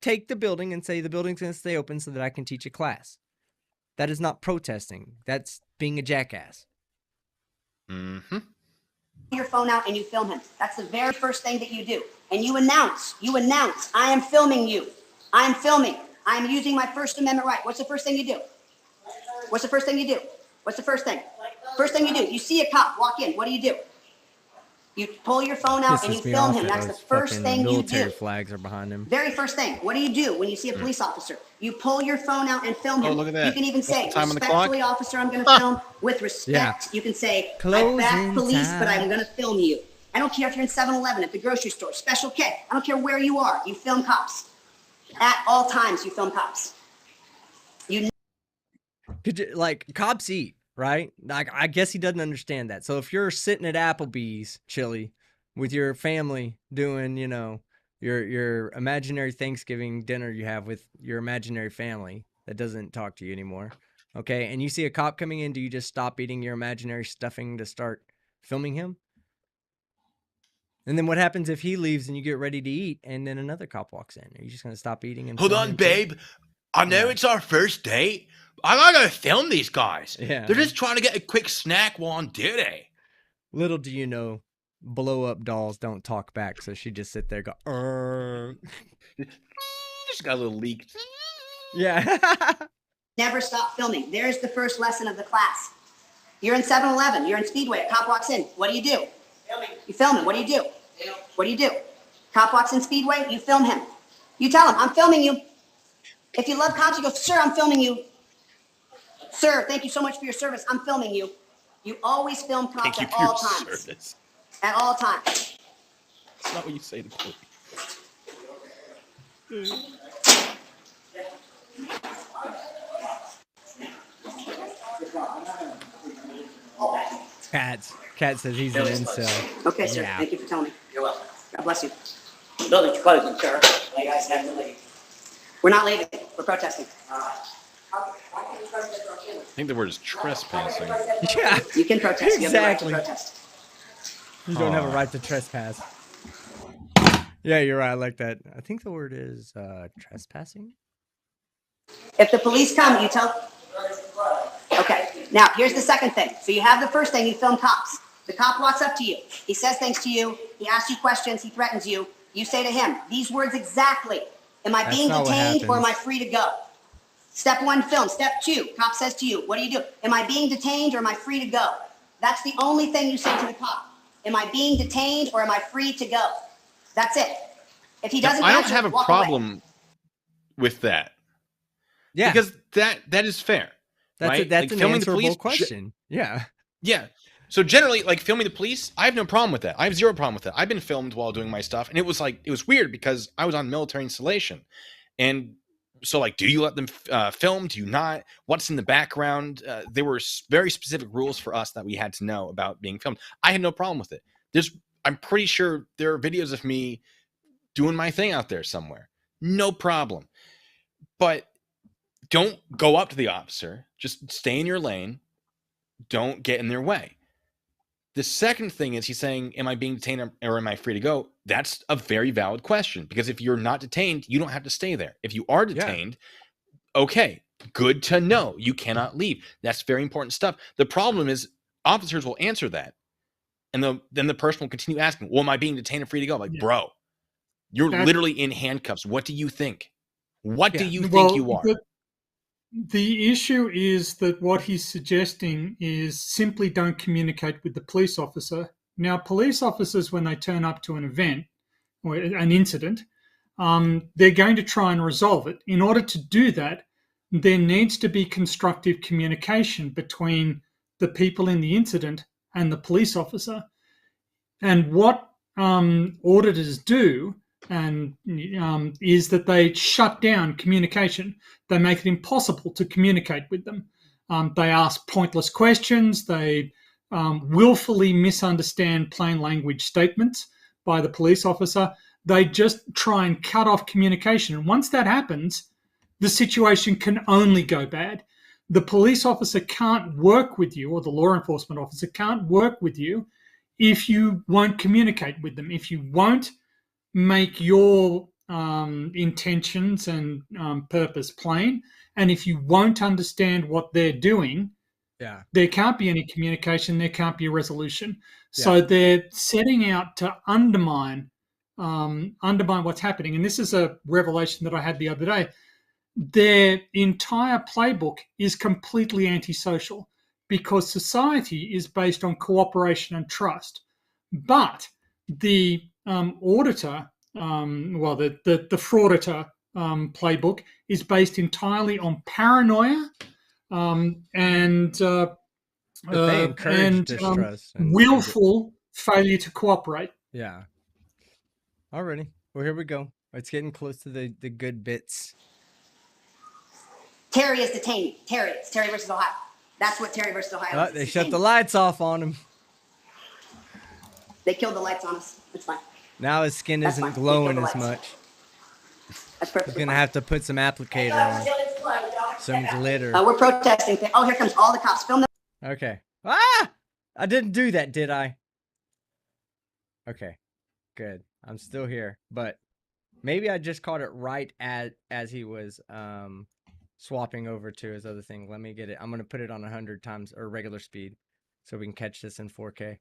take the building and say the building's going to stay open so that I can teach a class. That is not protesting. That's being a jackass. Mm-hmm. your phone out and you film him. That's the very first thing that you do. And you announce, I am filming you. I am filming. I am using my First Amendment right. What's the first thing you do? What's the first thing you do? What's the first thing? First thing you do, you see a cop walk in. What do? You pull your phone out and you film him. That's the first thing you military do. flags are behind him. Very first thing. What do you do when you see a police officer? You pull your phone out and film him. Oh, look at that. You can even say, What's the time on the clock? respectfully, officer, I'm going to film. With respect, Yeah. you can say, I Closing back police, but time. I'm going to film you. I don't care if you're in 7-Eleven, at the grocery store, Special K. I don't care where you are. You film cops. At all times, you film cops. Cops eat, right? Like, I guess he doesn't understand that. So if you're sitting at Applebee's, Chili, with your family doing, your imaginary Thanksgiving dinner you have with your imaginary family that doesn't talk to you anymore, okay, and you see a cop coming in, do you just stop eating your imaginary stuffing to start filming him? And then what happens if he leaves and you get ready to eat and then another cop walks in? Are you just going to stop eating and Hold film on, him too? babe. I know it's our first date. I gotta film these guys. Yeah. They're just trying to get a quick snack while on duty. Little do you know, blow-up dolls don't talk back, so she just sit there and go, Just got a little leak. yeah. Never stop filming. There's the first lesson of the class. You're in 7-Eleven. You're in Speedway. A cop walks in. What do? You film him. What do? What do? Cop walks in Speedway. You film him. You tell him, I'm filming you. If you love cops, you go, sir, I'm filming you. Sir, thank you so much for your service. I'm filming you. You always film cops Thank you at for all your times. service. At all times. That's not what you say to police. Cat says he's an incel. Okay, sir. Yeah. Thank you for telling me. You're welcome. God bless you. Building's closing, sir. You guys have to leave. We're not leaving. We're protesting. I think the word is trespassing. Yeah, You can protest. You have the right to exactly. protest. You don't have a right to trespass. Yeah, you're right. I like that. I think the word is trespassing. If the police come, you tell. Okay. Now, here's the second thing. So you have the first thing. You film cops. The cop walks up to you. He says things to you. He asks you questions. He threatens you. You say to him, these words exactly. Am I That's being not what detained or am I happens. free to go? Step 1, film. Step 2, cop says to you, what do? Am I being detained or am I free to go? That's the only thing you say to the cop. Am I being detained or am I free to go? That's it. If he doesn't I don't answer, have a walk problem away. with that. Yeah, Because that is fair. that's right? that's Like, an filming the answerable police- question. Yeah. Yeah. So generally, like filming the police, I have no problem with that. I have zero problem with that. I've been filmed while doing my stuff, and it was weird because I was on military installation, and so do you let them film? Do you not? What's in the background? There were very specific rules for us that we had to know about being filmed. I had no problem with it. I'm pretty sure there are videos of me doing my thing out there somewhere. No problem. But don't go up to the officer. Just stay in your lane. Don't get in their way. The second thing is he's saying, am I being detained or am I free to go? That's a very valid question, because if you're not detained, you don't have to stay there. If you are detained, okay, good to know. You cannot leave. That's very important stuff. The problem is officers will answer that. And then the person will continue asking, well, am I being detained or free to go? I'm like, bro, you're literally in handcuffs. What do you think? What do you think you are? The issue is that what he's suggesting is simply don't communicate with the police officer. Now, police officers, when they turn up to an event or an incident, they're going to try and resolve it. In order to do that, there needs to be constructive communication between the people in the incident and the police officer. And what auditors do is that they shut down communication. They make it impossible to communicate with them. They ask pointless questions. They willfully misunderstand plain language statements by the police officer. They just try and cut off communication. And once that happens, the situation can only go bad. The police officer can't work with you, or the law enforcement officer can't work with you if you won't communicate with them, if you won't make your intentions and purpose plain, and if you won't understand what they're doing, there can't be any communication, there can't be a resolution. So they're setting out to undermine what's happening. And this is a revelation that I had the other day. Their entire playbook is completely antisocial, because society is based on cooperation and trust. But the auditor, the frauditor playbook is based entirely on paranoia and distrust and willful failure to cooperate. Yeah. Alrighty. Well, here we go. It's getting close to the good bits. Terry is detained. Terry. It's Terry versus Ohio. That's what Terry versus Ohio is. They shut the lights off on him. They killed the lights on us. It's fine. Now his skin isn't glowing as much. That's perfect. He's going to have to put some applicator on. Some glitter. We're protesting. Oh, here comes all the cops. Film them. Okay. Ah! I didn't do that, did I? Okay. Good. I'm still here. But maybe I just caught it right as he was swapping over to his other thing. Let me get it. I'm going to put it on 100 times or regular speed so we can catch this in 4K.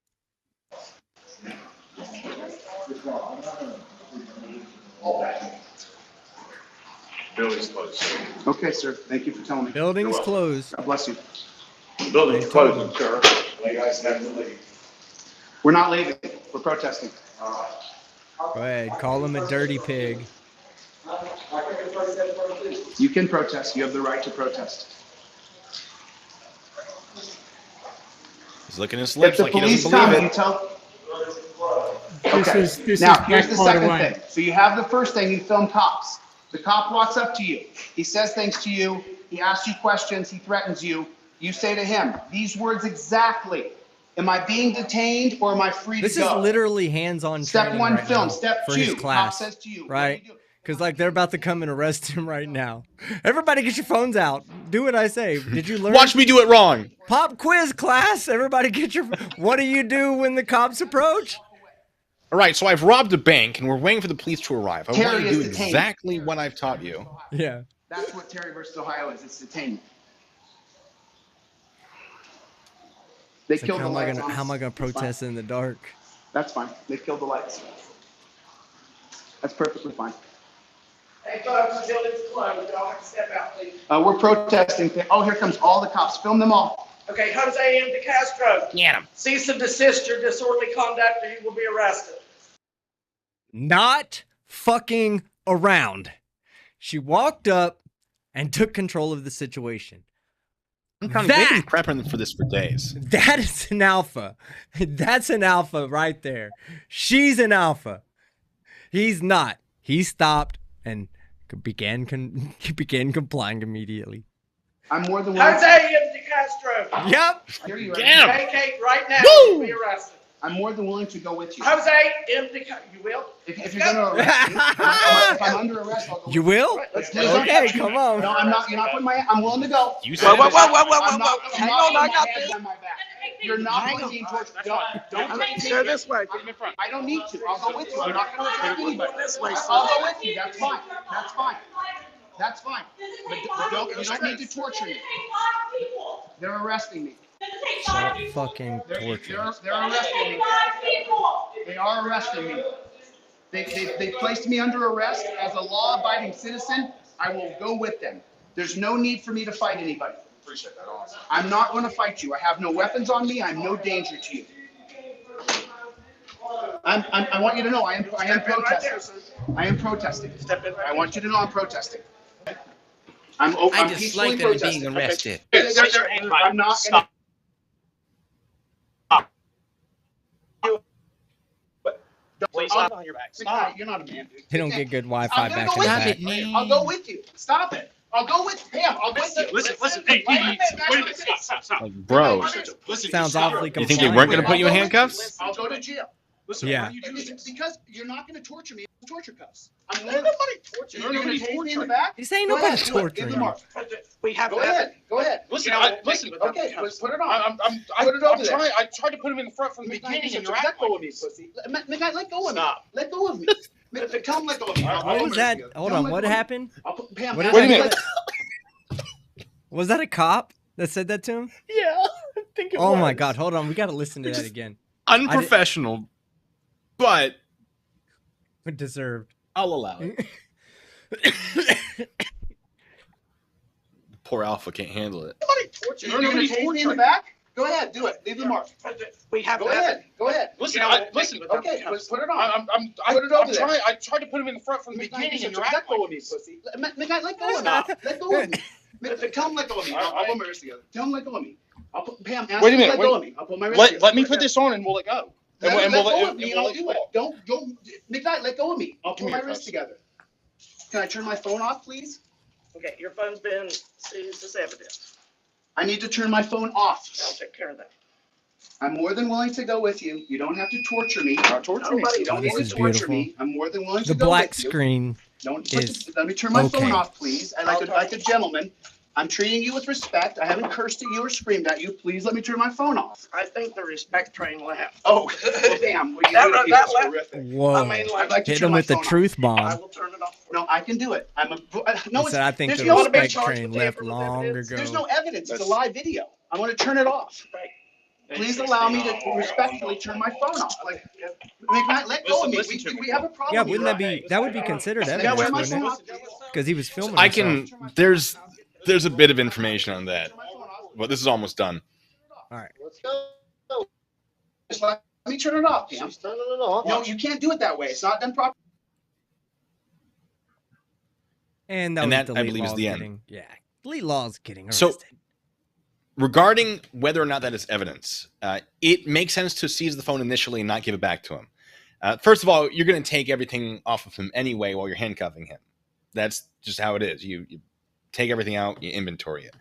Building's closed. Okay, sir. Thank you for telling me. Building's closed. God bless you. The building's closing, sir. You guys have to leave. We're not leaving. We're protesting. Go ahead. Call him a dirty pig. You can protest. You have the right to protest. He's licking his lips like he doesn't come, believe you it. tell. This Now, is here's the quite second away. thing. So you have the first thing, you film cops. The cop walks up to you. He says things to you. He asks you questions. He threatens you. You say to him these words exactly. Am I being detained or am I free to go? This is literally hands-on Step training one, right film. now Step for two, his class, cop says to you, right? Because like they're about to come and arrest him right now. Everybody get your phones out. Do what I say. Did you learn? Watch me do it wrong. Pop quiz class. Everybody get your... What do you do when the cops approach? All right, so I've robbed a bank, and we're waiting for the police to arrive. I want Terry you to do is detained. exactly what I've taught you. Yeah. That's what Terry versus Ohio is. It's detainment. They It's like, killed the lights on how am I gonna us. It's protest fine. in the dark? That's fine. They killed the lights. That's perfectly fine. Hey, folks, the building's closed. Y'all have to step out, please. We're protesting. Oh, here comes all the cops. Film them all. Okay, Jose M. De Castro. Get him. Cease and desist your disorderly conduct or you will be arrested. Not fucking around. She walked up and took control of the situation. I'm kind of they've been prepping for this for days. That is an alpha. That's an alpha right there. She's an alpha. He's not. He stopped and began complying immediately. I'm more than willing. Jose M. De Castro. Yep. Here you Get him. Vacate right now. Woo! You'll be arrested. I'm more than willing to go with you. Jose, empty car. You will? If you're going to arrest me, if I'm under arrest, I'll go. You will? Okay, come on. No, I'm not. You're not putting my. I'm willing to go. You said Whoa. I'm not Hang on, I got putting my this. hands on my back. You're not putting me in torture. Don't take Sir, this way. I don't need to. I'll go with you. I'm not going to arrest anybody. I'll go with you. That's fine. That's fine. That's fine. But you don't need to torture me. They're arresting me. Stop fucking torture. They're arresting me. They are arresting me. They placed me under arrest as a law-abiding citizen. I will go with them. There's no need for me to fight anybody. Appreciate that. Awesome. I'm not going to fight you. I have no weapons on me. I'm no danger to you. I want you to know I am protesting. I am protesting. I want you to know I'm protesting. I'm just peacefully like them protesting. being arrested. I'm not going to. Please stop on your back. Stop. You're not a man, dude. They don't get good Wi-Fi I'm gonna back go in the with back. you. I'll go with you. Stop it. I'll go with Pam. I'll go with you. Listen. Hey, wait a minute. Stop. Like, bro, Listen. Sounds awfully you think they weren't going to put you in handcuffs? I'll go to jail. Listen, Yeah. why do you do this? Because you're not going to torture me with torture cuffs. I'm not nobody torture. You're going to take me in the back. He's saying Go nobody ahead, do it. Give torturing the him. mark. We have Go to have ahead. Go ahead. Listen, Listen. Okay, let's put it on. I Put it over there. tried to put him in the front from the beginning, and you're Let acting go like of me, pussy. Let go of me. Stop. Let go of me. Tell him let go of me. What was that? Hold on. What happened? Pam, What Pam, did Wait a I minute. get? Was that a cop that said that to him? Yeah, I think it Oh my god, hold on. We got to listen to that again. Unprofessional, but Deserved. I'll allow it. Poor Alpha can't handle it. You're going to take me in the back? Go ahead, do it. Leave the mark. We have Go to have ahead. Go ahead. Listen, Okay, let's put it on. Put it over there. I tried to put him in the front from the beginning, and you're Let acting go like of me, pussy. Let go of me. Let go of me. Tell him let go of me. I'll put my wrist together. Tell him let go of me. I'll put Pam. Ask Wait a him to minute, let go wait. of me. I'll put my wrist together. Let me put this on, and we'll let go. Let go of me, and I'll do it. Don't, McKnight, let go of me. I'll put my wrist together. Can I turn my phone off, please? Okay, your phone's been seized as evidence. I need to turn my phone off. I'll take care of that. I'm more than willing to go with you. You don't have to torture me. Torture me. You don't This need is to torture beautiful. me. I'm more than willing to The go black with you. screen. Don't is let me turn my phone okay. off, please. And like a gentleman. I'm treating you with respect. I haven't cursed at you or screamed at you. Please let me turn my phone off. I think the respect train left. Oh, well, damn. What That- you do to that people is left- horrific. Whoa. I mean, like, I'd like to Hit turn him my with the phone off. truth I bomb. will turn it off. No, I can do it. No, He said, I think there's the no wanna be respect charged train with left tampering with long evidence? There's ago. no evidence. It's a live video. I want to turn it off. Please allow me to respectfully turn my phone off. Like, let go of me. We have a problem. Yeah, wouldn't that here. be, that would be considered Yeah, evidence, turn my wouldn't phone it? off. Because he was filming I himself. can. There's a bit of information on that. Well, this is almost done. All right. Let's go. Just let me turn it off, Pam. She's turning it off. No, you can't do it that way. It's not done properly. And that, And was that, I delete believe, is Lawz the end. getting, yeah. Delete Lawz getting arrested. So, regarding whether or not that is evidence, it makes sense to seize the phone initially and not give it back to him. First of all, you're going to take everything off of him anyway while you're handcuffing him. That's just how it is. You take everything out, you inventory it.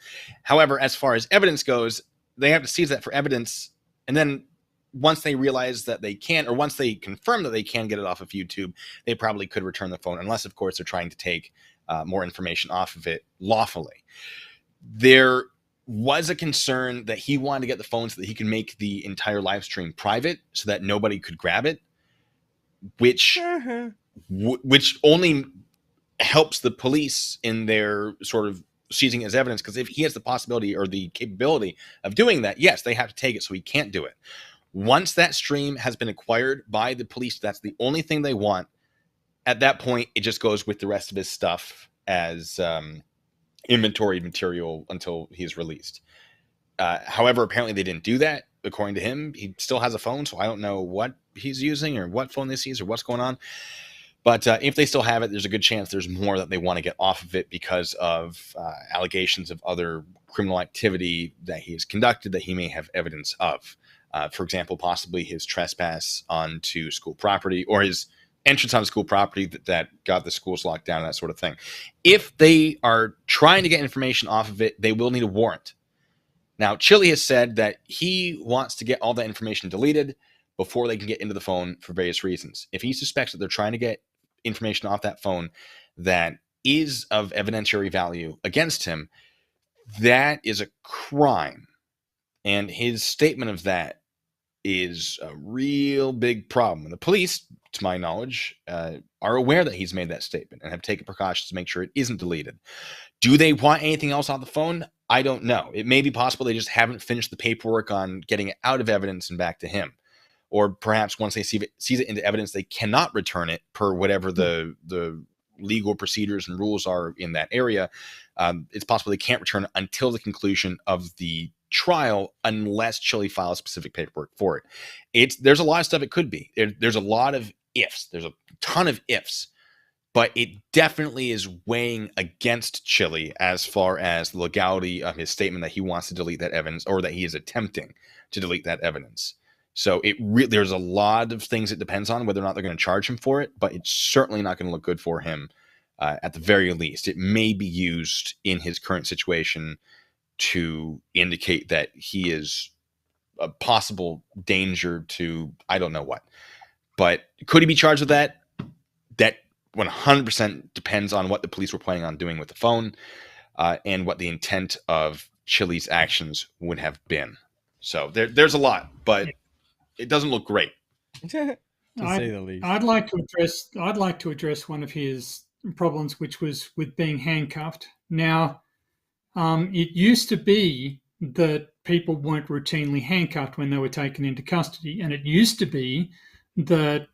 However, as far as evidence goes, they have to seize that for evidence. And then once they realize that they can, or once they confirm that they can get it off of YouTube, they probably could return the phone, unless, of course, they're trying to take more information off of it lawfully. There was a concern that he wanted to get the phone so that he could make the entire live stream private so that nobody could grab it, which only helps the police in their sort of seizing as evidence, because if he has the possibility or the capability of doing that, yes, they have to take it, so he can't do it. Once that stream has been acquired by the police, that's the only thing they want. At that point, it just goes with the rest of his stuff as inventory material until he's released. However, apparently they didn't do that. According to him, he still has a phone, so I don't know what he's using or what phone they seize or what's going on. But if they still have it, there's a good chance there's more that they want to get off of it because of allegations of other criminal activity that he has conducted that he may have evidence of. For example, possibly his trespass onto school property or his entrance on school property that got the schools locked down and that sort of thing. If they are trying to get information off of it, they will need a warrant. Now, Chili has said that he wants to get all that information deleted, before they can get into the phone for various reasons. If he suspects that they're trying to get information off that phone that is of evidentiary value against him, that is a crime. And his statement of that is a real big problem. And the police, to my knowledge, are aware that he's made that statement and have taken precautions to make sure it isn't deleted. Do they want anything else on the phone? I don't know. It may be possible they just haven't finished the paperwork on getting it out of evidence and back to him. Or perhaps once they seize it into evidence, they cannot return it per whatever the legal procedures and rules are in that area. It's possible they can't return it until the conclusion of the trial unless Chile files specific paperwork for it. There's a lot of stuff it could be. There's a lot of ifs. There's a ton of ifs. But it definitely is weighing against Chile as far as the legality of his statement that he wants to delete that evidence, or that he is attempting to delete that evidence. So there's a lot of things it depends on whether or not they're going to charge him for it, but it's certainly not going to look good for him at the very least. It may be used in his current situation to indicate that he is a possible danger to I don't know what. But could he be charged with that? That 100% depends on what the police were planning on doing with the phone and what the intent of Chile's actions would have been. So there's a lot, but it doesn't look great. To say the least. I'd like to address one of his problems, which was with being handcuffed. Now, it used to be that people weren't routinely handcuffed when they were taken into custody, and it used to be that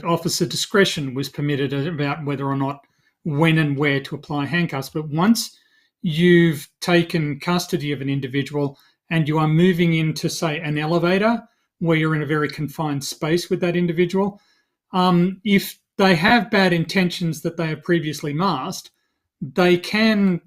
officer discretion was permitted about whether or not, when and where to apply handcuffs. But once you've taken custody of an individual and you are moving into, say, an elevator where you're in a very confined space with that individual, if they have bad intentions that they have previously masked, they can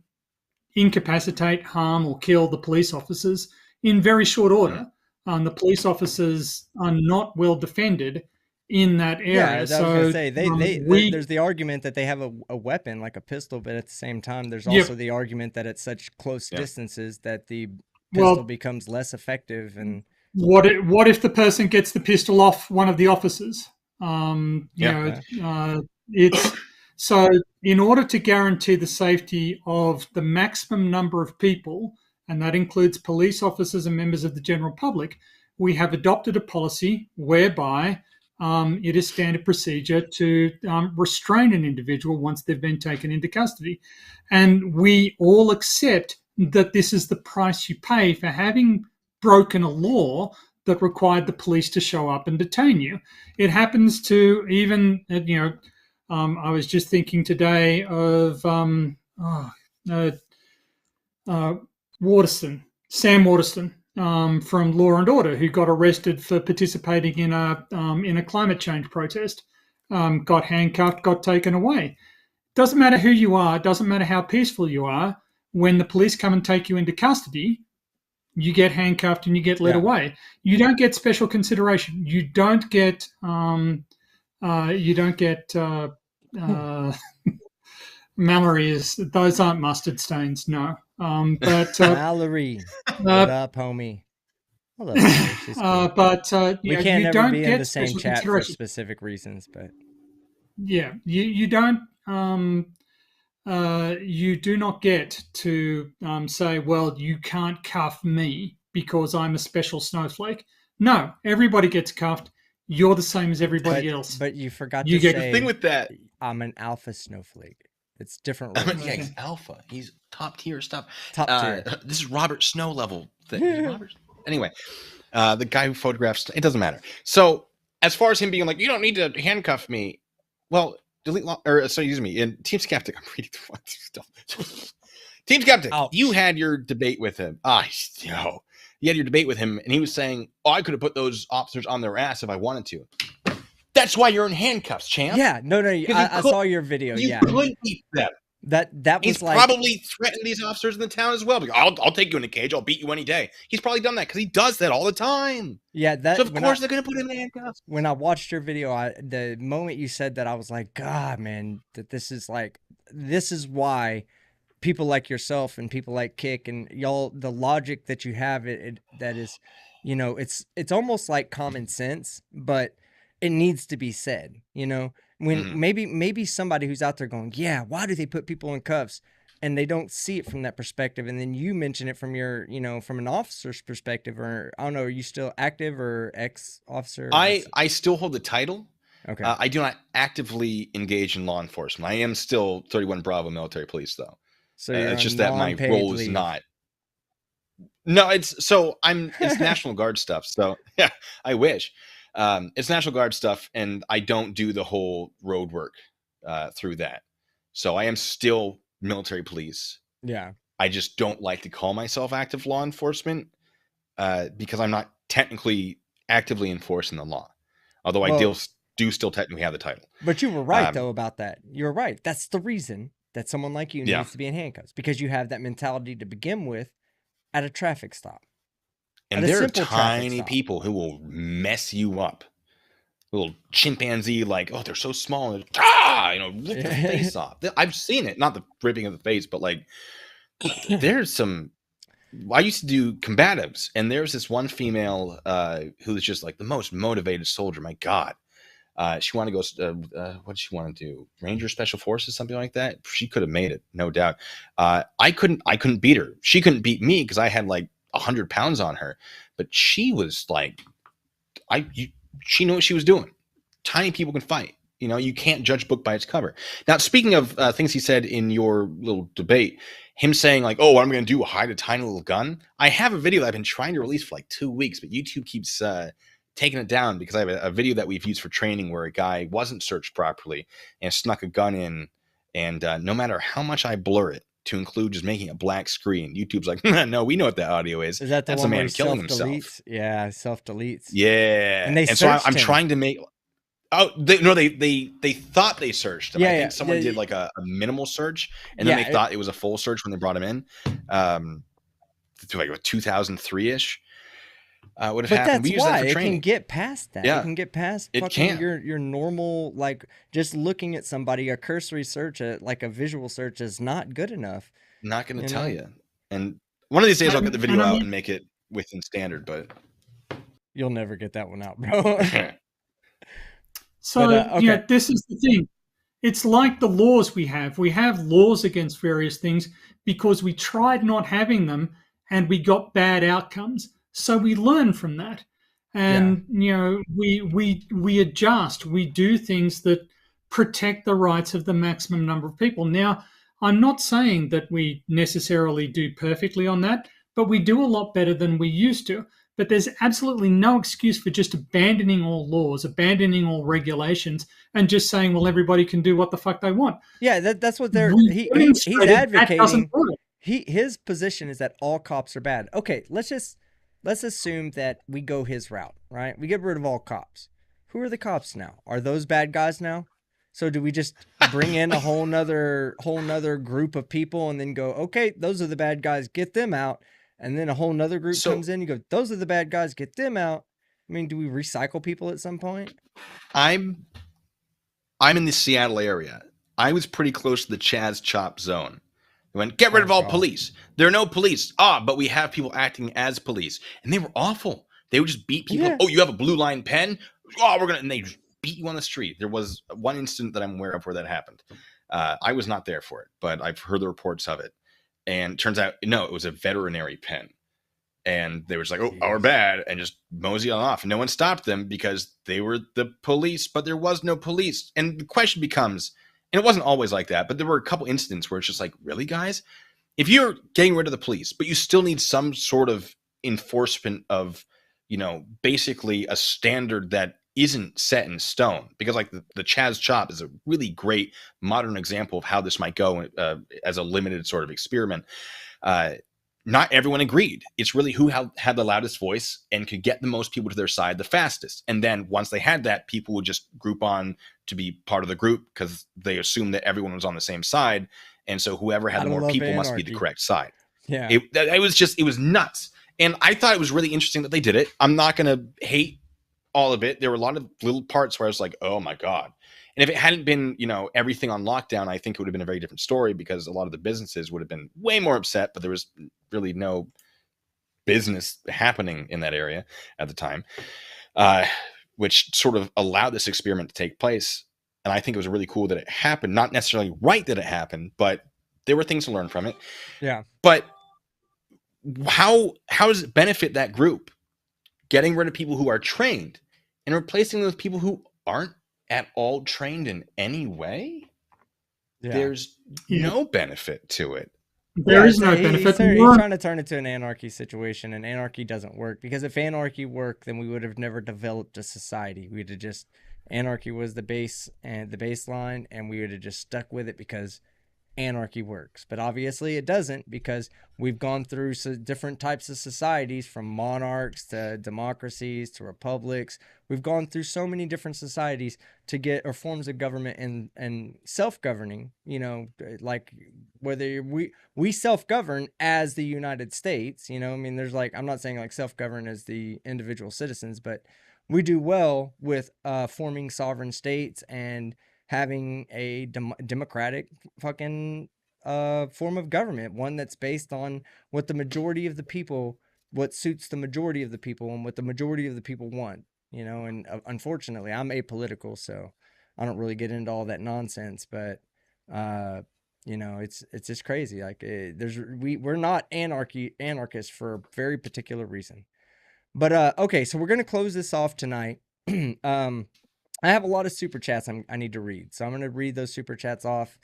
incapacitate, harm, or kill the police officers in very short order. The police officers are not well defended in that area. Yeah, I was gonna say there's the argument that they have a weapon like a pistol, but at the same time, there's also the argument that at such close distances that the pistol becomes less effective. And what if the person gets the pistol off one of the officers? It's so in order to guarantee the safety of the maximum number of people, and that includes police officers and members of the general public, we have adopted a policy whereby it is standard procedure to restrain an individual once they've been taken into custody. And we all accept that this is the price you pay for having broken a law that required the police to show up and detain you. It happens to even, I was just thinking today of Sam Waterston from Law and Order, who got arrested for participating in a climate change protest, got handcuffed, got taken away. Doesn't matter who you are, doesn't matter how peaceful you are. When the police come and take you into custody, you get handcuffed and you get led away. You don't get special consideration. You don't get Mallory is, those aren't mustard stains, no. But Mallory, what up, homie? Hello, she's cool. We can't you never don't be in get the same special chat for consideration. specific reasons, but you don't you do not get to say, well, you can't cuff me because I'm a special snowflake. No, everybody gets cuffed. You're the same as everybody else. But you forgot You to get say the thing with that. I'm an alpha snowflake. It's different. Yeah, he's alpha. He's top tier stuff. Top tier. This is Robert Snow level thing. Anyway, the guy who photographs, it doesn't matter. So as far as him being like, you don't need to handcuff me. Well, excuse me. In Team Skeptic, I'm reading the fucking stuff. Team Skeptic, you had your debate with him. You had your debate with him, and he was saying, I could have put those officers on their ass if I wanted to. That's why you're in handcuffs, champ. Yeah, no, I saw your video. You couldn't beat them. That was he's like, probably threatened these officers in the town as well. Like, I'll take you in a cage. I'll beat you any day. He's probably done that because he does that all the time. Yeah, so of course they're gonna put him in handcuffs. When I watched your video, the moment you said that, I was like, God, man, this is why people like yourself and people like Kick and y'all, the logic that you have, that is you know, it's almost like common sense, but it needs to be said, you know, when Mhm. maybe somebody who's out there going, yeah, why do they put people in cuffs? And they don't see it from that perspective. And then you mention it from your, you know, from an officer's perspective, or I don't know, are you still active or ex-officer? I still hold the title. Okay. I do not actively engage in law enforcement. I am still 31 Bravo military police, though. So you're It's on just that my non-paid role is leave. not. No, it's National Guard stuff. So yeah, I wish. It's National Guard stuff, and I don't do the whole road work through that. So I am still military police. Yeah. I just don't like to call myself active law enforcement because I'm not technically actively enforcing the law. Although I Well, do still technically have the title. but you were right though about that. You were right. That's the reason that someone like you Yeah. needs to be in handcuffs, because you have that mentality to begin with at a traffic stop. And At a there are simple traffic tiny stop. people who will mess you up. Little chimpanzee, like, oh, they're so small, and rip their face off. I've seen it, not the ripping of the face, but like, there's some. I used to do combatives, and there's this one female who was just like the most motivated soldier. My God, she wanted to go. What did she want to do? Ranger Special Forces, something like that. She could have made it, no doubt. I couldn't beat her. She couldn't beat me because I had like 100 pounds on her, but she was like, she knew what she was doing. Tiny people can fight. You know, you can't judge book by its cover. Now, speaking of things he said in your little debate, him saying like, oh, what I'm going to do, hide a tiny little gun. I have a video that I've been trying to release for like 2 weeks, but YouTube keeps taking it down because I have a video that we've used for training where a guy wasn't searched properly and snuck a gun in. And no matter how much I blur it to include just making a black screen, YouTube's like, no, we know what that audio is. Is that the That's one a where man he killing self-deletes? himself. Yeah, self-deletes. Yeah. And they so I'm searched him. trying to make. Oh, they thought they searched him. Yeah, I yeah. think someone did like a minimal search, and Yeah, then they thought it was a full search when they brought him in. Like 2003-ish would have But happened. that's We use that why for it training. can get past that. Yeah. It can get past It fucking can. your normal, like, just looking at somebody, a cursory search, like a visual search is not good enough. Not going to You tell know? you. And one of these days I'll get the video And I out mean- and make it within standard, but You'll never get that one out, bro. So, But, okay. this is the thing. It's like the laws we have. We have laws against various things because we tried not having them and we got bad outcomes. So we learn from that. And we adjust. We do things that protect the rights of the maximum number of people. Now, I'm not saying that we necessarily do perfectly on that, but we do a lot better than we used to. But there's absolutely no excuse for just abandoning all laws, abandoning all regulations, and just saying, well, everybody can do what the fuck they want. Yeah, that's what he's Demonstrated that advocating. doesn't work. His position is that all cops are bad. Okay, let's assume that we go his route, right? We get rid of all cops. Who are the cops now? Are those bad guys now? So do we just bring in a whole nother group of people and then go, okay, those are the bad guys, get them out. And then a whole nother group comes in, you go, those are the bad guys, get them out. I mean, do we recycle people at some point? I'm in the Seattle area. I was pretty close to the Chaz Chop zone. They went, get rid of all police. There are no police. But we have people acting as police. And they were awful. They would just beat people. Yeah. Oh, you have a blue line pen? Oh, and they just beat you on the street. There was one incident that I'm aware of where that happened. I was not there for it, but I've heard the reports of it. And turns out, no, it was a veterinary pen. And they were just like, oh, we're bad, and just mosey on off. And no one stopped them because they were the police, but there was no police. And the question becomes, and it wasn't always like that, but there were a couple incidents where it's just like, really, guys? If you're getting rid of the police, but you still need some sort of enforcement of, basically a standard that isn't set in stone, because like the Chaz Chop is a really great modern example of how this might go as a limited sort of experiment. Not everyone agreed. It's really who had the loudest voice and could get the most people to their side the fastest. And then once they had that, people would just group on to be part of the group because they assumed that everyone was on the same side. And so whoever had the more people must be the correct side. Yeah. It was nuts. And I thought it was really interesting that they did it. I'm not going to hate all of it. There were a lot of little parts where I was like, oh my God. And if it hadn't been, everything on lockdown, I think it would have been a very different story because a lot of the businesses would have been way more upset, but there was really no business happening in that area at the time, which sort of allowed this experiment to take place. And I think it was really cool that it happened. Not necessarily right that it happened, but there were things to learn from it. Yeah. But how does it benefit that group? Getting rid of people who are trained and replacing them with people who aren't at all trained in any way? Yeah. There's no benefit to it. There is no benefit. He's trying to turn it to an anarchy situation, and anarchy doesn't work, because if anarchy worked, then we would have never developed a society. We'd have just, anarchy was the base and the baseline, and we would have just stuck with it because anarchy works. But obviously it doesn't, because we've gone through different types of societies, from monarchs to democracies to republics. We've gone through so many different societies to get, or forms of government and self-governing, you know, like whether we self-govern as the United States, you know, I mean, there's like, I'm not saying like self-govern as the individual citizens, but we do well with forming sovereign states and having a democratic fucking form of government, one that's based on what the majority of the people, what suits the majority of the people and what the majority of the people want, you know. And unfortunately, I'm apolitical, so I don't really get into all that nonsense, but you know, it's just crazy. Like we're not anarchists for a very particular reason. But okay, so we're gonna close this off tonight. I have a lot of super chats I need to read, so I'm going to read those super chats off.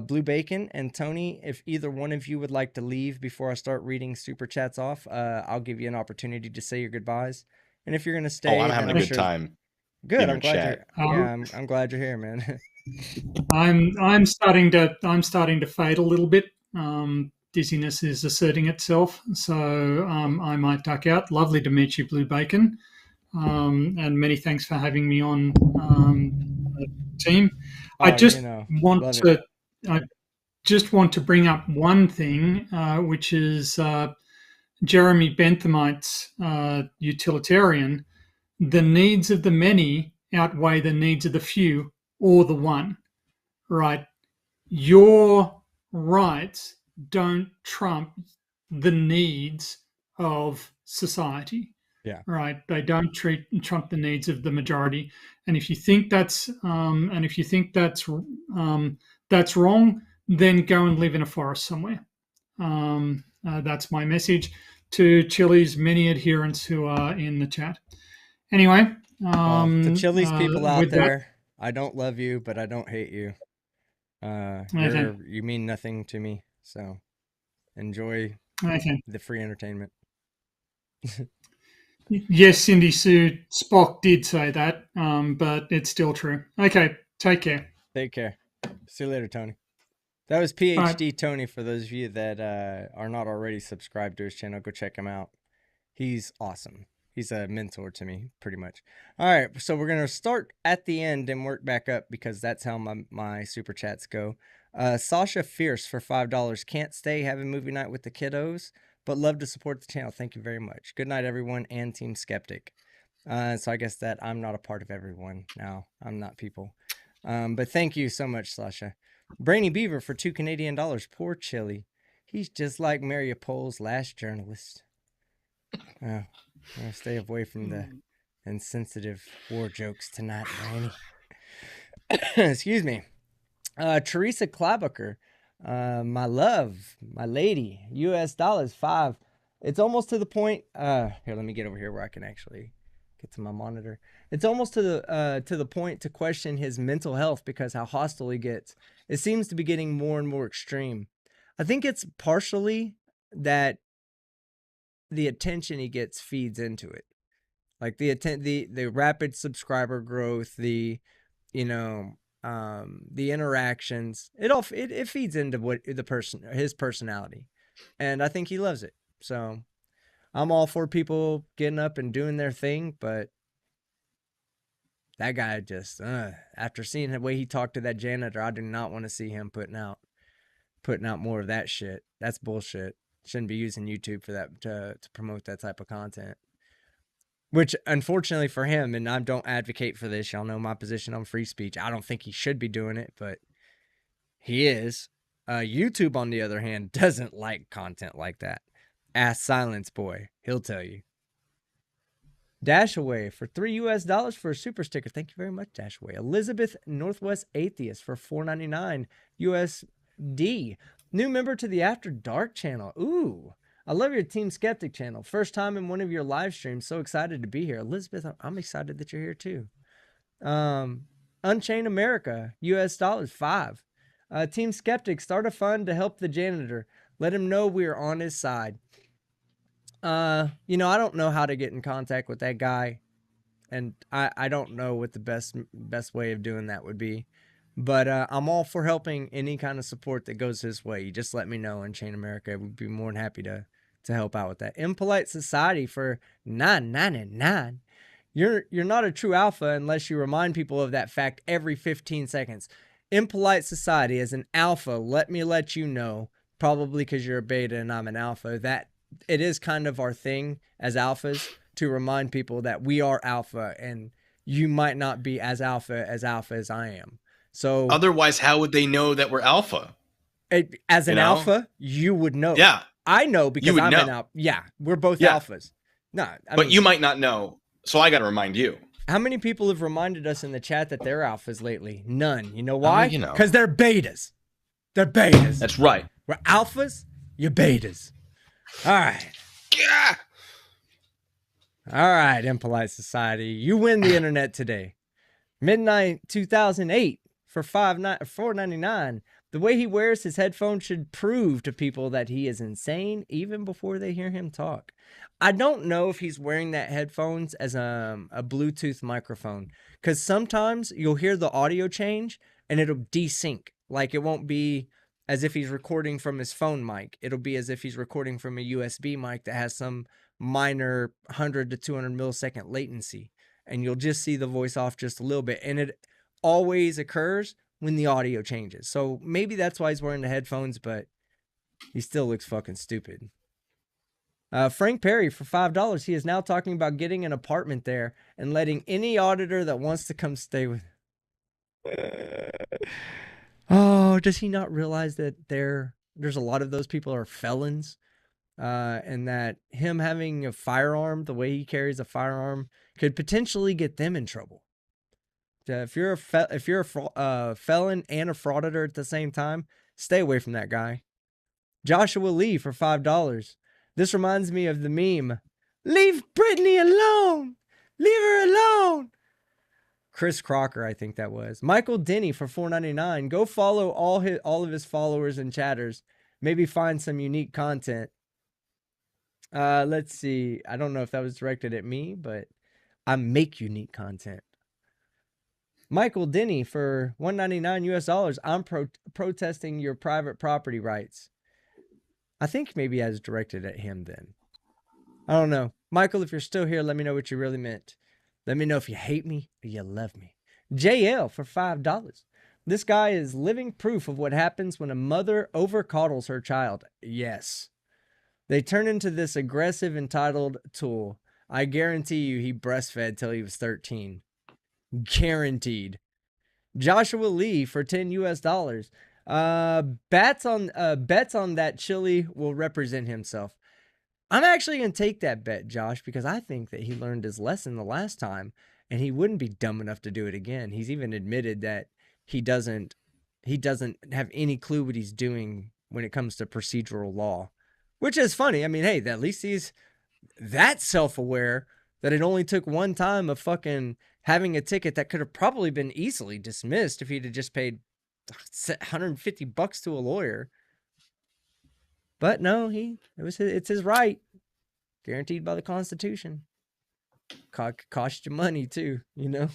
Blue Bacon and Tony, if either one of you would like to leave before I start reading super chats off, I'll give you an opportunity to say your goodbyes. And if you're going to stay, I'm having a good time. Good. I'm glad I'm glad you're here, man. I'm starting to fade a little bit. Dizziness is asserting itself, so I might duck out. Lovely to meet you, Blue Bacon. And many thanks for having me on the team. I just want to bring up one thing, which is Jeremy Benthamite's utilitarian. The needs of the many outweigh the needs of the few or the one, right? Your rights don't trump the needs of society. Yeah. Right. They don't trump the needs of the majority. And if you think that's wrong, then go and live in a forest somewhere. That's my message to Chili's many adherents who are in the chat. Anyway, the Chili's people out there, I don't love you, but I don't hate you. You mean nothing to me. So enjoy the free entertainment. Yes, Cindy Sue, Spock did say that, but it's still true. Okay, take care. Take care. See you later, Tony. That was PhD Tony. For those of you that are not already subscribed to his channel, go check him out. He's awesome. He's a mentor to me, pretty much. All right, so we're going to start at the end and work back up, because that's how my super chats go. Sasha Fierce for $5. Can't stay having movie night with the kiddos, but love to support the channel. Thank you very much. Good night, everyone, and Team Skeptic. So I guess that I'm not a part of everyone now. I'm not people. But thank you so much, Sasha. Brainy Beaver for $2 Canadian. Poor Chili. He's just like Mariupole's last journalist. I'm gonna stay away from the insensitive war jokes tonight, Brainy. Excuse me. Teresa Klabucker. My love, my lady, US dollars 5. It's almost to the point. Here, let me get over here where I can actually get to my monitor. It's almost to the point to question his mental health, because how hostile he gets. It seems to be getting more and more extreme. I think it's partially that the attention he gets feeds into it, like the rapid subscriber growth, the interactions, it feeds into what his personality, and I think he loves it. So I'm all for people getting up and doing their thing, but that guy just after seeing the way he talked to that janitor, I do not want to see him putting out more of that shit. That's bullshit. Shouldn't be using YouTube for that to promote that type of content. Which, unfortunately for him, and I don't advocate for this, y'all know my position on free speech. I don't think he should be doing it, but he is. YouTube, on the other hand, doesn't like content like that Ask Silence Boy. He'll tell you. Dashaway for $3 for a super sticker. Thank you very much, Dashaway. Elizabeth Northwest Atheist for $4.99 USD. New member to the After Dark channel. Ooh, I love your Team Skeptic channel. First time in one of your live streams. So excited to be here. Elizabeth, I'm excited that you're here too. Unchained America, US dollars, 5. Team Skeptic, start a fund to help the janitor. Let him know we are on his side. You know, I don't know how to get in contact with that guy, and I don't know what the best way of doing that would be, but I'm all for helping any kind of support that goes his way. You just let me know, and Chain America would be more than happy to help out with that. Impolite Society for $9.99. You're not a true alpha unless you remind people of that fact every 15 seconds. Impolite Society, as an alpha, let me let you know, probably because you're a beta and I'm an alpha, that it is kind of our thing as alphas to remind people that we are alpha and you might not be as alpha as I am. So otherwise, how would they know that we're alpha? As an alpha, you would know. Yeah. I know because I'm an alpha. Yeah, we're both alphas. No, I mean, you might not know. So I got to remind you. How many people have reminded us in the chat that they're alphas lately? None. You know why? You know. Because they're betas. They're betas. That's right. We're alphas, you're betas. All right. Yeah. All right, Impolite Society. You win the internet today. Midnight 2008 for $4.99. The way he wears his headphones should prove to people that he is insane even before they hear him talk. I don't know if he's wearing that headphones as a Bluetooth microphone, because sometimes you'll hear the audio change and it'll desync. Like it won't be as if he's recording from his phone mic. It'll be as if he's recording from a USB mic that has some minor 100 to 200 millisecond latency. And you'll just see the voice off just a little bit. And it always occurs when the audio changes. So maybe that's why he's wearing the headphones, but he still looks fucking stupid. Frank Perry for $5. He is now talking about getting an apartment there and letting any auditor that wants to come stay with. Oh, does he not realize that there's a lot of those people are felons, and that him having a firearm, the way he carries a firearm, could potentially get them in trouble. If you're a felon and a frauditor at the same time, stay away from that guy. Joshua Lee for $5. This reminds me of the meme, "Leave Brittany alone! Leave her alone!" Chris Crocker, I think that was. Michael Denny for $4.99. Go follow all of his followers and chatters. Maybe find some unique content. Let's see. I don't know if that was directed at me, but I make unique content. Michael Denny for $1.99 US. I'm protesting your private property rights. I think maybe I was directed at him then. I don't know. Michael, if you're still here, let me know what you really meant. Let me know if you hate me or you love me. JL for $5. This guy is living proof of what happens when a mother overcoddles her child. Yes. They turn into this aggressive, entitled tool. I guarantee you he breastfed till he was 13. Guaranteed. Joshua Lee for $10 US. Bets on that chili will represent himself. I'm actually going to take that bet, Josh, because I think that he learned his lesson the last time and he wouldn't be dumb enough to do it again. He's even admitted that he doesn't have any clue what he's doing when it comes to procedural law, which is funny. I mean, hey, at least he's that self-aware that it only took one time of fucking having a ticket that could have probably been easily dismissed if he'd have just paid $150 to a lawyer. But no, it's his right, guaranteed by the Constitution. Cost you money too, you know.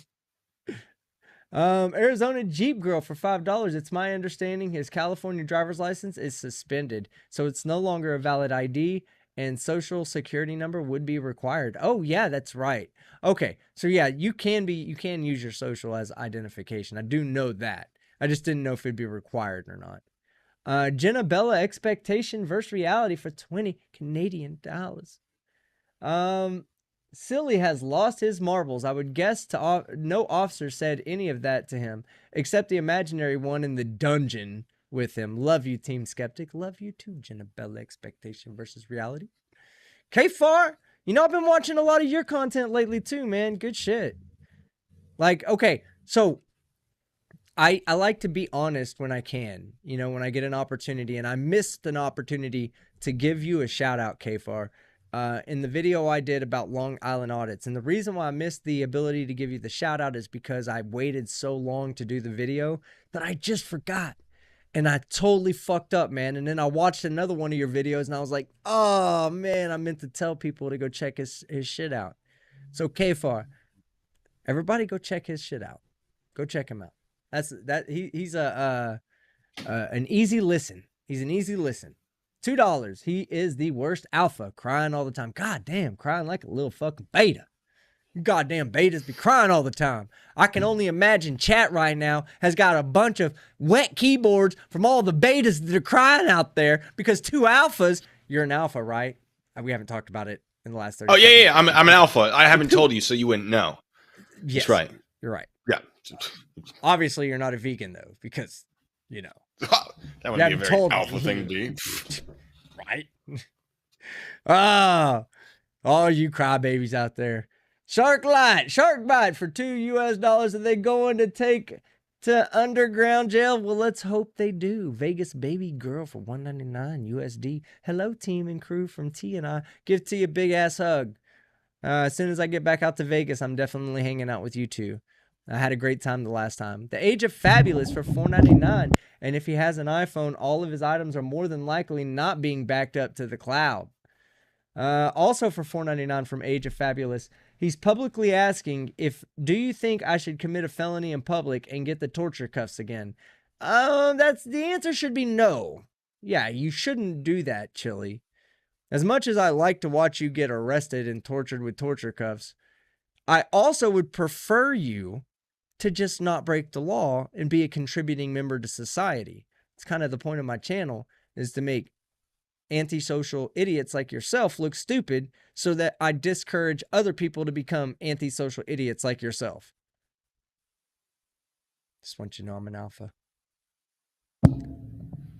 Arizona Jeep Girl for $5. It's my understanding his California driver's license is suspended, so it's no longer a valid ID, and social security number would be required. Oh yeah, that's right. Okay, so yeah, you can use your social as identification. I do know that. I just didn't know if it'd be required or not. Jenna Bella, expectation versus reality for 20 Canadian dollars. Silly has lost his marbles. I would guess no officer said any of that to him, except the imaginary one in the dungeon with him. Love you, Team Skeptic. Love you too, Jenna Bella, expectation versus reality. K-Far, you know, I've been watching a lot of your content lately too, man. Good shit. Like, okay, so I like to be honest when I can, you know, when I get an opportunity, and I missed an opportunity to give you a shout out, K-Far, in the video I did about Long Island audits. And the reason why I missed the ability to give you the shout out is because I waited so long to do the video that I just forgot. And I totally fucked up, man. And then I watched another one of your videos and I was like, oh man, I meant to tell people to go check his shit out. So K-Far, everybody go check his shit out. Go check him out. He's an easy listen. He's an easy listen. $2. He is the worst alpha, crying all the time. God damn, crying like a little fucking beta. You goddamn betas be crying all the time. I can only imagine chat right now has got a bunch of wet keyboards from all the betas that are crying out there because 2 alphas. You're an alpha, right? We haven't talked about it in the last 30 seconds. Yeah. I'm an alpha. I haven't told you, so you wouldn't know. Yes, that's right. You're right. Yeah. Obviously, you're not a vegan though, because you know that would be a very alpha thing to be. Right? All you crybabies out there. Shark bite for $2 Are they going to take to underground jail? Well, let's hope they do. Vegas baby girl for $199 USD. Hello, team and crew from T and I. Give T a big ass hug. As soon as I get back out to Vegas, I'm definitely hanging out with you two. I had a great time the last time. The Age of Fabulous for $4.99. And if he has an iPhone, all of his items are more than likely not being backed up to the cloud. Also for $4.99 from Age of Fabulous, he's publicly asking do you think I should commit a felony in public and get the torture cuffs again? The answer should be no. Yeah, you shouldn't do that, Chili. As much as I like to watch you get arrested and tortured with torture cuffs, I also would prefer you to just not break the law and be a contributing member to society. It's kind of the point of my channel, is to make antisocial idiots like yourself look stupid so that I discourage other people to become antisocial idiots like yourself. Just want you to know I'm an alpha.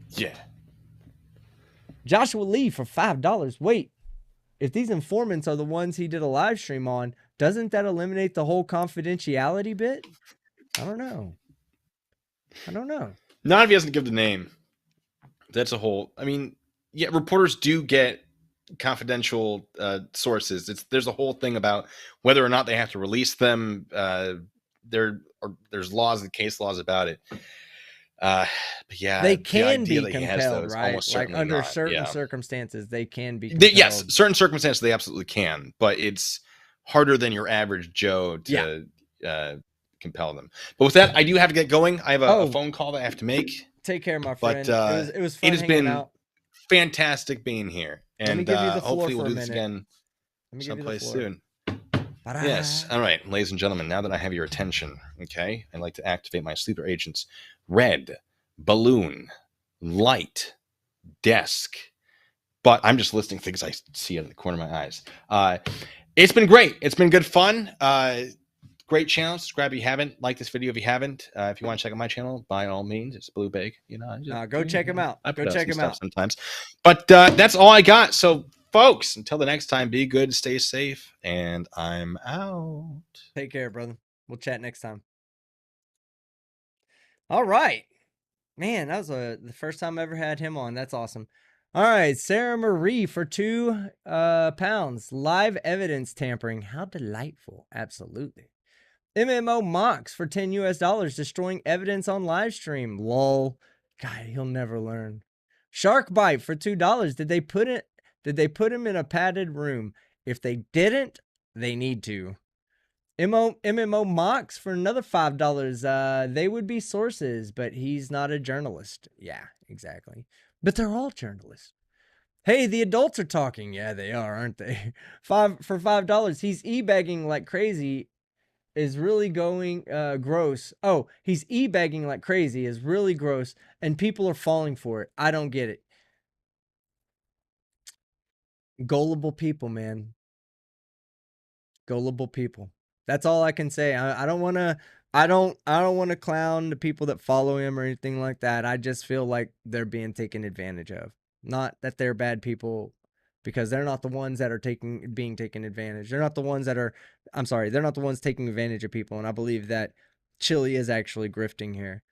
Yeah. Joshua Lee for $5. Wait, if these informants are the ones he did a live stream on, doesn't that eliminate the whole confidentiality bit? I don't know. Not if he doesn't give the name. That's a whole. I mean, yeah, reporters do get confidential sources. There's a whole thing about whether or not they have to release them. There's laws and case laws about it. But yeah, they can be compelled, right? Like under not. certain circumstances, they can be compelled. Yes, certain circumstances they absolutely can, but it's harder than your average Joe to compel them. But with that, I do have to get going. I have a phone call that I have to make. Take care, my friend. But it was fun. It has been fantastic being here, and hopefully we'll do this again someplace soon. Yes. All right, ladies and gentlemen, now that I have your attention, okay, I'd like to activate my sleeper agents. Red, balloon, light, desk. But I'm just listing things I see out of the corner of my eyes. It's been great. It's been good fun. Great channel. Subscribe if you haven't. Like this video if you haven't. If you want to check out my channel, by all means, it's Blue Big. You know, go check him out. Go check him out sometimes. But that's all I got. So, folks, until the next time, be good, stay safe, and I'm out. Take care, brother. We'll chat next time. All right, man, that was the first time I ever had him on. That's awesome. All right, Sarah Marie for £2. Live evidence tampering. How delightful. Absolutely. MMO Mox for $10 destroying evidence on live stream. Lol. God, he'll never learn. Shark Bite for $2. Did they put him in a padded room? If they didn't, they need to. MMO Mox for another $5. They would be sources, but he's not a journalist. Yeah, exactly. But they're all journalists. Hey, the adults are talking. Yeah, they are, aren't they? For $5. He's e-bagging like crazy. Is really going gross. Oh, he's e-bagging like crazy. Is really gross, and people are falling for it. I don't get it. Gullible people, man. Gullible people. That's all I can say. I don't want to clown the people that follow him or anything like that. I just feel like they're being taken advantage of. Not that they're bad people because they're not the ones that are being taken advantage. They're not the ones that are, I'm sorry, they're not the ones taking advantage of people. And I believe that Chili is actually grifting here.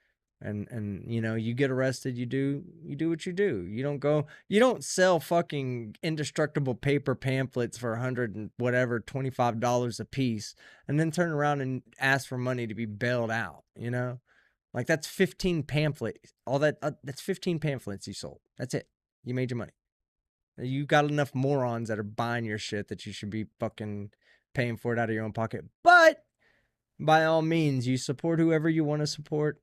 And you know, you get arrested, you do what you do. You don't sell fucking indestructible paper pamphlets for $100 and whatever, $25 a piece, and then turn around and ask for money to be bailed out, you know? Like, that's 15 pamphlets. That's 15 pamphlets you sold. That's it. You made your money. You got enough morons that are buying your shit that you should be fucking paying for it out of your own pocket. But by all means, you support whoever you want to support.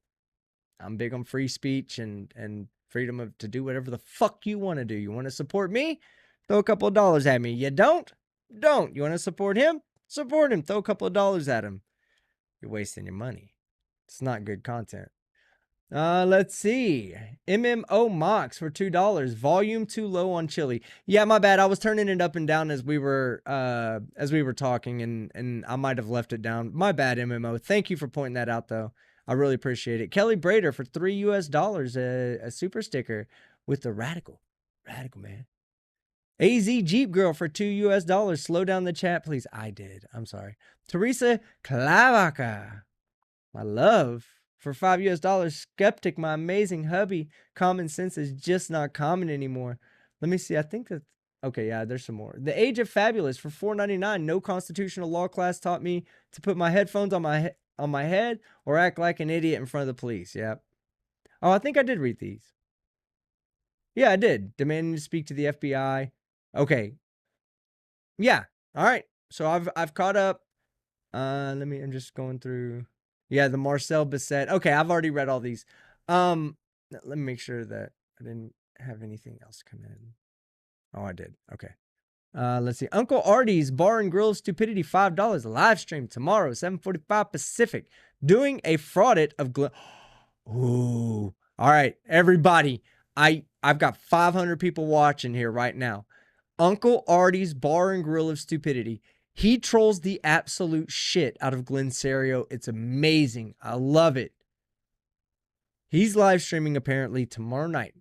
I'm big on free speech and freedom to do whatever the fuck you want to do. You want to support me? Throw a couple of dollars at me. You don't? Don't. You want to support him? Support him. Throw a couple of dollars at him. You're wasting your money. It's not good content. Let's see. MMO Mox for $2. Volume too low on Chili. Yeah, my bad. I was turning it up and down as we were talking, and I might have left it down. My bad, MMO. Thank you for pointing that out, though. I really appreciate it. Kelly Brader for $3, a super sticker with the radical man. AZ Jeep Girl for $2. Slow down the chat, please. I did. I'm sorry. Teresa Clavaca, my love, for $5. Skeptic, my amazing hubby. Common sense is just not common anymore. Let me see. I think that's okay. Yeah, there's some more. The Age of Fabulous for $4.99. No constitutional law class taught me to put my headphones on my head or act like an idiot in front of the police. Yep. Oh, I think I did read these. Yeah, I did. Demanding to speak to the FBI. Okay. Yeah. All right. So I've caught up. I'm just going through. Yeah, the Marcel Bissett. Okay, I've already read all these. Let me make sure that I didn't have anything else come in. Oh, I did. Okay. Let's see. Uncle Artie's Bar and Grill Stupidity, $5. Live stream tomorrow, 7:45 Pacific. Doing a fraudit of Ooh. All right, everybody. I've got 500 people watching here right now. Uncle Artie's Bar and Grill of Stupidity. He trolls the absolute shit out of Glenn Serio. It's amazing. I love it. He's live streaming apparently tomorrow night.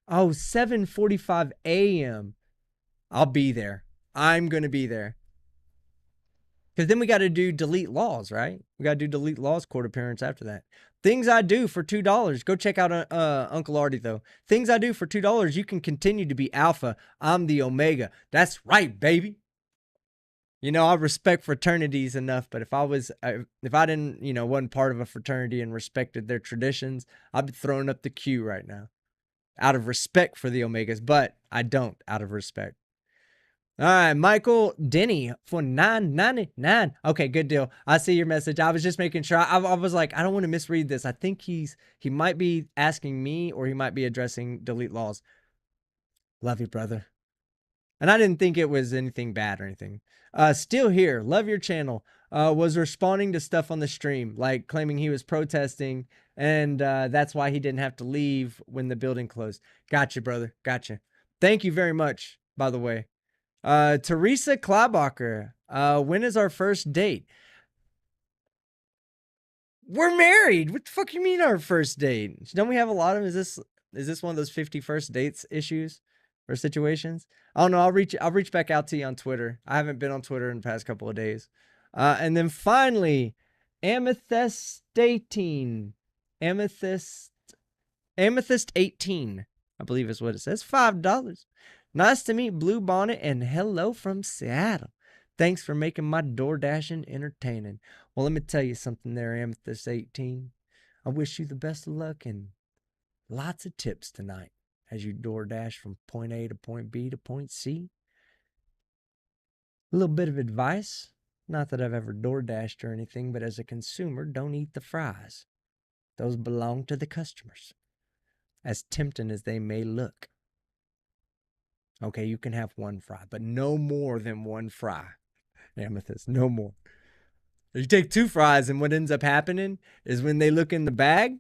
Oh, 7:45 a.m. I'll be there. I'm going to be there. Because then we got to do Delete Lawz, right? We got to do Delete Lawz court appearance after that. Things I do for $2. Go check out Uncle Artie, though. Things I do for $2. You can continue to be alpha. I'm the omega. That's right, baby. You know, I respect fraternities enough, but if I didn't, wasn't part of a fraternity and respected their traditions, I'd be throwing up the Q right now. Out of respect for the Omegas, but I don't out of respect. All right, Michael Denny for $9.99. Okay, good deal. I see your message. I was just making sure. I was like, I don't want to misread this. I think he might be asking me, or he might be addressing Delete Lawz. Love you, brother. And I didn't think it was anything bad or anything. Still here. Love your channel. Was responding to stuff on the stream, like claiming he was protesting, and that's why he didn't have to leave when the building closed. Gotcha, brother. Gotcha. Thank you very much, by the way. Teresa Klabacher. When is our first date? We're married. What the fuck you mean our first date? Don't we have a lot of is this one of those 50 first dates issues or situations? I don't know. I'll reach back out to you on Twitter. I haven't been on Twitter in the past couple of days. And then finally, Amethyst 18. Amethyst 18, I believe is what it says. $5. Nice to meet Blue Bonnet and hello from Seattle. Thanks for making my door dashing entertaining. Well, let me tell you something there, Amethyst 18. I wish you the best of luck and lots of tips tonight as you door dash from point A to point B to point C. A little bit of advice. Not that I've ever door dashed or anything, but as a consumer, don't eat the fries. Those belong to the customers, as tempting as they may look. Okay, you can have one fry, but no more than one fry. Amethyst, no more. If you take two fries, and what ends up happening is when they look in the bag,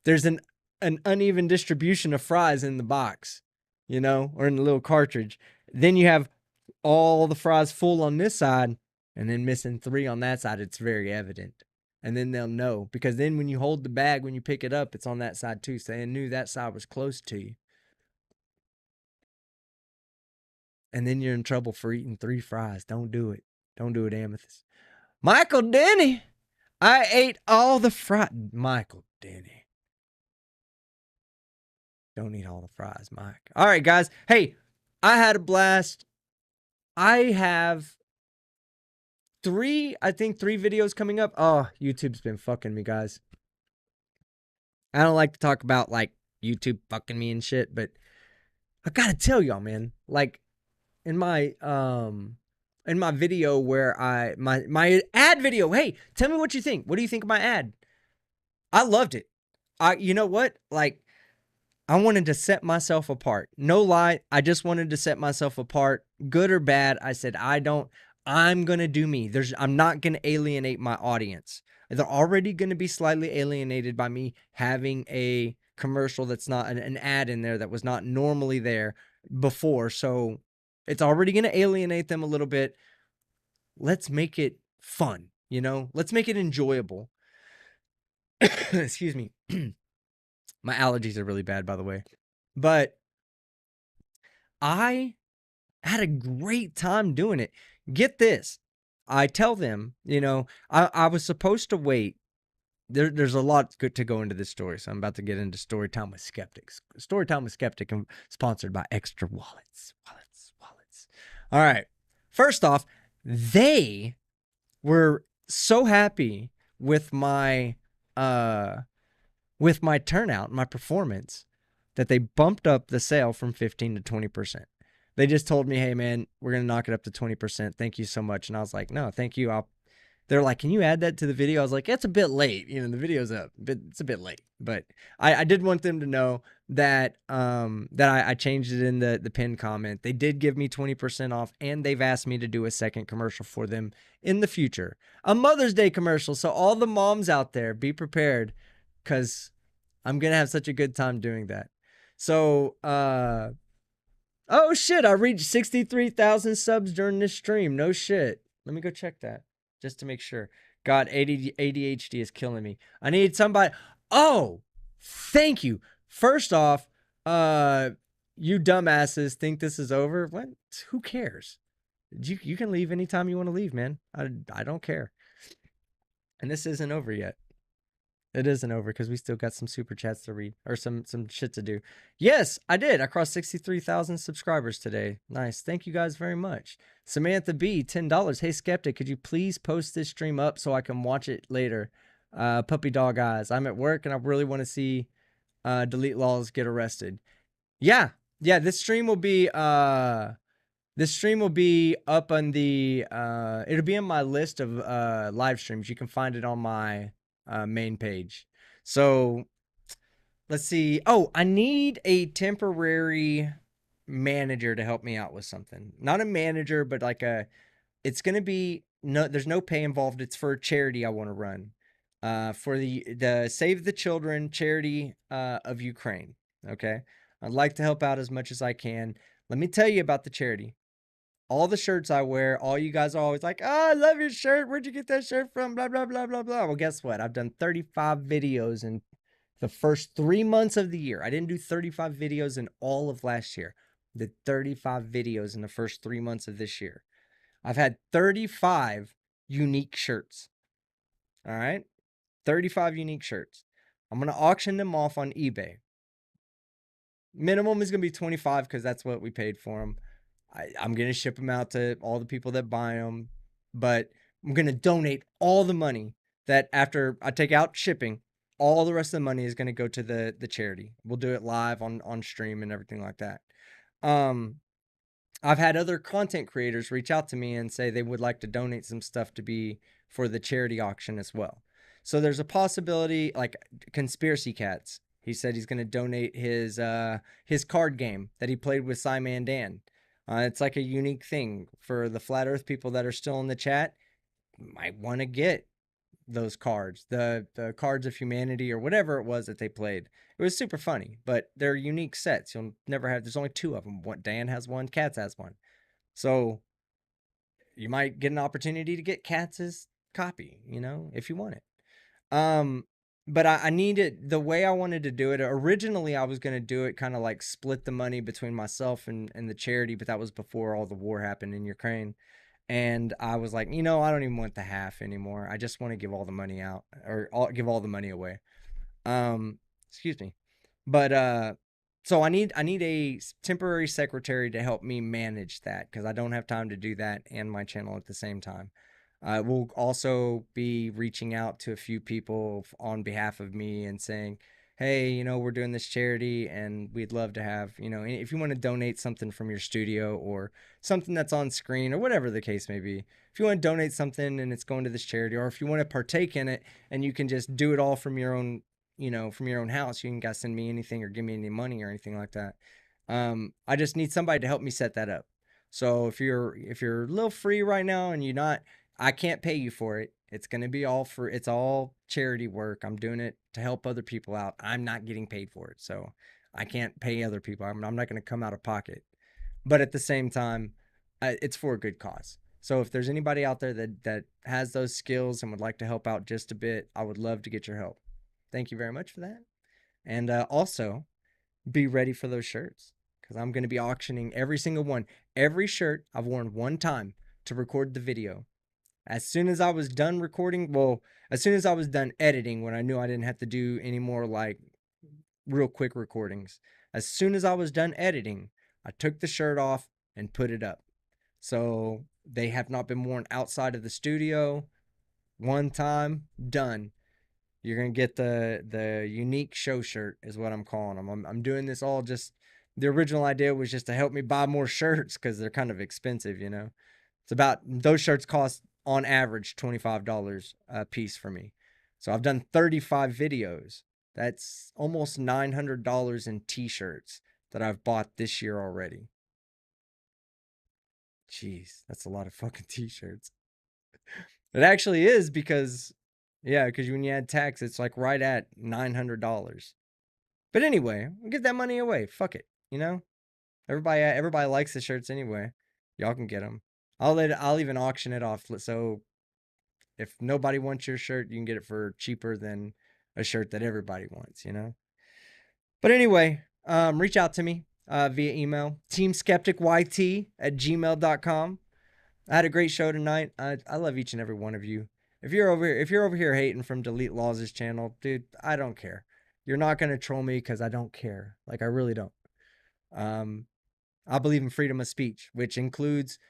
there's an uneven distribution of fries in the box, or in the little cartridge. Then you have all the fries full on this side and then missing 3 on that side. It's very evident. And then they'll know, because then when you hold the bag, when you pick it up, it's on that side too. So they knew that side was close to you. and then you're in trouble for eating 3 fries. Don't do it. Don't do it, Amethyst. Michael Denny, I ate all the fries. Michael Denny. Don't eat all the fries, Mike. All right, guys. Hey, I had a blast. I have three videos coming up. Oh, YouTube's been fucking me, guys. I don't like to talk about, like, YouTube fucking me and shit, but I gotta tell y'all, man, like, in my video where my ad video, hey, tell me what you think. What do you think of my ad? I loved it. You know what? Like, I wanted to set myself apart. No lie, I just wanted to set myself apart, good or bad. I said, I'm going to do me. I'm not going to alienate my audience. They're already going to be slightly alienated by me having a commercial that's not an ad in there that was not normally there before. So it's already going to alienate them a little bit. Let's make it fun, you know? Let's make it enjoyable. Excuse me. My allergies are really bad, by the way. But I had a great time doing it. Get this. I tell them, you know, I was supposed to wait. There's a lot to go into this story, so I'm about to get into Storytime with Skeptics. Storytime with Skeptic, sponsored by Extra Wallets. All right. First off, they were so happy with my turnout, my performance, that they bumped up the sale from 15 to 20%. They just told me, hey, man, we're going to knock it up to 20%. Thank you so much. And I was like, no, thank you. They're like, can you add that to the video? I was like, it's a bit late. You know, the video's up, but it's a bit late. But I did want them to know that I changed it in the pinned comment. They did give me 20% off, and they've asked me to do a second commercial for them in the future. A Mother's Day commercial. So all the moms out there, be prepared, because I'm going to have such a good time doing that. So, oh shit, I reached 63,000 subs during this stream. No shit. Let me go check that just to make sure. God, ADHD is killing me. I need somebody. Oh, thank you. First off, you dumbasses think this is over. What? Who cares? You can leave anytime you want to leave, man. I don't care. And this isn't over yet. It isn't over because we still got some super chats to read, or some shit to do. Yes, I did. I crossed 63,000 subscribers today. Nice. Thank you guys very much. Samantha B, $10. Hey, Skeptic, could you please post this stream up so I can watch it later? Puppy Dog Eyes. I'm at work and I really want to see Delete Lawz get arrested. Yeah. This stream will be up on the it'll be in my list of live streams. You can find it on my main page. So let's see. Oh, I need a temporary manager to help me out with something. Not a manager, but like it's gonna be there's no pay involved. It's for a charity I want to run. For the Save the Children charity of Ukraine. Okay. I'd like to help out as much as I can. Let me tell you about the charity. All the shirts I wear, all you guys are always like, oh, I love your shirt. Where'd you get that shirt from? Blah, blah, blah, blah, blah. Well, guess what? I've done 35 videos in the first 3 months of the year. I didn't do 35 videos in all of last year. I did 35 videos in the first 3 months of this year. I've had 35 unique shirts. All right? 35 unique shirts. I'm going to auction them off on eBay. Minimum is going to be 25 because that's what we paid for them. I'm going to ship them out to all the people that buy them, but I'm going to donate all the money that after I take out shipping, all the rest of the money is going to go to the charity. We'll do it live on stream and everything like that. I've had other content creators reach out to me and say they would like to donate some stuff to be for the charity auction as well. So there's a possibility, like Conspiracy Cats. He said he's going to donate his card game that he played with Simon Dan. It's like a unique thing for the Flat Earth people that are still in the chat. You might want to get those cards, the Cards of Humanity or whatever it was that they played. It was super funny, but they're unique sets. You'll never have, there's only 2 of them. Dan has one, Cats has one. So you might get an opportunity to get Cats' copy, you know, if you want it. But I need it the way I wanted to do it. Originally, I was going to do it kind of like split the money between myself and the charity, but that was before all the war happened in Ukraine. And I was like, I don't even want the half anymore. I just want to give all the money out or give all the money away. Excuse me. But so I need a temporary secretary to help me manage that because I don't have time to do that and my channel at the same time. We'll also be reaching out to a few people on behalf of me and saying, hey, we're doing this charity and we'd love to have, if you want to donate something from your studio or something that's on screen or whatever the case may be. If you want to donate something and it's going to this charity, or if you want to partake in it and you can just do it all from your own, from your own house, you can guys send me anything or give me any money or anything like that. I just need somebody to help me set that up. So if you're a little free right now and you're not, I can't pay you for it. It's going to be all for, it's all charity work. I'm doing it to help other people out. I'm not getting paid for it. So I can't pay other people. I'm not going to come out of pocket. But at the same time, it's for a good cause. So if there's anybody out there that has those skills and would like to help out just a bit, I would love to get your help. Thank you very much for that. And also, be ready for those shirts because I'm going to be auctioning every single one. Every shirt I've worn one time to record the video. As soon as I was done recording, as soon as I was done editing, when I knew I didn't have to do any more like real quick recordings, as soon as I was done editing, I took the shirt off and put it up. So they have not been worn outside of the studio. One time, done. You're going to get the unique show shirt is what I'm calling them. I'm doing this all just, the original idea was just to help me buy more shirts because they're kind of expensive, It's about, those shirts cost on average $25 a piece for me. So I've done 35 videos. That's almost $900 in t-shirts that I've bought this year already. Jeez, that's a lot of fucking t-shirts. It actually is because when you add tax, it's like right at $900. But anyway, we'll give that money away. Fuck it, Everybody likes the shirts anyway. Y'all can get them. I'll even auction it off. So if nobody wants your shirt, you can get it for cheaper than a shirt that everybody wants, But anyway, reach out to me via email, teamskepticyt@gmail.com. I had a great show tonight. I love each and every one of you. If you're over here hating from Delete Lawz' channel, dude, I don't care. You're not gonna troll me because I don't care. Like I really don't. I believe in freedom of speech, which includes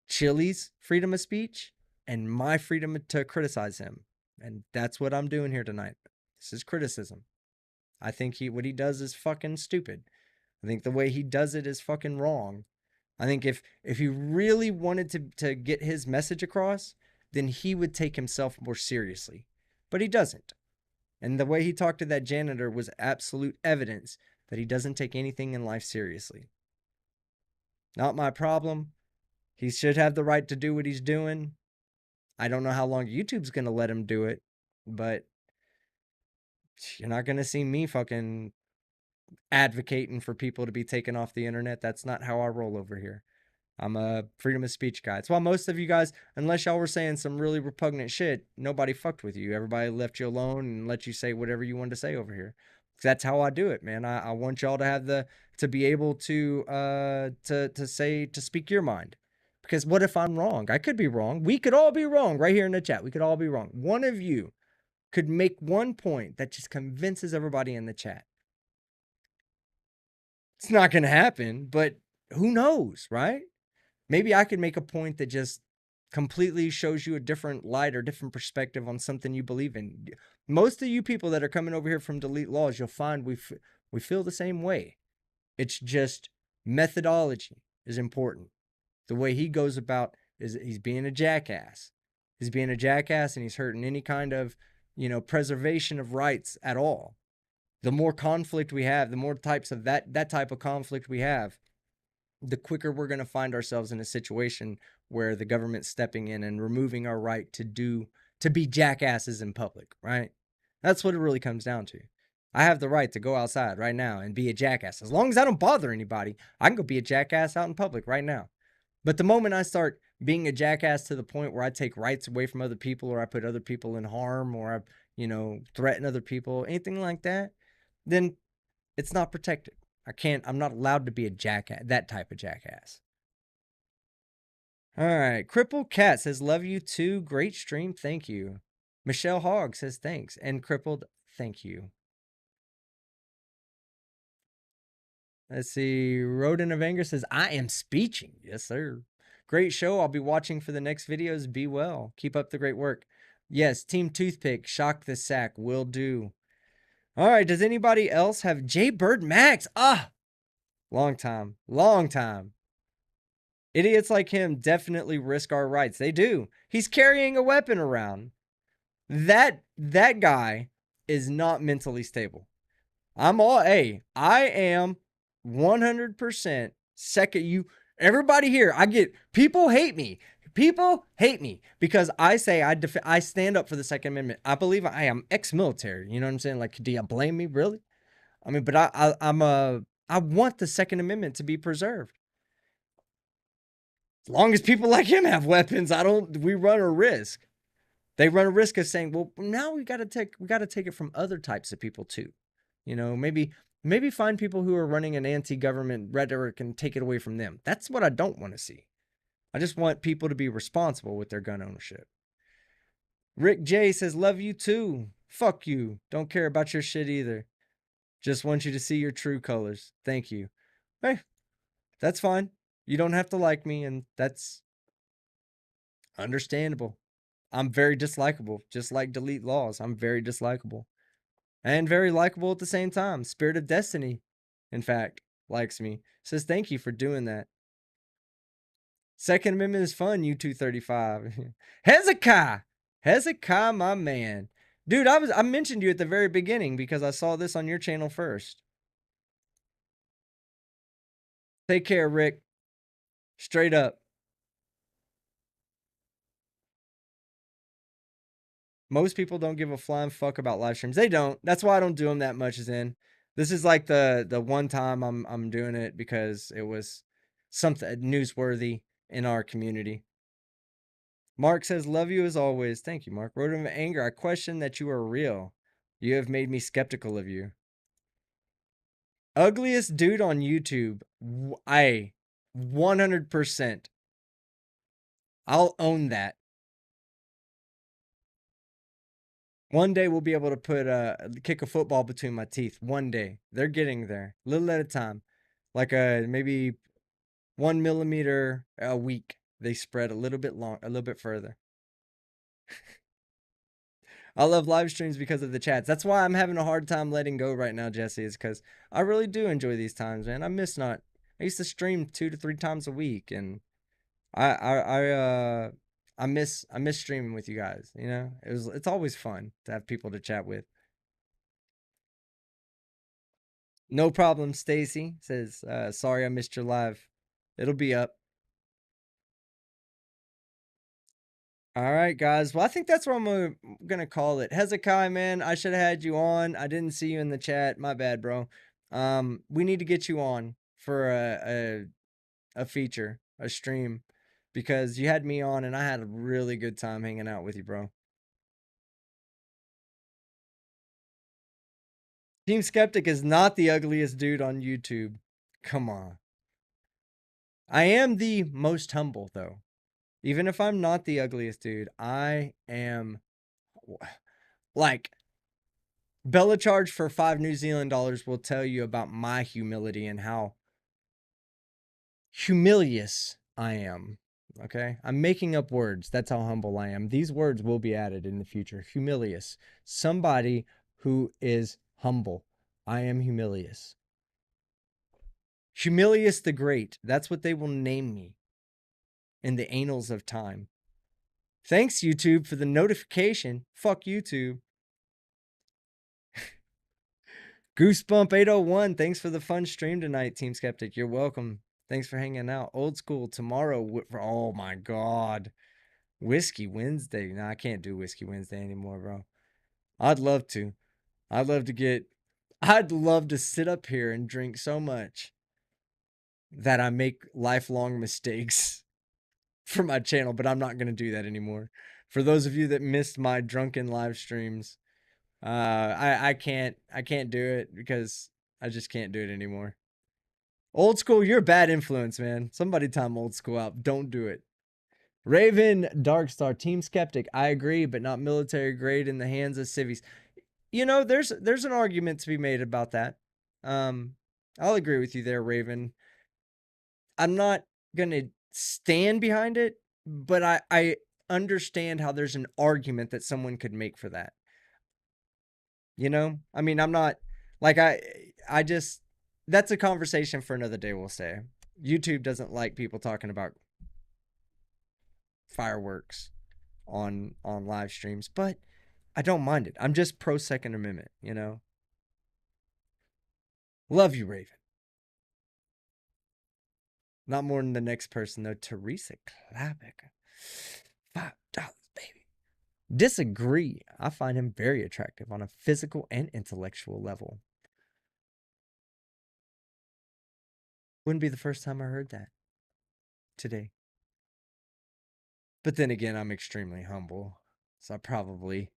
Chili's freedom of speech and my freedom to criticize him. And that's what I'm doing here tonight. This is criticism. I think what he does is fucking stupid. I think the way he does it is fucking wrong. I think if he really wanted to get his message across, then he would take himself more seriously. But he doesn't. And the way he talked to that janitor was absolute evidence that he doesn't take anything in life seriously. Not my problem. He should have the right to do what he's doing. I don't know how long YouTube's going to let him do it, but you're not going to see me fucking advocating for people to be taken off the internet. That's not how I roll over here. I'm a freedom of speech guy. That's why most of you guys, unless y'all were saying some really repugnant shit, nobody fucked with you. Everybody left you alone and let you say whatever you wanted to say over here. That's how I do it, man. I want y'all to have to be able to speak your mind. Because what if I'm wrong? I could be wrong. We could all be wrong right here in the chat. We could all be wrong. One of you could make one point that just convinces everybody in the chat. It's not going to happen, but who knows, right? Maybe I could make a point that just completely shows you a different light or different perspective on something you believe in. Most of you people that are coming over here from Delete Lawz, you'll find we feel the same way. It's just methodology is important. The way he goes about is he's being a jackass. He's being a jackass and he's hurting any kind of, preservation of rights at all. The more conflict we have, the more types of that type of conflict we have, the quicker we're going to find ourselves in a situation where the government's stepping in and removing our right to be jackasses in public, right? That's what it really comes down to. I have the right to go outside right now and be a jackass. As long as I don't bother anybody, I can go be a jackass out in public right now. But the moment I start being a jackass to the point where I take rights away from other people, or I put other people in harm, or I, threaten other people, anything like that, then it's not protected. I'm not allowed to be a jackass, that type of jackass. All right. Crippled Cat says, love you too. Great stream. Thank you. Michelle Hogg says, thanks. And Crippled, thank you. Let's see. Rodent of Anger says, I am speeching. Yes, sir. Great show. I'll be watching for the next videos. Be well. Keep up the great work. Yes, Team Toothpick, shock the sack. Will do. All right. Does anybody else have J Bird Max? Long time. Long time. Idiots like him definitely risk our rights. They do. He's carrying a weapon around. That guy is not mentally stable. I am 100% second you. Everybody here, people hate me. People hate me because I say I stand up for the Second Amendment. I believe I am ex-military. You know what I'm saying? Like, do you blame me, really? I mean, but I want the Second Amendment to be preserved. As long as people like him have weapons, we run a risk. They run a risk of saying, well, now we got to take it from other types of people too. Maybe find people who are running an anti-government rhetoric and take it away from them. That's what I don't want to see. I just want people to be responsible with their gun ownership. Rick J says, love you too. Fuck you. Don't care about your shit either. Just want you to see your true colors. Thank you. Hey, that's fine. You don't have to like me, and that's understandable. I'm very dislikable, just like Delete Lawz. I'm very dislikable. And very likable at the same time. Spirit of Destiny, in fact, likes me. Says, thank you for doing that. Second Amendment is fun, U235. Hezekiah, my man. Dude, I mentioned you at the very beginning because I saw this on your channel first. Take care, Rick. Straight up. Most people don't give a flying fuck about live streams. They don't. That's why I don't do them that much, Zen. This is like the one time I'm doing it because it was something newsworthy in our community. Mark says, love you as always. Thank you, Mark. Rodent of Anger, I question that you are real. You have made me skeptical of you. Ugliest dude on YouTube. 100%. I'll own that. One day we'll be able to kick a football between my teeth. One day. They're getting there. Little at a time. Like maybe 1 millimeter a week. They spread a little bit further. I love live streams because of the chats. That's why I'm having a hard time letting go right now, Jesse, is because I really do enjoy these times, man. I used to stream 2 to 3 times a week, and I miss streaming with you guys. It's always fun to have people to chat with. No problem, Stacy says, sorry I missed your live. It'll be up. All right, guys. Well, I think that's what I'm gonna call it. Hezekiah, man, I should have had you on. I didn't see you in the chat. My bad, bro. We need to get you on for a feature, a stream, because you had me on and I had a really good time hanging out with you, bro. Team Skeptic is not the ugliest dude on YouTube. Come on. I am the most humble, though. Even if I'm not the ugliest dude, I am, like, Bella Charge for 5 New Zealand dollars will tell you about my humility and how humilious I am. Okay? I'm making up words. That's how humble I am. These words will be added in the future. Humilious. Somebody who is humble. I am humilious. Humilius the Great. That's what they will name me in the annals of time. Thanks, YouTube, for the notification. Fuck YouTube. Goosebump 801. Thanks for the fun stream tonight, Team Skeptic. You're welcome. Thanks for hanging out. Old school tomorrow. Oh my God. Whiskey Wednesday. No, I can't do Whiskey Wednesday anymore, bro. I'd love to. I'd love to sit up here and drink so much that I make lifelong mistakes. for my channel, but I'm not going to do that anymore. For those of you that missed my drunken live streams, I can't do it because I just can't do it anymore. Old school, you're a bad influence, man. Somebody time old school out. Don't do it. Raven Darkstar, Team Skeptic. I agree, but not military grade in the hands of civvies. You know, there's an argument to be made about that. I'll agree with you there, Raven. I'm not gonna stand behind it, but I understand how there's an argument that someone could make for that. You know? I mean, I'm not like I just that's a conversation for another day, we'll say. YouTube doesn't like people talking about fireworks on live streams, but I don't mind it. I'm just pro Second Amendment, you know? Love you, Raven. Not more than the next person, though. Teresa Klavick. $5, baby. Disagree. I find him very attractive on a physical and intellectual level. Wouldn't be the first time I heard that today. But then again, I'm extremely humble. So I probably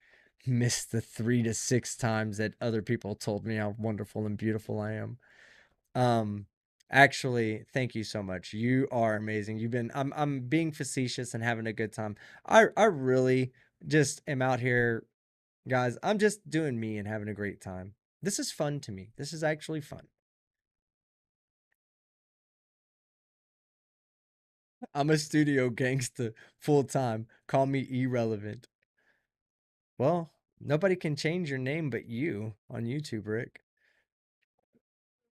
missed the 3 to 6 times that other people told me how wonderful and beautiful I am. Actually, thank you so much. You are amazing. I'm being facetious and having a good time. I really just am out here, guys. I'm just doing me and having a great time. This is fun to me. This is actually fun. I'm a studio gangsta full time. Call me irrelevant. Well, nobody can change your name but you on YouTube, Rick.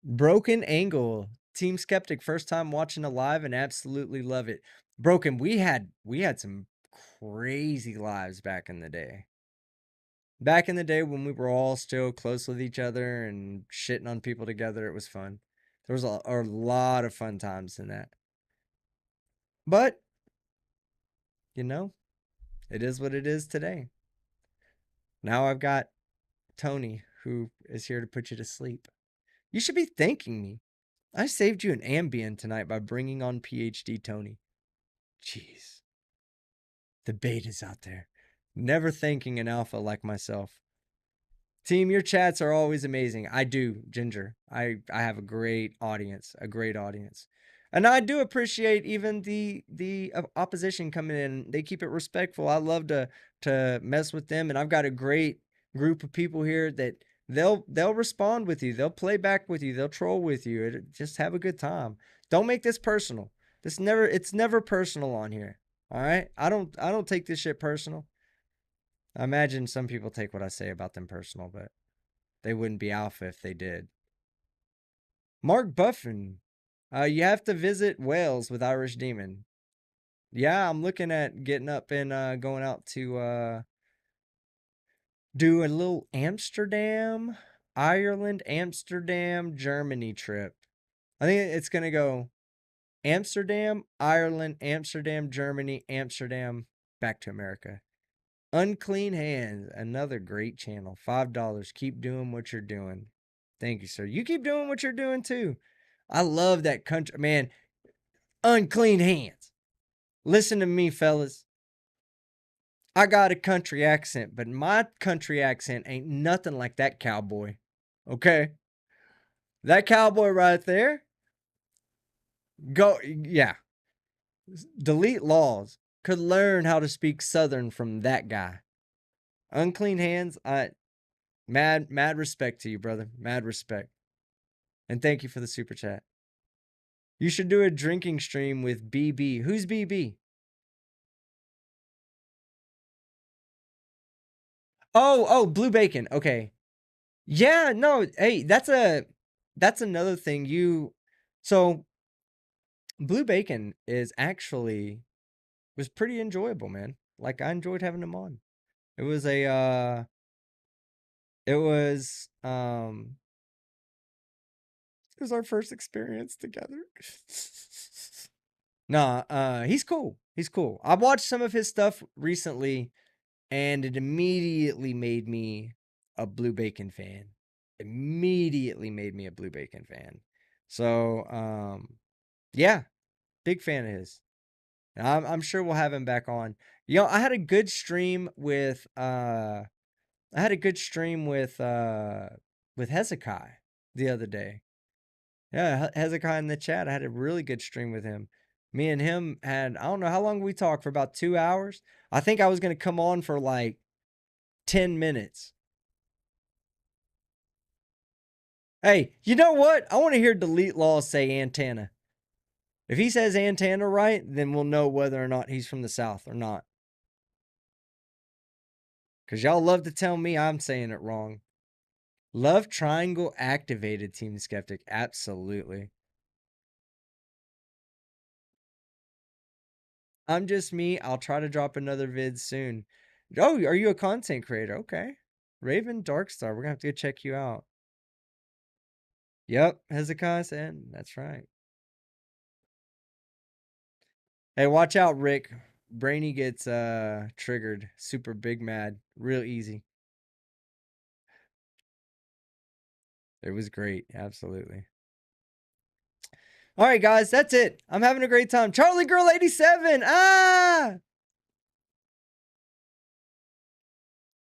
Broken Angle, Team Skeptic, first time watching a live and absolutely love it. Broken, we had some crazy lives back in the day. Back in the day when we were all still close with each other and shitting on people together, it was fun. There was a lot of fun times in that. But, you know, it is what it is today. Now I've got Tony, who is here to put you to sleep. You should be thanking me. I saved you an Ambien tonight by bringing on PhD Tony. Jeez. The bait is out there. Never thanking an alpha like myself. Team, your chats are always amazing. I do, Ginger. I have a great audience, And I do appreciate even the opposition coming in. They keep it respectful. I love to mess with them, and I've got a great group of people here that they'll respond with you. They'll play back with you. They'll troll with you. Just have a good time. Don't make this personal. It's never personal on here. All right? I don't take this shit personal. I imagine some people take what I say about them personal, but they wouldn't be alpha if they did. Mark Buffin, you have to visit Wales with Irish Demon. Yeah, I'm looking at getting up and going out to do a little Amsterdam, Ireland, Amsterdam, Germany trip. I think it's going to go Amsterdam, Ireland, Amsterdam, Germany, Amsterdam, back to America. Unclean Hands, another great channel. $5. Keep doing what you're doing. Thank you, sir. You keep doing what you're doing too. I love that country. Man, Unclean Hands. Listen to me, fellas. I got a country accent, but my country accent ain't nothing like that cowboy. Okay? That cowboy right there. Yeah. Delete Lawz. Could learn how to speak Southern from that guy. Unclean Hands, mad respect to you, brother. Mad respect. And thank you for the super chat. You should do a drinking stream with BB. Who's BB? Oh, Blue Bacon. Okay. Yeah, no, hey, that's another thing. So Blue Bacon was pretty enjoyable, man. Like, I enjoyed having him on. It was our first experience together. Nah, he's cool. He's cool. I watched some of his stuff recently, and it immediately made me a Blue Bacon fan. So, yeah, big fan of his. I'm sure we'll have him back on. You know, I had a good stream with Hezekiah the other day. Yeah, Hezekiah in the chat. I had a really good stream with him. Me and him had, I don't know how long we talked, for about 2 hours. I think I was going to come on for like 10 minutes. Hey, you know what? I want to hear Delete Lawz say antenna. If he says antenna right, then we'll know whether or not he's from the South or not. Because y'all love to tell me I'm saying it wrong. Love triangle activated, Team Skeptic. Absolutely. I'm just me. I'll try to drop another vid soon. Oh, are you a content creator? Okay. Raven Darkstar. We're going to have to go check you out. Yep. Hezekiah said. That's right. Hey, watch out, Rick. Brainy gets triggered. Super big mad. Real easy. It was great. Absolutely. All right, guys. That's it. I'm having a great time. Charlie Girl 87. Ah!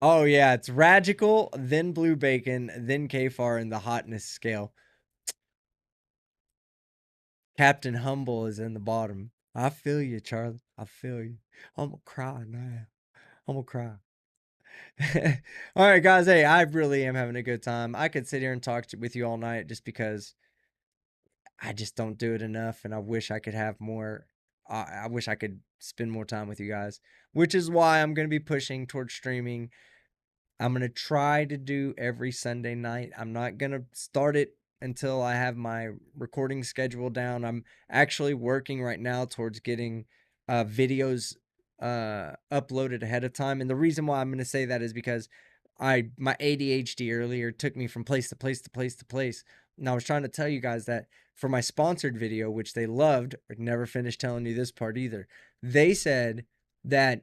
Oh, yeah. It's Radical, then Blue Bacon, then Kfar in the hotness scale. Captain Humble is in the bottom. I feel you, Charlie. I feel you. I'm gonna cry now. I'm gonna cry. All right, guys. Hey, I really am having a good time. I could sit here and talk with you all night just because I just don't do it enough, and I wish I could have more. I wish I could spend more time with you guys, which is why I'm going to be pushing towards streaming. I'm going to try to do every Sunday night. I'm not going to start it until I have my recording schedule down. I'm actually working right now towards getting videos uploaded ahead of time. And the reason why I'm going to say that is because my ADHD earlier took me from place to place to place to place. And I was trying to tell you guys that for my sponsored video, which they loved, I never finished telling you this part either. They said that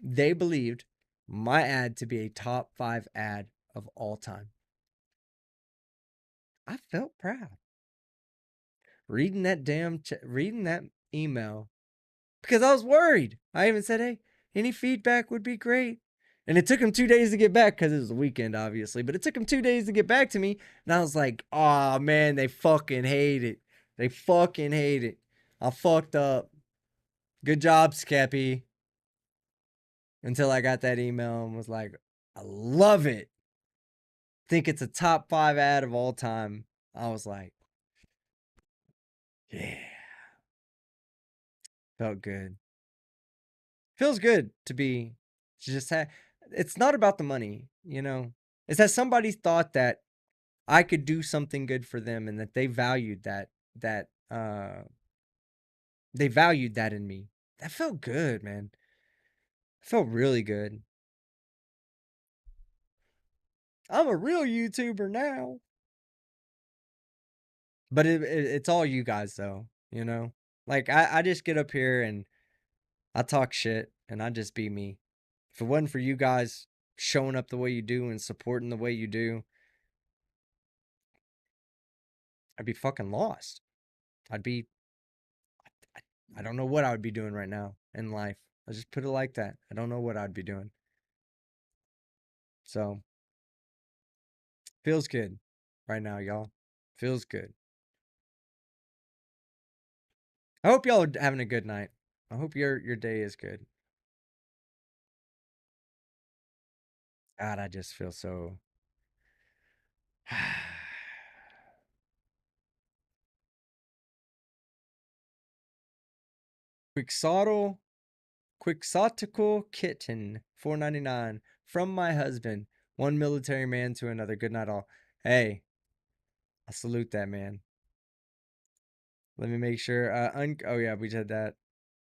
they believed my ad to be a top 5 ad of all time. I felt proud reading that reading that email because I was worried. I even said, "Hey, any feedback would be great." And it took him 2 days to get back because it was a weekend, obviously. But it took him 2 days to get back to me, and I was like, "Oh man, they fucking hate it. They fucking hate it. I fucked up. Good job, Skeppy." Until I got that email and was like, "I love it. Think it's a top 5 ad of all time." I was like, yeah. Felt good. Feels good to just have. It's not about the money, you know. It's that somebody thought that I could do something good for them and that they valued they valued that in me. That felt good, man. Felt really good. I'm a real YouTuber now. But it's all you guys though, you know? Like I just get up here and I talk shit and I just be me. If it wasn't for you guys showing up the way you do and supporting the way you do, I'd be fucking lost. I'd be, I don't know what I would be doing right now in life. I'll just put it like that. I don't know what I'd be doing. So, feels good right now, y'all. Feels good. I hope y'all are having a good night. I hope your day is good. God, I just feel so. Quixotical kitten, $4.99 from my husband. One military man to another. Good night, all. Hey, I salute that man. Let me make sure. Oh yeah, we did that.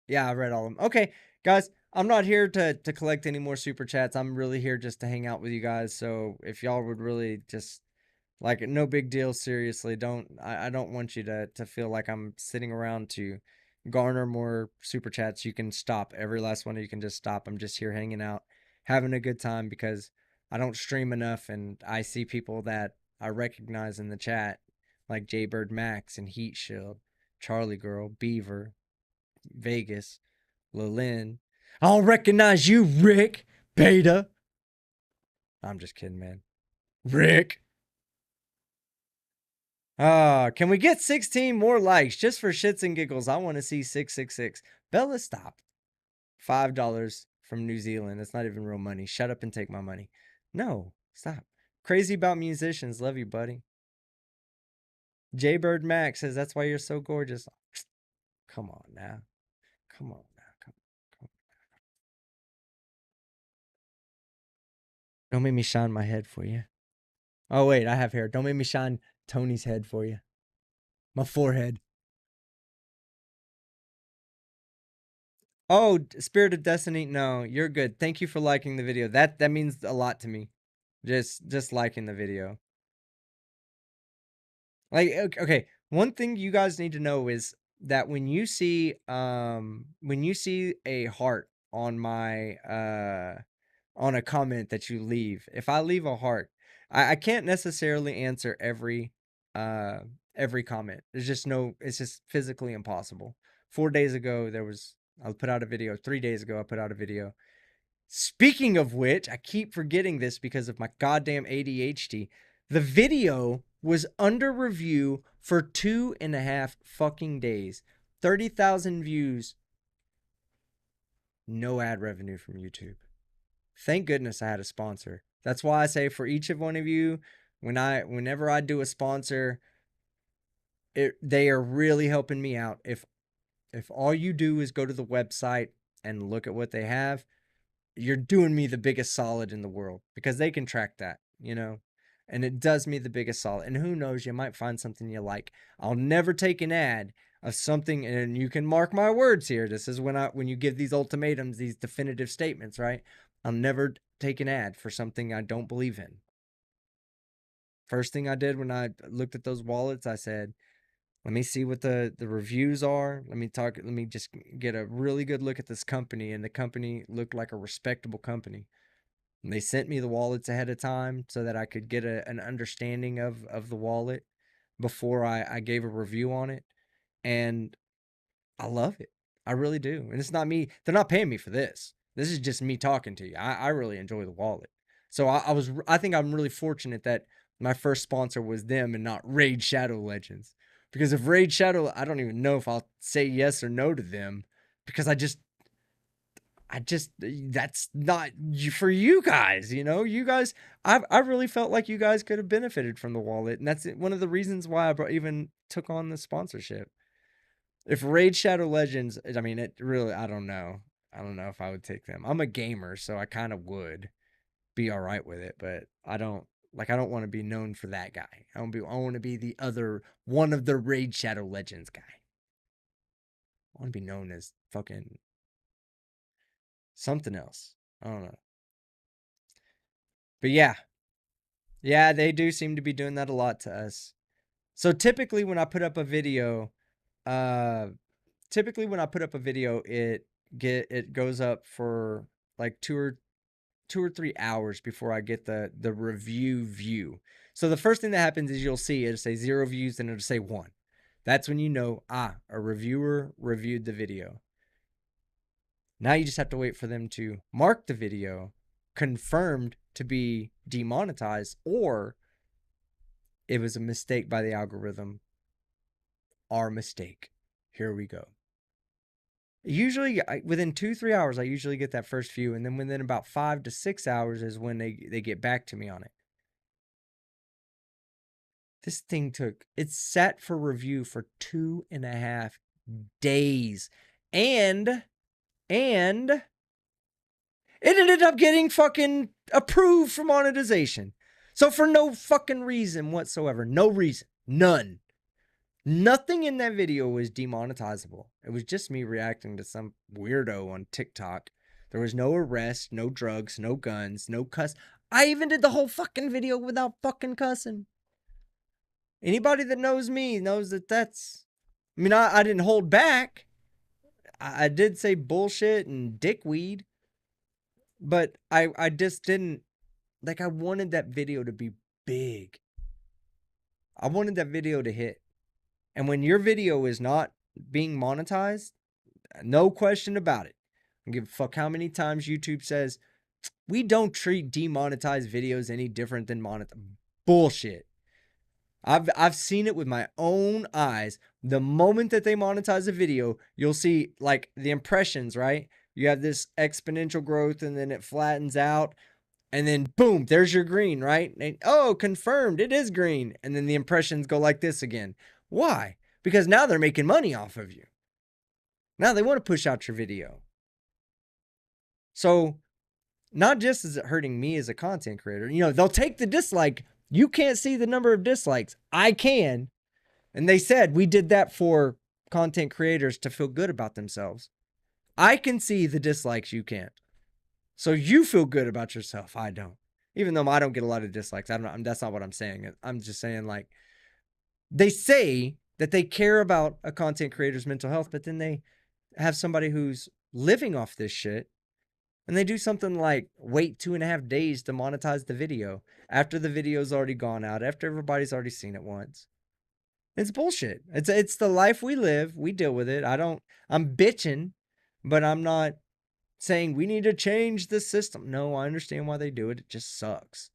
Yeah, I read all of them. Okay, guys, I'm not here to collect any more super chats. I'm really here just to hang out with you guys. So if y'all would really just like, no big deal. Seriously, I don't want you to feel like I'm sitting around to garner more super chats. You can stop. Every last one of you can just stop. I'm just here hanging out, having a good time because I don't stream enough, and I see people that I recognize in the chat, like Jaybird Max and Heat Shield, Charlie Girl, Beaver, Vegas. Lilin. I don't recognize you, Rick. Beta. I'm just kidding, man. Rick. Can we get 16 more likes just for shits and giggles? I want to see 666. Bella, stop. $5 from New Zealand. That's not even real money. Shut up and take my money. No, stop. Crazy about musicians. Love you, buddy. Jaybird Max says that's why you're so gorgeous. Come on now. Come on now. Come on. Don't make me shine my head for you. Oh, wait, I have hair. Don't make me shine Tony's head for you. My forehead. Oh, Spirit of Destiny. No, you're good. Thank you for liking the video. That means a lot to me. Just liking the video. Like, okay, one thing you guys need to know is that when you see a heart on my on a comment that you leave, if I leave a heart, I can't necessarily answer every comment. It's just physically impossible. 4 days ago I put out a video. 3 days ago I put out a video. Speaking of which, I keep forgetting this because of my goddamn ADHD. The video was under review for 2.5 fucking days. 30,000 views. No ad revenue from YouTube. Thank goodness I had a sponsor. That's why I say for each of one of you, whenever I do a sponsor, they are really helping me out. If all you do is go to the website and look at what they have, you're doing me the biggest solid in the world because they can track that, you know, and it does me the biggest solid. And who knows, you might find something you like. I'll never take an ad of something, and you can mark my words here. This is when you give these ultimatums, these definitive statements, right? I'll never take an ad for something I don't believe in. First thing I did when I looked at those wallets, I said, let me see what the reviews are. Let me just get a really good look at this company. And the company looked like a respectable company. And they sent me the wallets ahead of time so that I could get an understanding of the wallet before I gave a review on it. And I love it. I really do. And it's not me. They're not paying me for this. This is just me talking to you. I really enjoy the wallet. So I think I'm really fortunate that my first sponsor was them and not Raid Shadow Legends. Because if Raid Shadow, I don't even know if I'll say yes or no to them. Because that's not for you guys, you know? You guys, I really felt like you guys could have benefited from the wallet. And that's one of the reasons why I even took on the sponsorship. If Raid Shadow Legends, I mean, it really, I don't know. I don't know if I would take them. I'm a gamer, so I kind of would be all right with it. But I don't want to be known for that guy. I want to be the other one of the Raid Shadow Legends guy. I want to be known as fucking something else. I don't know. But yeah, they do seem to be doing that a lot to us. So typically when I put up a video, it goes up for like 2 or 3 hours before I get the review view. So the first thing that happens is you'll see it'll say 0 views and it'll say 1. That's when you know, a reviewer reviewed the video. Now you just have to wait for them to mark the video confirmed to be demonetized, or it was a mistake by the algorithm. Our mistake. Here we go. Usually within 2-3 hours, I usually get that first view. And then within about 5 to 6 hours is when they get back to me on it. This thing it's sat for review for 2.5 days. And it ended up getting fucking approved for monetization. So for no fucking reason whatsoever. No reason. None. Nothing in that video was demonetizable. It was just me reacting to some weirdo on TikTok. There was no arrest, no drugs, no guns, no cuss. I even did the whole fucking video without fucking cussing. Anybody that knows me knows that's... I mean, I didn't hold back. I did say bullshit and dickweed. But I just didn't... Like, I wanted that video to be big. I wanted that video to hit. And when your video is not being monetized, No question about it. I don't give a fuck how many times YouTube says, we don't treat demonetized videos any different than monetized. Bullshit. I've seen it with my own eyes. The moment that they monetize a video, you'll see like the impressions, right? You have this exponential growth and then it flattens out. And then boom, there's your green, right? And, oh, confirmed, it is green. And then the impressions go like this again. Why? Because now they're making money off of you. Now they want to push out your video. So not just is it hurting me as a content creator, you know, they'll take the dislike. You can't see the number of dislikes. I can. And they said we did that for content creators to feel good about themselves. I can see the dislikes, you can't. So you feel good about yourself. I don't. Even though I don't get a lot of dislikes. I don't know. That's not what I'm saying. I'm just saying, like, they say that they care about a content creator's mental health, but then they have somebody who's living off this shit and they do something like wait 2.5 days to monetize the video after the video's already gone out, after everybody's already seen it once. It's bullshit. It's the life we live. We deal with it. I'm bitching, but I'm not saying we need to change the system. No, I understand why they do it. It just sucks.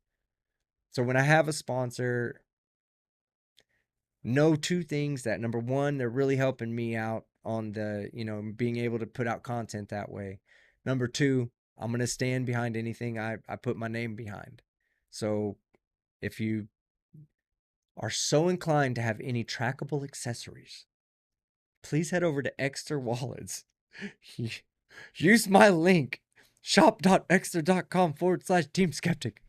So when I have a sponsor, know two things: that number one, they're really helping me out on the, you know, being able to put out content that way. Number two, I'm going to stand behind anything I put my name behind. So if you are so inclined to have any trackable accessories, please head over to Exter Wallets. Use my link, shop.exter.com/Team Skeptic,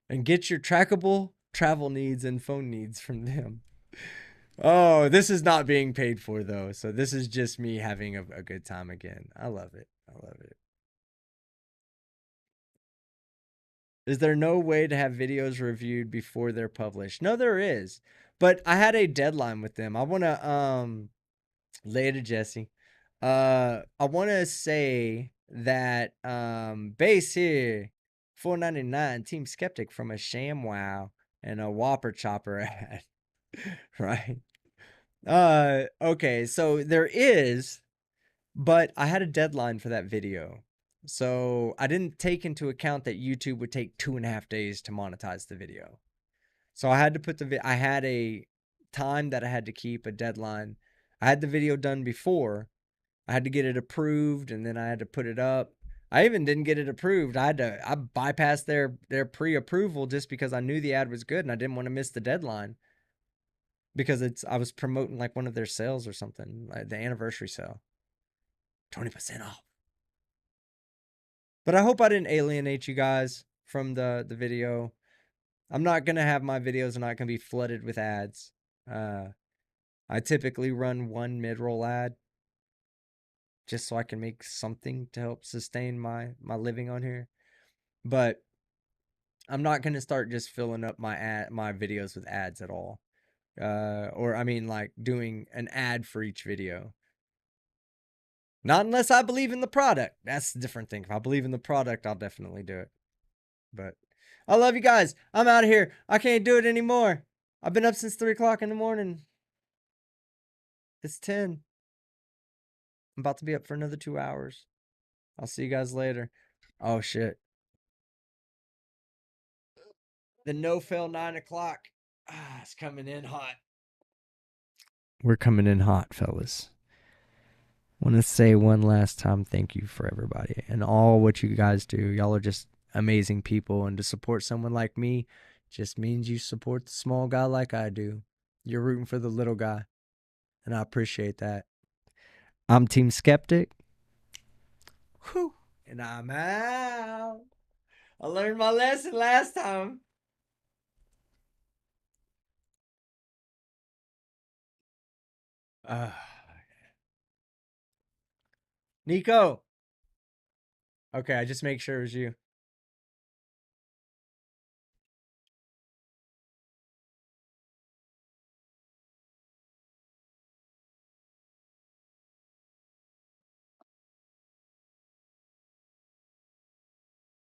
and get your trackable travel needs and phone needs from them. Oh, this is not being paid for, though. So this is just me having a good time again. I love it. I love it. Is there no way to have videos reviewed before they're published? No, there is. But I had a deadline with them. I want to lay it to Jesse. I want to say that base here, $4.99, Team Skeptic from a ShamWow and a Whopper Chopper ad. Right? Okay, so there is, but I had a deadline for that video. So I didn't take into account that YouTube would take 2.5 days to monetize the video. So I had to put I had a time that I had to keep, a deadline. I had the video done before. I had to get it approved, and then I had to put it up. I even didn't get it approved. I bypassed their pre-approval just because I knew the ad was good and I didn't want to miss the deadline. Because I was promoting like one of their sales or something, like the anniversary sale. 20% off. But I hope I didn't alienate you guys from the video. I'm not going to have my videos are not going to be flooded with ads. I typically run one mid-roll ad just so I can make something to help sustain my living on here. But I'm not going to start just filling up my videos with ads at all. Or I mean, like doing an ad for each video. Not unless I believe in the product. That's a different thing. If I believe in the product, I'll definitely do it. But I love you guys. I'm out of here. I can't do it anymore. I've been up since 3 o'clock in the morning. It's 10. I'm about to be up for another 2 hours. I'll see you guys later. Oh, shit. The no-fail 9 o'clock. It's coming in hot. We're coming in hot, fellas. Want to say one last time thank you for everybody and all what you guys do. Y'all are just amazing people, and to support someone like me just means you support the small guy like I do. You're rooting for the little guy, and I appreciate that. I'm Team Skeptic. Whew. And I'm out. I learned my lesson last time. Nico. Okay, I just make sure it was you.